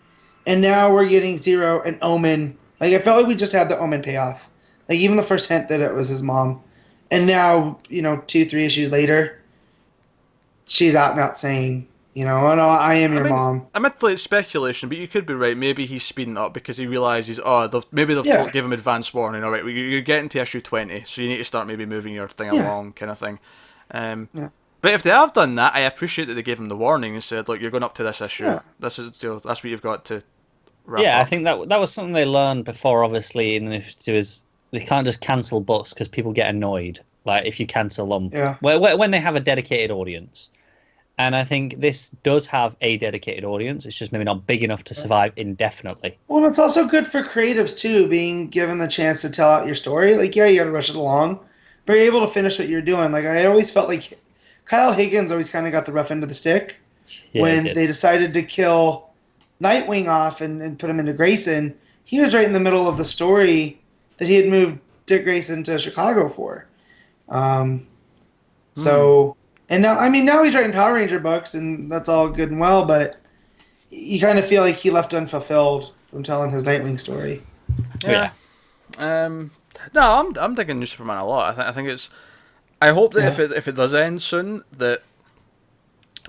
And now we're getting Zero and Omen. Like I felt like we just had the Omen payoff. Like even the first hint that it was his mom, and now 2-3 issues later, she's out and out saying, oh no, I am your mom. I meant like speculation, but you could be right. Maybe he's speeding up because he realizes, they've give him advance warning. All right, you're getting to issue 20, so you need to start maybe moving your thing along, kind of thing. But if they have done that, I appreciate that they gave him the warning and said, look, you're going up to this issue. Yeah. This is that's what you've got to wrap up. I think that was something they learned before, obviously, in the initiative is they can't just cancel books because people get annoyed. Like if you cancel them, when they have a dedicated audience. And I think this does have a dedicated audience. It's just maybe not big enough to survive indefinitely. Well, it's also good for creatives, too, being given the chance to tell out your story. Like, you got to rush it along, but you're able to finish what you're doing. Like, I always felt like Kyle Higgins always kind of got the rough end of the stick when they decided to kill Nightwing off and put him into Grayson. He was right in the middle of the story that he had moved Dick Grayson to Chicago for. And now he's writing Power Ranger books, and that's all good and well, but you kind of feel like he left unfulfilled from telling his Nightwing story. Yeah. No, I'm digging New Superman a lot. I think it's. I hope that if it does end soon, that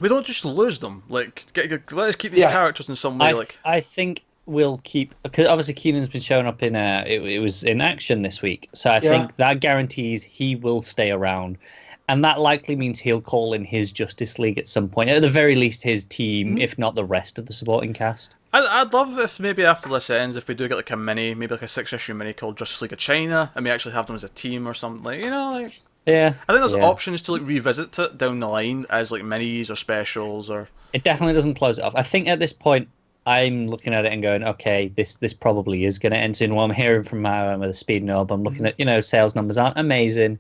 we don't just lose them. Like, let us keep these characters in some way. I think we'll keep, because obviously Keenan's been showing up in it was in action this week, so I think that guarantees he will stay around. And that likely means he'll call in his Justice League at some point. At the very least, his team, if not the rest of the supporting cast. I'd love if maybe after this ends, if we do get like a mini, maybe like a 6-issue mini called Justice League of China, and we actually have them as a team or something. Yeah. I think there's options to revisit it down the line as like minis or specials or. It definitely doesn't close it off. I think at this point, I'm looking at it and going, okay, this probably is going to end soon. Well, I'm hearing from with the speed nub. I'm looking at sales numbers aren't amazing.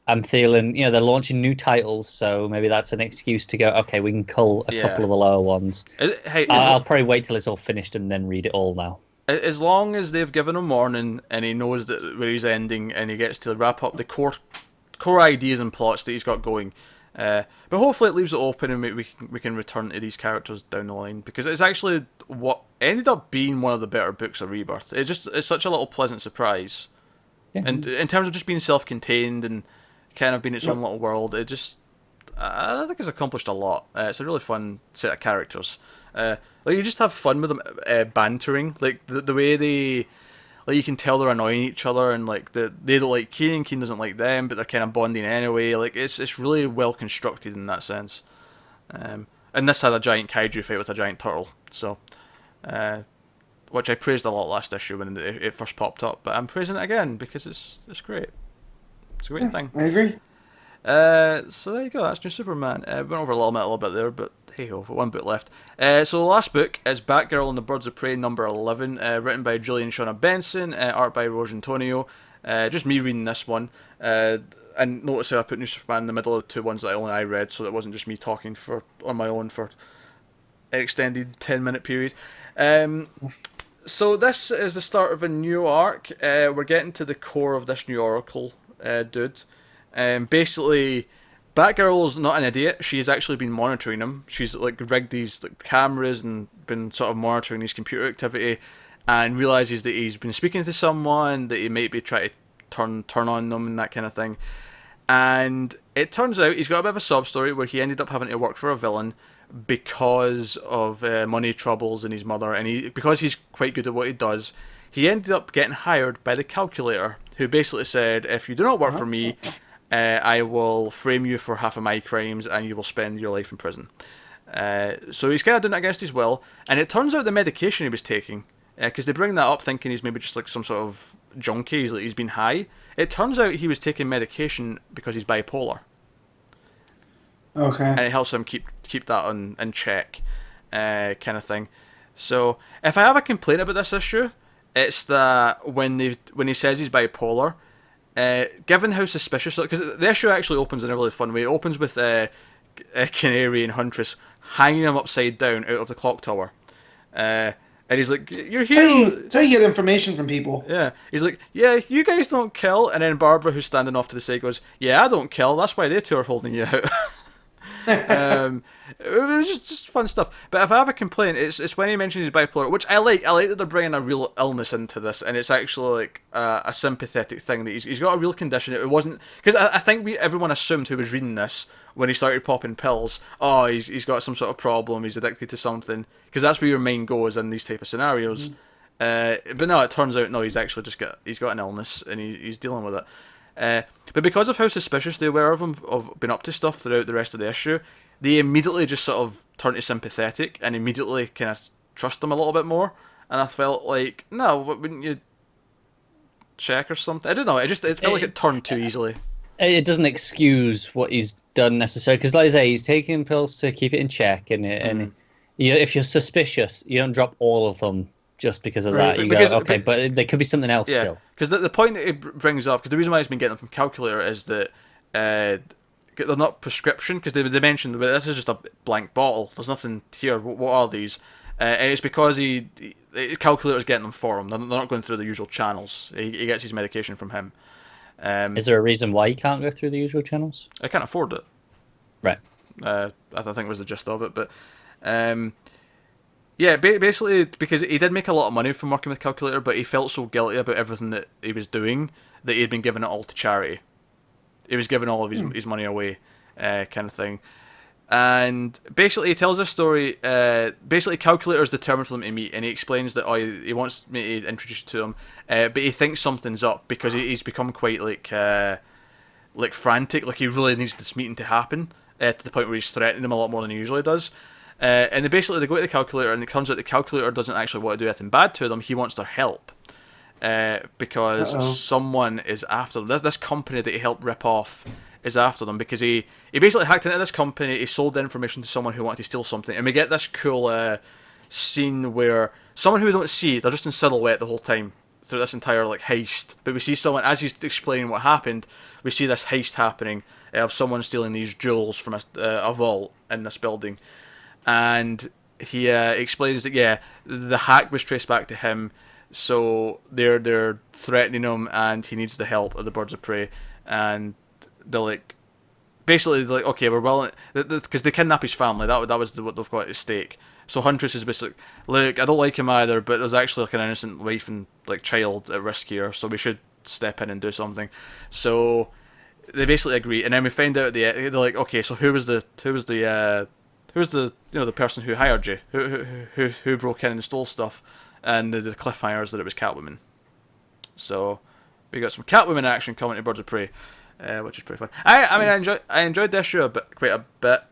I'm feeling, they're launching new titles, so maybe that's an excuse to go, okay, we can cull a couple of the lower ones. I'll probably wait till it's all finished and then read it all now. As long as they've given him warning and he knows that where he's ending and he gets to wrap up the core ideas and plots that he's got going, But hopefully it leaves it open and we can return to these characters down the line, because it's actually what ended up being one of the better books of Rebirth. It's such a little pleasant surprise, and in terms of just being self-contained and kind of being its own little world, I think it's accomplished a lot. It's a really fun set of characters. Like you just have fun with them bantering, like the way they. Like you can tell they're annoying each other, and like they don't like Keen doesn't like them, but they're kind of bonding anyway. Like it's really well constructed in that sense. And this had a giant kaiju fight with a giant turtle, so which I praised a lot last issue when it first popped up, but I'm praising it again because it's great. It's a great thing. I agree. So there you go. That's New Superman. We went over a little bit there, but hey ho, one book left. So the last book is Batgirl and the Birds of Prey number 11, written by Julie and Shawna Benson, art by Roge Antonio. Just me reading this one. And notice how I put New Superman in the middle of the two ones that only I read, so it wasn't just me talking on my own for an extended 10-minute period. So this is the start of a new arc. We're getting to the core of this new Oracle dude. Basically, Batgirl's not an idiot. She's actually been monitoring him. She's like rigged these cameras and been sort of monitoring his computer activity, and realizes that he's been speaking to someone, that he might be trying to turn on them and that kind of thing. And it turns out he's got a bit of a sob story where he ended up having to work for a villain because of money troubles and his mother, and because he's quite good at what he does, he ended up getting hired by the Calculator, who basically said, if you do not work for me, I will frame you for half of my crimes and you will spend your life in prison. So he's kind of doing it against his will, and it turns out the medication he was taking, because they bring that up thinking he's maybe just like some sort of junkie, he's been high. It turns out he was taking medication because he's bipolar. Okay. And it helps him keep that in check, kind of thing. So if I have a complaint about this issue, it's that when he says he's bipolar, given how suspicious, because the issue actually opens in a really fun way. It opens with Canary and Huntress hanging him upside down out of the clock tower, and he's like, "You're here." That's how you get information from people. Yeah, he's like, "Yeah, you guys don't kill," and then Barbara, who's standing off to the side, goes, "Yeah, I don't kill. That's why they two are holding you out." It was just fun stuff. But if I have a complaint, it's when he mentions he's bipolar, which I like. I like that they're bringing a real illness into this, and it's actually like a sympathetic thing that he's got a real condition. It wasn't because I think everyone assumed who was reading this when he started popping pills. Oh, he's got some sort of problem. He's addicted to something, because that's where your mind goes in these type of scenarios. But no, it turns out no, he's actually he's got an illness and he's dealing with it. But because of how suspicious they were of him, of being up to stuff throughout the rest of the issue, they immediately just sort of turn to sympathetic and immediately kind of trust him a little bit more. And I felt like, no, wouldn't you check or something? I don't know. It felt like it turned too easily. It doesn't excuse what he's done necessarily, because like I say, he's taking pills to keep it in check, and if you're suspicious, you don't drop all of them just because of that. You go, okay, but there could be something else still. Because the point that it brings up, because the reason why he's been getting them from Calculator is that they're not prescription, because they mentioned that this is just a blank bottle. There's nothing here. What are these? And it's because Calculator's getting them for him. They're not going through the usual channels. He gets his medication from him. Is there a reason why he can't go through the usual channels? I can't afford it. Right. I think was the gist of it, but yeah, basically because he did make a lot of money from working with Calculator, but he felt so guilty about everything that he was doing that he had been giving it all to charity. He was giving all of his money away, kind of thing. And basically he tells this story, basically Calculator is determined for them to meet, and he explains that he wants me to introduce you to him, but he thinks something's up because he's become quite like frantic, like he really needs this meeting to happen, to the point where he's threatening him a lot more than he usually does. And they go to the Calculator, and it turns out the Calculator doesn't actually want to do anything bad to them. He wants their help, because someone is after them. This company that he helped rip off is after them, because he basically hacked into this company. He sold the information to someone who wanted to steal something, and we get this cool scene where someone who we don't see, they're just in silhouette the whole time through this entire like heist. But we see someone, as he's explaining what happened, we see this heist happening of someone stealing these jewels from a vault in this building. And he explains that the hack was traced back to him, so they're threatening him, and he needs the help of the Birds of Prey. And they're like, basically like, okay, we're willing, because they kidnap his family. That was what they've got at stake. So Huntress is basically, look, I don't like him either, but there's actually like an innocent wife and like child at risk here, so we should step in and do something. So they basically agree, and then we find out at the end, they're like, okay, so who was the the person who hired you, who broke in and stole stuff, and the cliffhanger is that it was Catwoman. So we got some Catwoman action coming to Birds of Prey, which is pretty fun. I enjoyed this show quite a bit.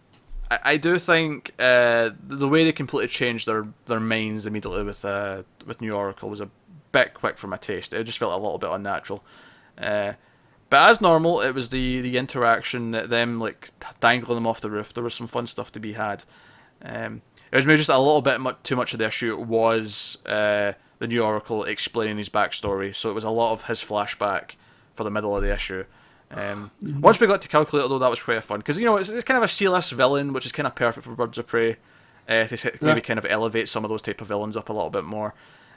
I do think the way they completely changed their minds immediately with New Oracle was a bit quick for my taste. It just felt a little bit unnatural. But as normal, it was the interaction, that them like dangling them off the roof. There was some fun stuff to be had. It was maybe just a little bit too much of the issue was the New Oracle explaining his backstory. So it was a lot of his flashback for the middle of the issue. Once we got to Calculator, though, that was pretty fun, because it's kind of a C-list villain, which is kind of perfect for Birds of Prey. To maybe kind of elevate some of those type of villains up a little bit more.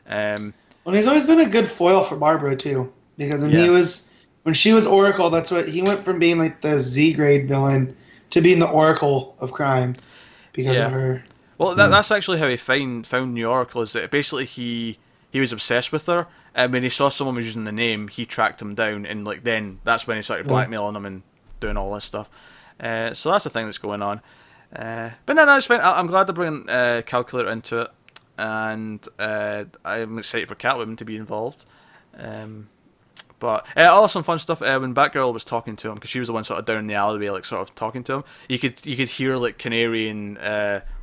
Well, he's always been a good foil for Barbara too, because when she was Oracle, that's what he went from being like the Z grade villain to being the Oracle of crime because of her. Well, that's actually how he found New Oracle. Is that basically he was obsessed with her, and when he saw someone was using the name, he tracked him down, and like then that's when he started blackmailing him and doing all this stuff. So that's the thing that's going on. But no, it's fine. I'm glad they're bringing Calculator into it, and I'm excited for Catwoman to be involved. But also some fun stuff when Batgirl was talking to him, because she was the one sort of down the alleyway, like sort of talking to him. You could hear like Canary and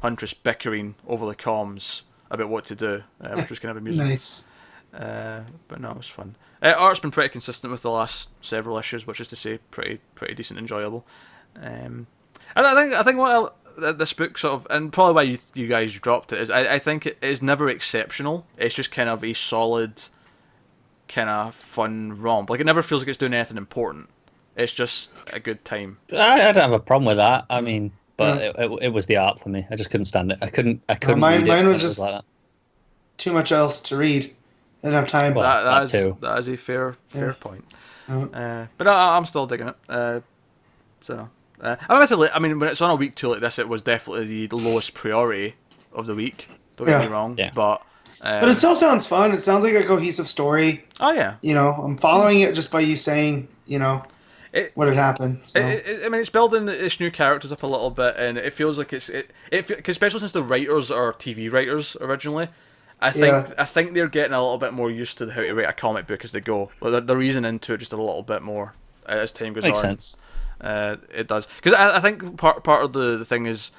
Huntress bickering over the comms about what to do, which was kind of amusing. Nice. But no, it was fun. Art's been pretty consistent with the last several issues, which is to say, pretty decent, enjoyable. And I think what this book sort of, and probably why you guys dropped it, is I think it is never exceptional. It's just kind of a solid, kind of fun romp. Like, it never feels like it's doing anything important. It's just a good time. I don't have a problem with that. I mean, but it was the art for me. I just couldn't stand it. I couldn't. Mine read it. was just like that. Too much else to read. Didn't have time. Well, that is a fair point. But I'm still digging it. I mean, when it's on a week two like this, it was definitely the lowest priority of the week. Don't get me wrong. Yeah. But it still sounds fun. It sounds like a cohesive story. Oh yeah. I'm following it just by you saying, what had happened. So. I mean, it's building its new characters up a little bit, and it feels like cause especially since the writers are TV writers originally. I think they're getting a little bit more used to how to write a comic book as they go. Like, they're easing into it just a little bit more as time goes on. Makes sense. It does, because I think part of the thing is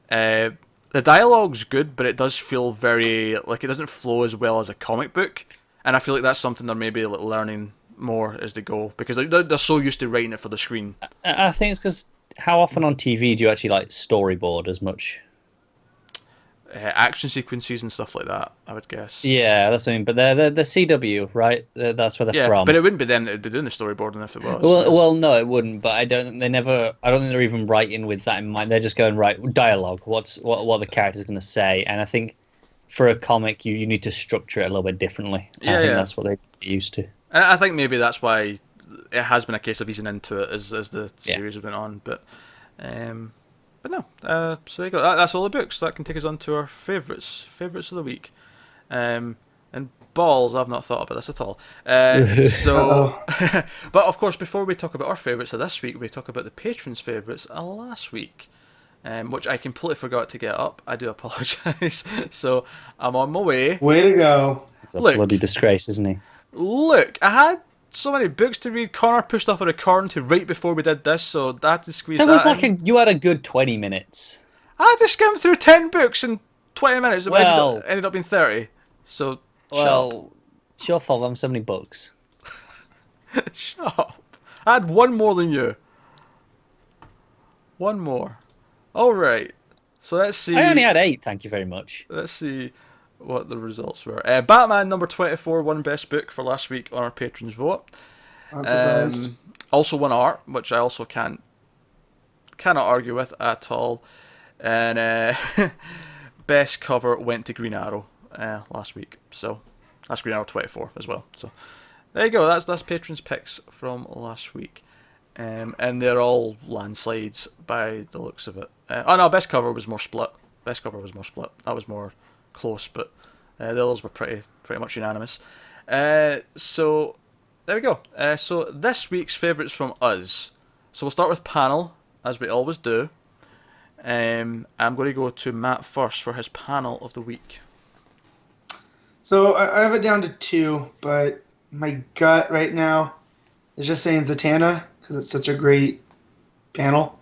the dialogue's good, but it does feel very like it doesn't flow as well as a comic book, and I feel like that's something they're maybe like learning more as they go, because they're so used to writing it for the screen. I think it's because how often on TV do you actually like storyboard as much? Action sequences and stuff like that, I would guess. Yeah, that's what I mean. But they're CW, right? That's where they're from. But it wouldn't be them that would be doing the storyboarding if it was. Well, no, it wouldn't. But I don't think they're even writing with that in mind. They're just going right dialogue. What the character's going to say, and I think for a comic, you need to structure it a little bit differently. I think that's what they're used to. And I think maybe that's why it has been a case of easing into it as the series has been on. But no, so there you go. That's all the books. That can take us on to our favourites of the week. And balls, I've not thought about this at all. But of course, before we talk about our favourites of this week, we talk about the patrons' favourites of last week, which I completely forgot to get up. I do apologise. So I'm on my way. Way to go! It's a bloody disgrace, isn't he? Look, I had so many books to read. Connor pushed off a recording to right before we did this, so I had to squeeze that in. You had a good 20 minutes. I had to skim through 10 books in 20 minutes. It ended up being 30. So, shut up. It's your fault I'm so many books. Shut up. I had one more than you. One more. Alright. So let's see. I only had 8, thank you very much. Let's see what the results were. Batman number 24 won best book for last week on our patrons vote. I'm surprised. Also won art, which I also cannot argue with at all. And best cover went to Green Arrow last week. So that's Green Arrow 24 as well. So there you go. That's patrons picks from last week. and they're all landslides by the looks of it. Oh no, best cover was more split. That was more close, but the others were pretty much unanimous. So there we go. So this week's favourites from us. So we'll start with panel, as we always do. I'm going to go to Matt first for his panel of the week. So I have it down to 2, but my gut right now is just saying Zatanna because it's such a great panel.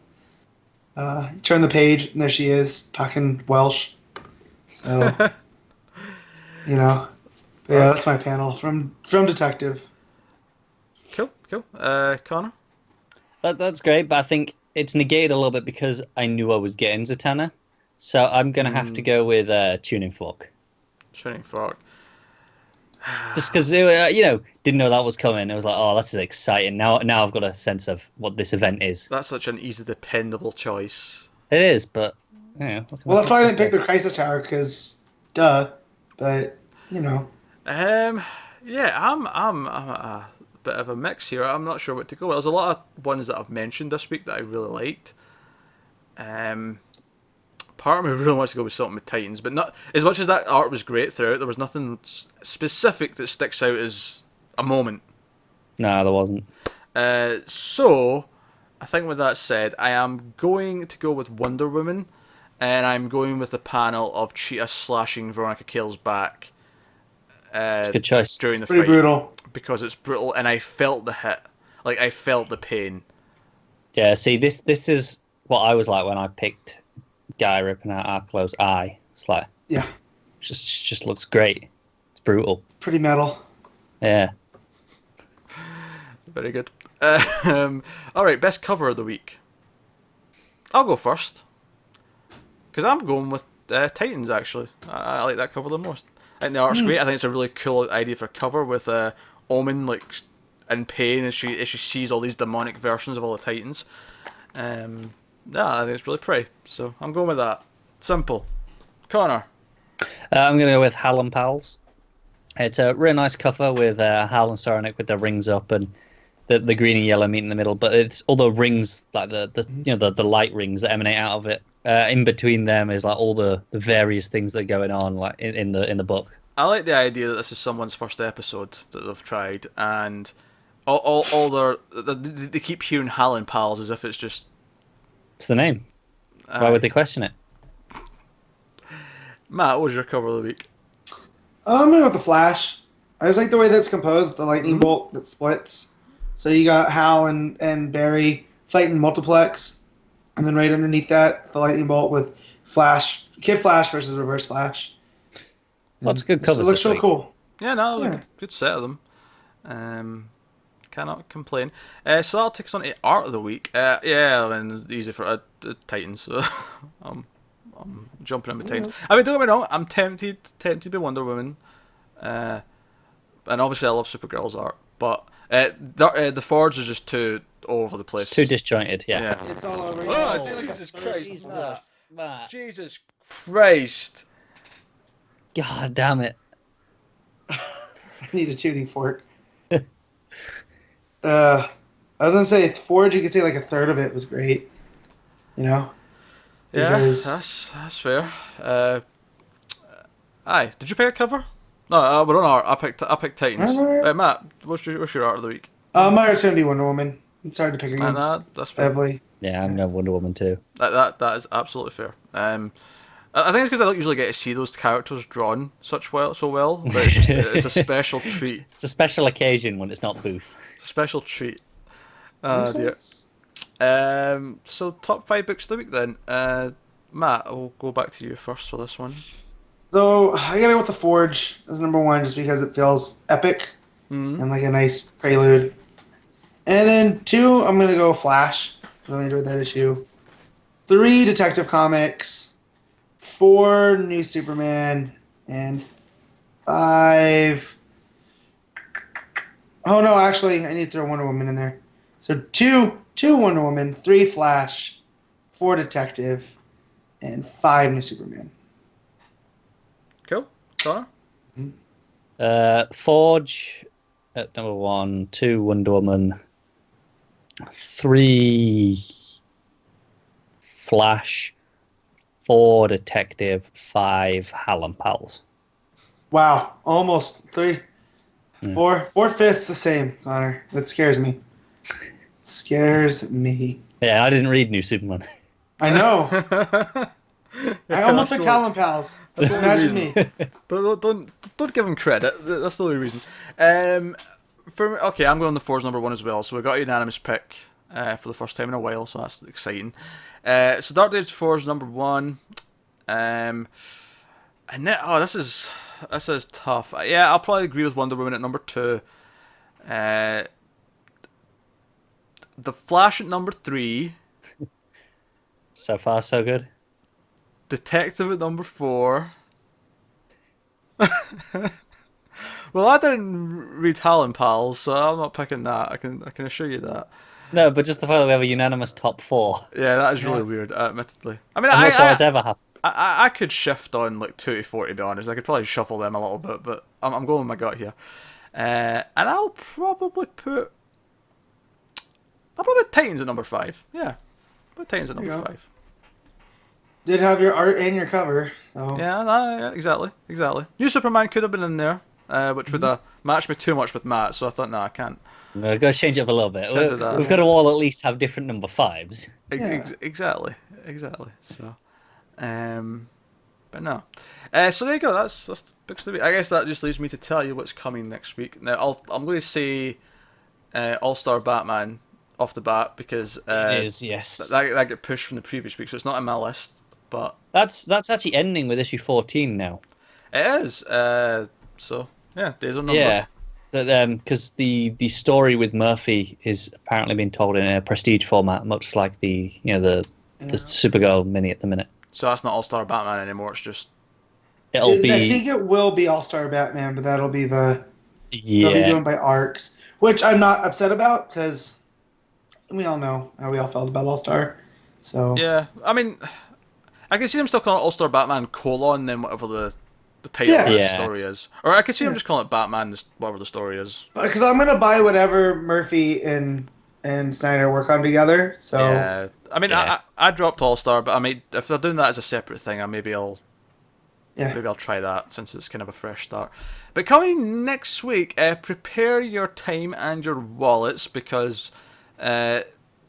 Turn the page and there she is talking Welsh. So yeah, that's my panel from Detective. Cool. Connor? That's great, but I think it's negated a little bit because I knew I was getting Zatanna. So I'm going to have to go with Tuning Fork. Tuning Fork. Just because, didn't know that was coming. It was like, oh, that's exciting. Now I've got a sense of what this event is. That's such an easy, dependable choice. It is, but, Well, that's why I didn't pick the Crisis Tower, because, duh. But, Yeah, I'm a bit of a mix here. I'm not sure what to go with. There's a lot of ones that I've mentioned this week that I really liked. Part of me really wants to go with something with Titans, but not as much as that art was great throughout. There was nothing specific that sticks out as a moment. No, there wasn't. So I think with that said, I am going to go with Wonder Woman, and I'm going with the panel of Cheetah slashing Veronica Cale's back. It's a good choice. During the pretty fight, brutal. because it's brutal, and I felt the hit. Like, I felt the pain. Yeah, see, this is what I was like when I picked Guy ripping out Arkellow's eye. It's like, yeah, just looks great. It's brutal. Pretty metal. Yeah. Very good. Alright, best cover of the week. I'll go first. Because I'm going with Titans, actually. I like that cover the most. I think the art's great. I think it's a really cool idea for a cover with Omen, like, in pain as she sees all these demonic versions of all the Titans. I think it's really pretty. So I'm going with that. Simple. Connor? I'm going to go with Hal and Pals. It's a really nice cover with Hal and Saronic with their rings up and the green and yellow meet in the middle. But it's all the rings, like the light rings that emanate out of it. In between them is like all the various things that are going on, like in the book. I like the idea that this is someone's first episode that they've tried, and all they keep hearing Hal and Pals as if it's just. It's the name. Why would they question it? Matt, what was your cover of the week? I'm going to go with the Flash. I just like the way that's composed, the lightning bolt that splits. So you got Hal and Barry fighting multiplex, and then right underneath that, the lightning bolt with Kid Flash versus Reverse Flash. Well, it's a good cover. It looks so cool. Yeah, no, good set of them. Cannot complain. So that'll take us on to art of the week. I mean, easy for Titans. So I'm jumping in with Titans. I mean, don't get me wrong, I'm tempted to be Wonder Woman. And obviously I love Supergirl's art, but the Forge is just too all over the place. It's too disjointed, yeah. It's all over. Oh, Jesus Christ. Matt. Jesus Christ. God damn it. I need a tuning fork. I was going to say, Forge, you could say like a third of it was great. Yeah, because... that's fair. Aye, did you pick a cover? No, we're on art. I picked Titans. Matt, what's your art of the week? My art's going to be Wonder Woman. It's hard to pick against. That's fair. Heavily. Yeah, I'm going Wonder Woman too. That is absolutely fair. I think it's because I don't usually get to see those characters drawn so well, but it's a special treat. It's a special occasion when it's not Booth. It's a special treat. Dear. So top 5 books of the week then. Matt, I'll go back to you first for this one. So I gotta go with the Forge as number 1, just because it feels epic and like a nice prelude. And then 2, I'm gonna go Flash. Really enjoyed that issue. 3, Detective Comics. 4, New Superman, and 5. Oh no, actually, I need to throw Wonder Woman in there. So 2 Wonder Woman, 3 Flash, 4 Detective, and 5 New Superman. Cool. Connor? Forge at number 1, 2 Wonder Woman, 3 Flash, 4 Detective, 5 Hal and Pals. Wow, almost 3, 4/5 the same, Connor. That scares me. Scares me. Yeah, I didn't read New Superman. I know. I almost that's took the- Hal and Pals. that's the only Imagine reason. me. Don't give him credit. That's the only reason. For me, okay, I'm going the 4's number 1 as well. So we got a unanimous pick for the first time in a while. So that's exciting. So Dark Days 4's number 1. And then, this is tough. Yeah, I'll probably agree with Wonder Woman at number 2. The Flash at number 3. So far, so good. Detective at number 4. Well, I didn't read Hal and Pals, so I'm not picking that. I can assure you that. No, but just the fact that we have a unanimous top 4. Yeah, that is really weird, admittedly. I mean, I'm not sure it's ever happened. I could shift on like 2 to 4 to be honest. I could probably shuffle them a little bit, but I'm going with my gut here. And I'll probably put Titans at number 5. Yeah, put Titans at number 5. Did have your art and your cover. So. Yeah, exactly. New Superman could have been in there, which would match me too much with Matt. So I thought, no, I can't. We've got to change it up a little bit. Can't do that. We've got to all at least have different number 5s. Exactly. So, but no. So there you go. That's the books of the week. I guess that just leaves me to tell you what's coming next week. Now I'm going to say All-Star Batman off the bat because It is, yes. that got pushed from the previous week, so it's not on my list. But That's actually ending with issue 14 now. it is. So yeah, days are numbered. Yeah, because the story with Murphy is apparently being told in a prestige format, much like the Supergirl mini at the minute. So that's not All-Star Batman anymore. It's just It'll be. I think it will be All-Star Batman, but that'll be they'll be Yeah, doing by arcs, which I'm not upset about because we all know how we all felt about All-Star. So yeah. I mean, I can see them still calling it All-Star Batman : then whatever the title of the Yeah. story is, or I could see them just calling it Batman whatever the story is. because I'm gonna buy whatever Murphy and Snyder work on together. So Yeah, I mean, Yeah. I dropped All Star, but I mean, if they're doing that as a separate thing, maybe I'll try that since it's kind of a fresh start. But coming next week, prepare your time and your wallets because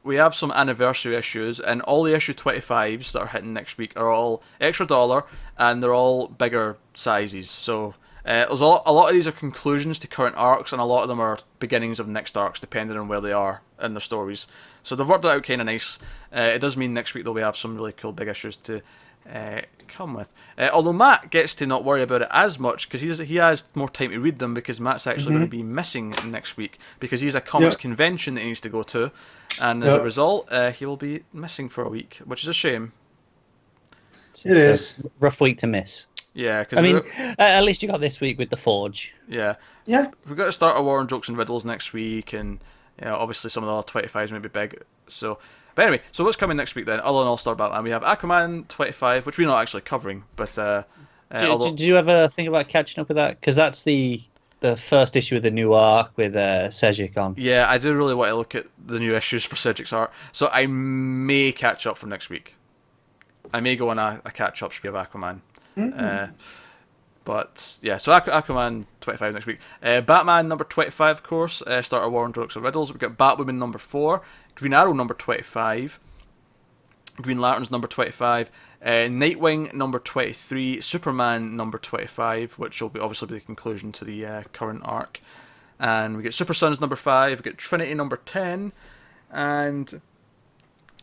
we have some anniversary issues, and all the issue 25s that are hitting next week are all extra $1, and they're all bigger sizes. So there's a lot of these are conclusions to current arcs, and a lot of them are beginnings of next arcs, depending on where they are in their stories. So they've worked it out kind of nice. It does mean next week though we have some really cool big issues to come with. Although Matt gets to not worry about it as much because he has more time to read them because Matt's actually going to be missing next week because he has a comics convention that he needs to go to, and as a result he will be missing for a week, which is a shame. it is. a rough week to miss. Yeah, because I mean, at least you got this week with the Forge. yeah, Yeah. we've got to start our War on Jokes and Riddles next week, and obviously some of the other 25s may be big. So, but anyway, so what's coming next week then? Other than All Star Batman, we have Aquaman 25, which we're not actually covering, but Do you ever think about catching up with that? Because that's the first issue of the new arc with Sejic on. yeah, I do really want to look at the new issues for Cedric's art, so I may catch up from next week. I may go on a catch up streak of Aquaman. But yeah, so Aquaman 25 next week. Batman number 25, of course. Start our War on Jokes and Riddles. We've got Batwoman number 4, Green Arrow number 25, Green Lantern's number 25, Nightwing number 23, Superman number 25, which will obviously be the conclusion to the current arc. And we get Super Sons number 5, we get Trinity number 10, and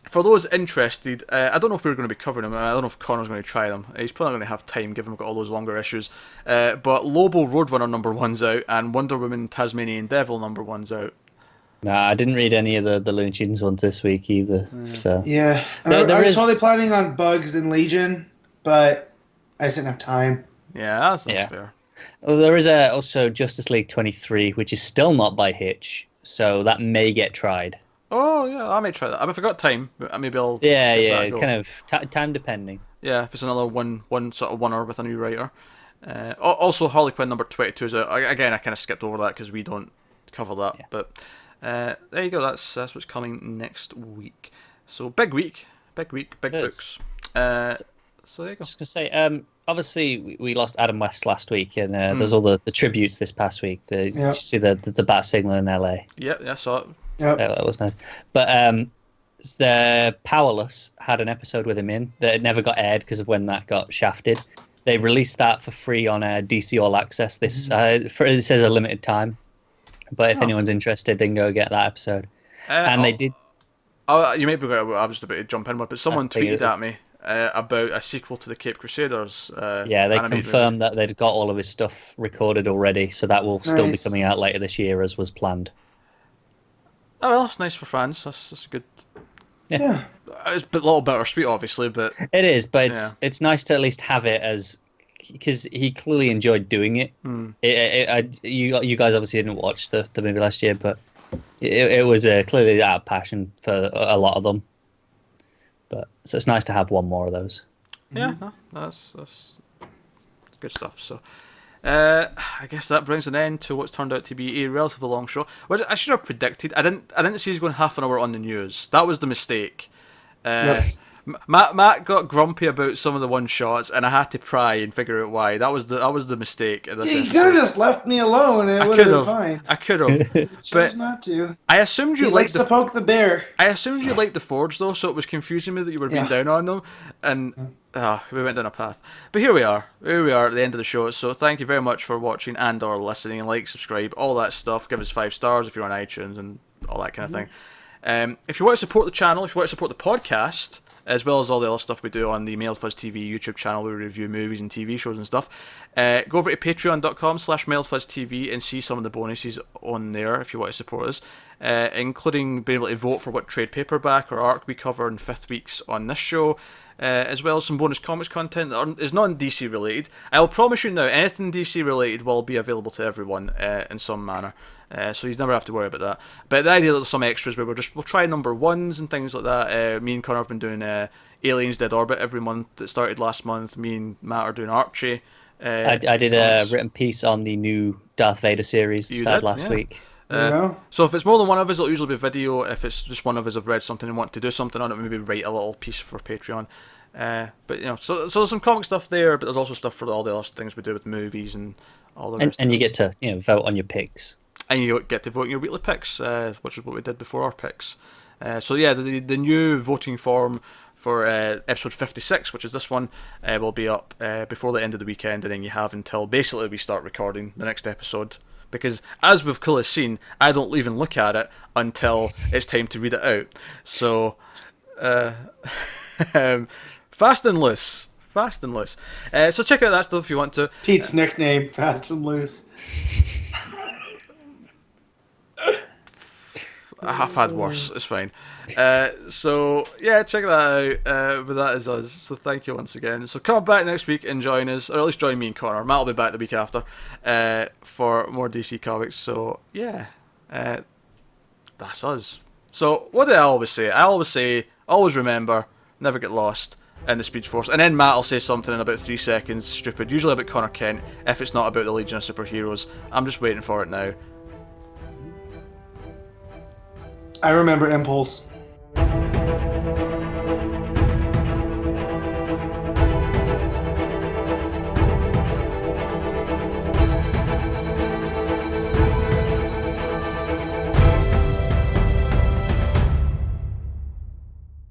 for those interested, I don't know if we're going to be covering them. I don't know if Connor's going to try them. He's probably not going to have time, given we've got all those longer issues. But Lobo Roadrunner number 1's out, and Wonder Woman Tasmanian Devil number 1's out. Nah, I didn't read any of the Looney Tunes ones this week either. So Yeah. There I was is- totally planning on Bugs and Legion, but I just didn't have time. Yeah, that's fair. Well, there is also Justice League 23, which is still not by Hitch, so that may get tried. Oh, yeah, I might try that. I mean, if I got time, maybe I'll Yeah, give that a yeah, go. kind of time depending. Yeah, if it's another one sort of one-er with a new writer. Also, Harley Quinn number 22 is out. Again, I kind of skipped over that because we don't cover that. Yeah. But There you go. That's what's coming next week. So big week, big books. So there you go. Just gonna say, obviously we lost Adam West last week, and there's all the tributes this past week. Did you see the bat signal in LA? Yep, I saw it. Yep. That was nice. But the Powerless had an episode with him in that never got aired because of when that got shafted. They released that for free on DC All Access. It says a limited time, but if anyone's interested, they can go get that episode. They did. Oh, you may be. I was just about to jump in, but someone tweeted at me about a sequel to the Cape Crusaders. They confirmed that they'd got all of his stuff recorded already, so that will still be coming out later this year as was planned. Oh well, that's nice for fans. That's good. Yeah. It's a little bittersweet, obviously, but it is. But it's nice to at least have it as, because he clearly enjoyed doing it. You guys obviously didn't watch the movie last year, but it was clearly out of passion for a lot of them. But so it's nice to have one more of those. Yeah, no, that's good stuff. So. I guess that brings an end to what's turned out to be a relatively long show, which I should have predicted. I didn't see us going half an hour on the news. That was the mistake. Matt got grumpy about some of the one shots, and I had to pry and figure out why. That was the mistake. You could have just left me alone, and it would have been fine. I could have, but not to. I assumed you likes to poke the bear. I assumed you liked the Forge though, so it was confusing me that you were being down on them, and. We went down a path. But here we are at the end of the show. So thank you very much for watching and or listening. Like, subscribe, all that stuff. Give us 5 stars if you're on iTunes and all that kind of thing. If you want to support the channel, if you want to support the podcast, as well as all the other stuff we do on the Mailed Fuzz TV YouTube channel, we review movies and TV shows and stuff, go over to patreon.com/MailedFuzzTV and see some of the bonuses on there if you want to support us, including being able to vote for what trade paperback or arc we cover in 5th weeks on this show, as well as some bonus comics content that is non-DC related. I will promise you now, anything DC related will be available to everyone in some manner. So you never have to worry about that. But the idea that there's some extras where we'll try number 1s and things like that. Me and Connor have been doing Aliens Dead Orbit every month. That started last month. Me and Matt are doing Archie. I did a written piece on the new Darth Vader series that started last week. So if it's more than one of us, it'll usually be video. If it's just one of us have read something and want to do something on it, maybe write a little piece for Patreon. But so there's some comic stuff there, but there's also stuff for all the other things we do with movies and all the rest. And you get to vote on your picks. And you get to vote in your weekly picks, which is what we did before our picks. So yeah, the new voting form for episode 56, which is this one, will be up before the end of the weekend, and then you have until basically we start recording the next episode. Because as we've clearly seen, I don't even look at it until it's time to read it out. So, fast and loose. So check out that stuff if you want to. Pete's nickname, Fast and Loose. I've had worse. It's fine. So yeah, check that out. But that is us. So thank you once again. So come back next week and join us, or at least join me and Connor. Matt will be back the week after for more DC comics. So yeah, that's us. So what do I always say? Always remember, never get lost in the Speed Force. And then Matt will say something in about 3 seconds, stupid, usually about Connor Kent. If it's not about the Legion of Superheroes, I'm just waiting for it now. I remember Impulse.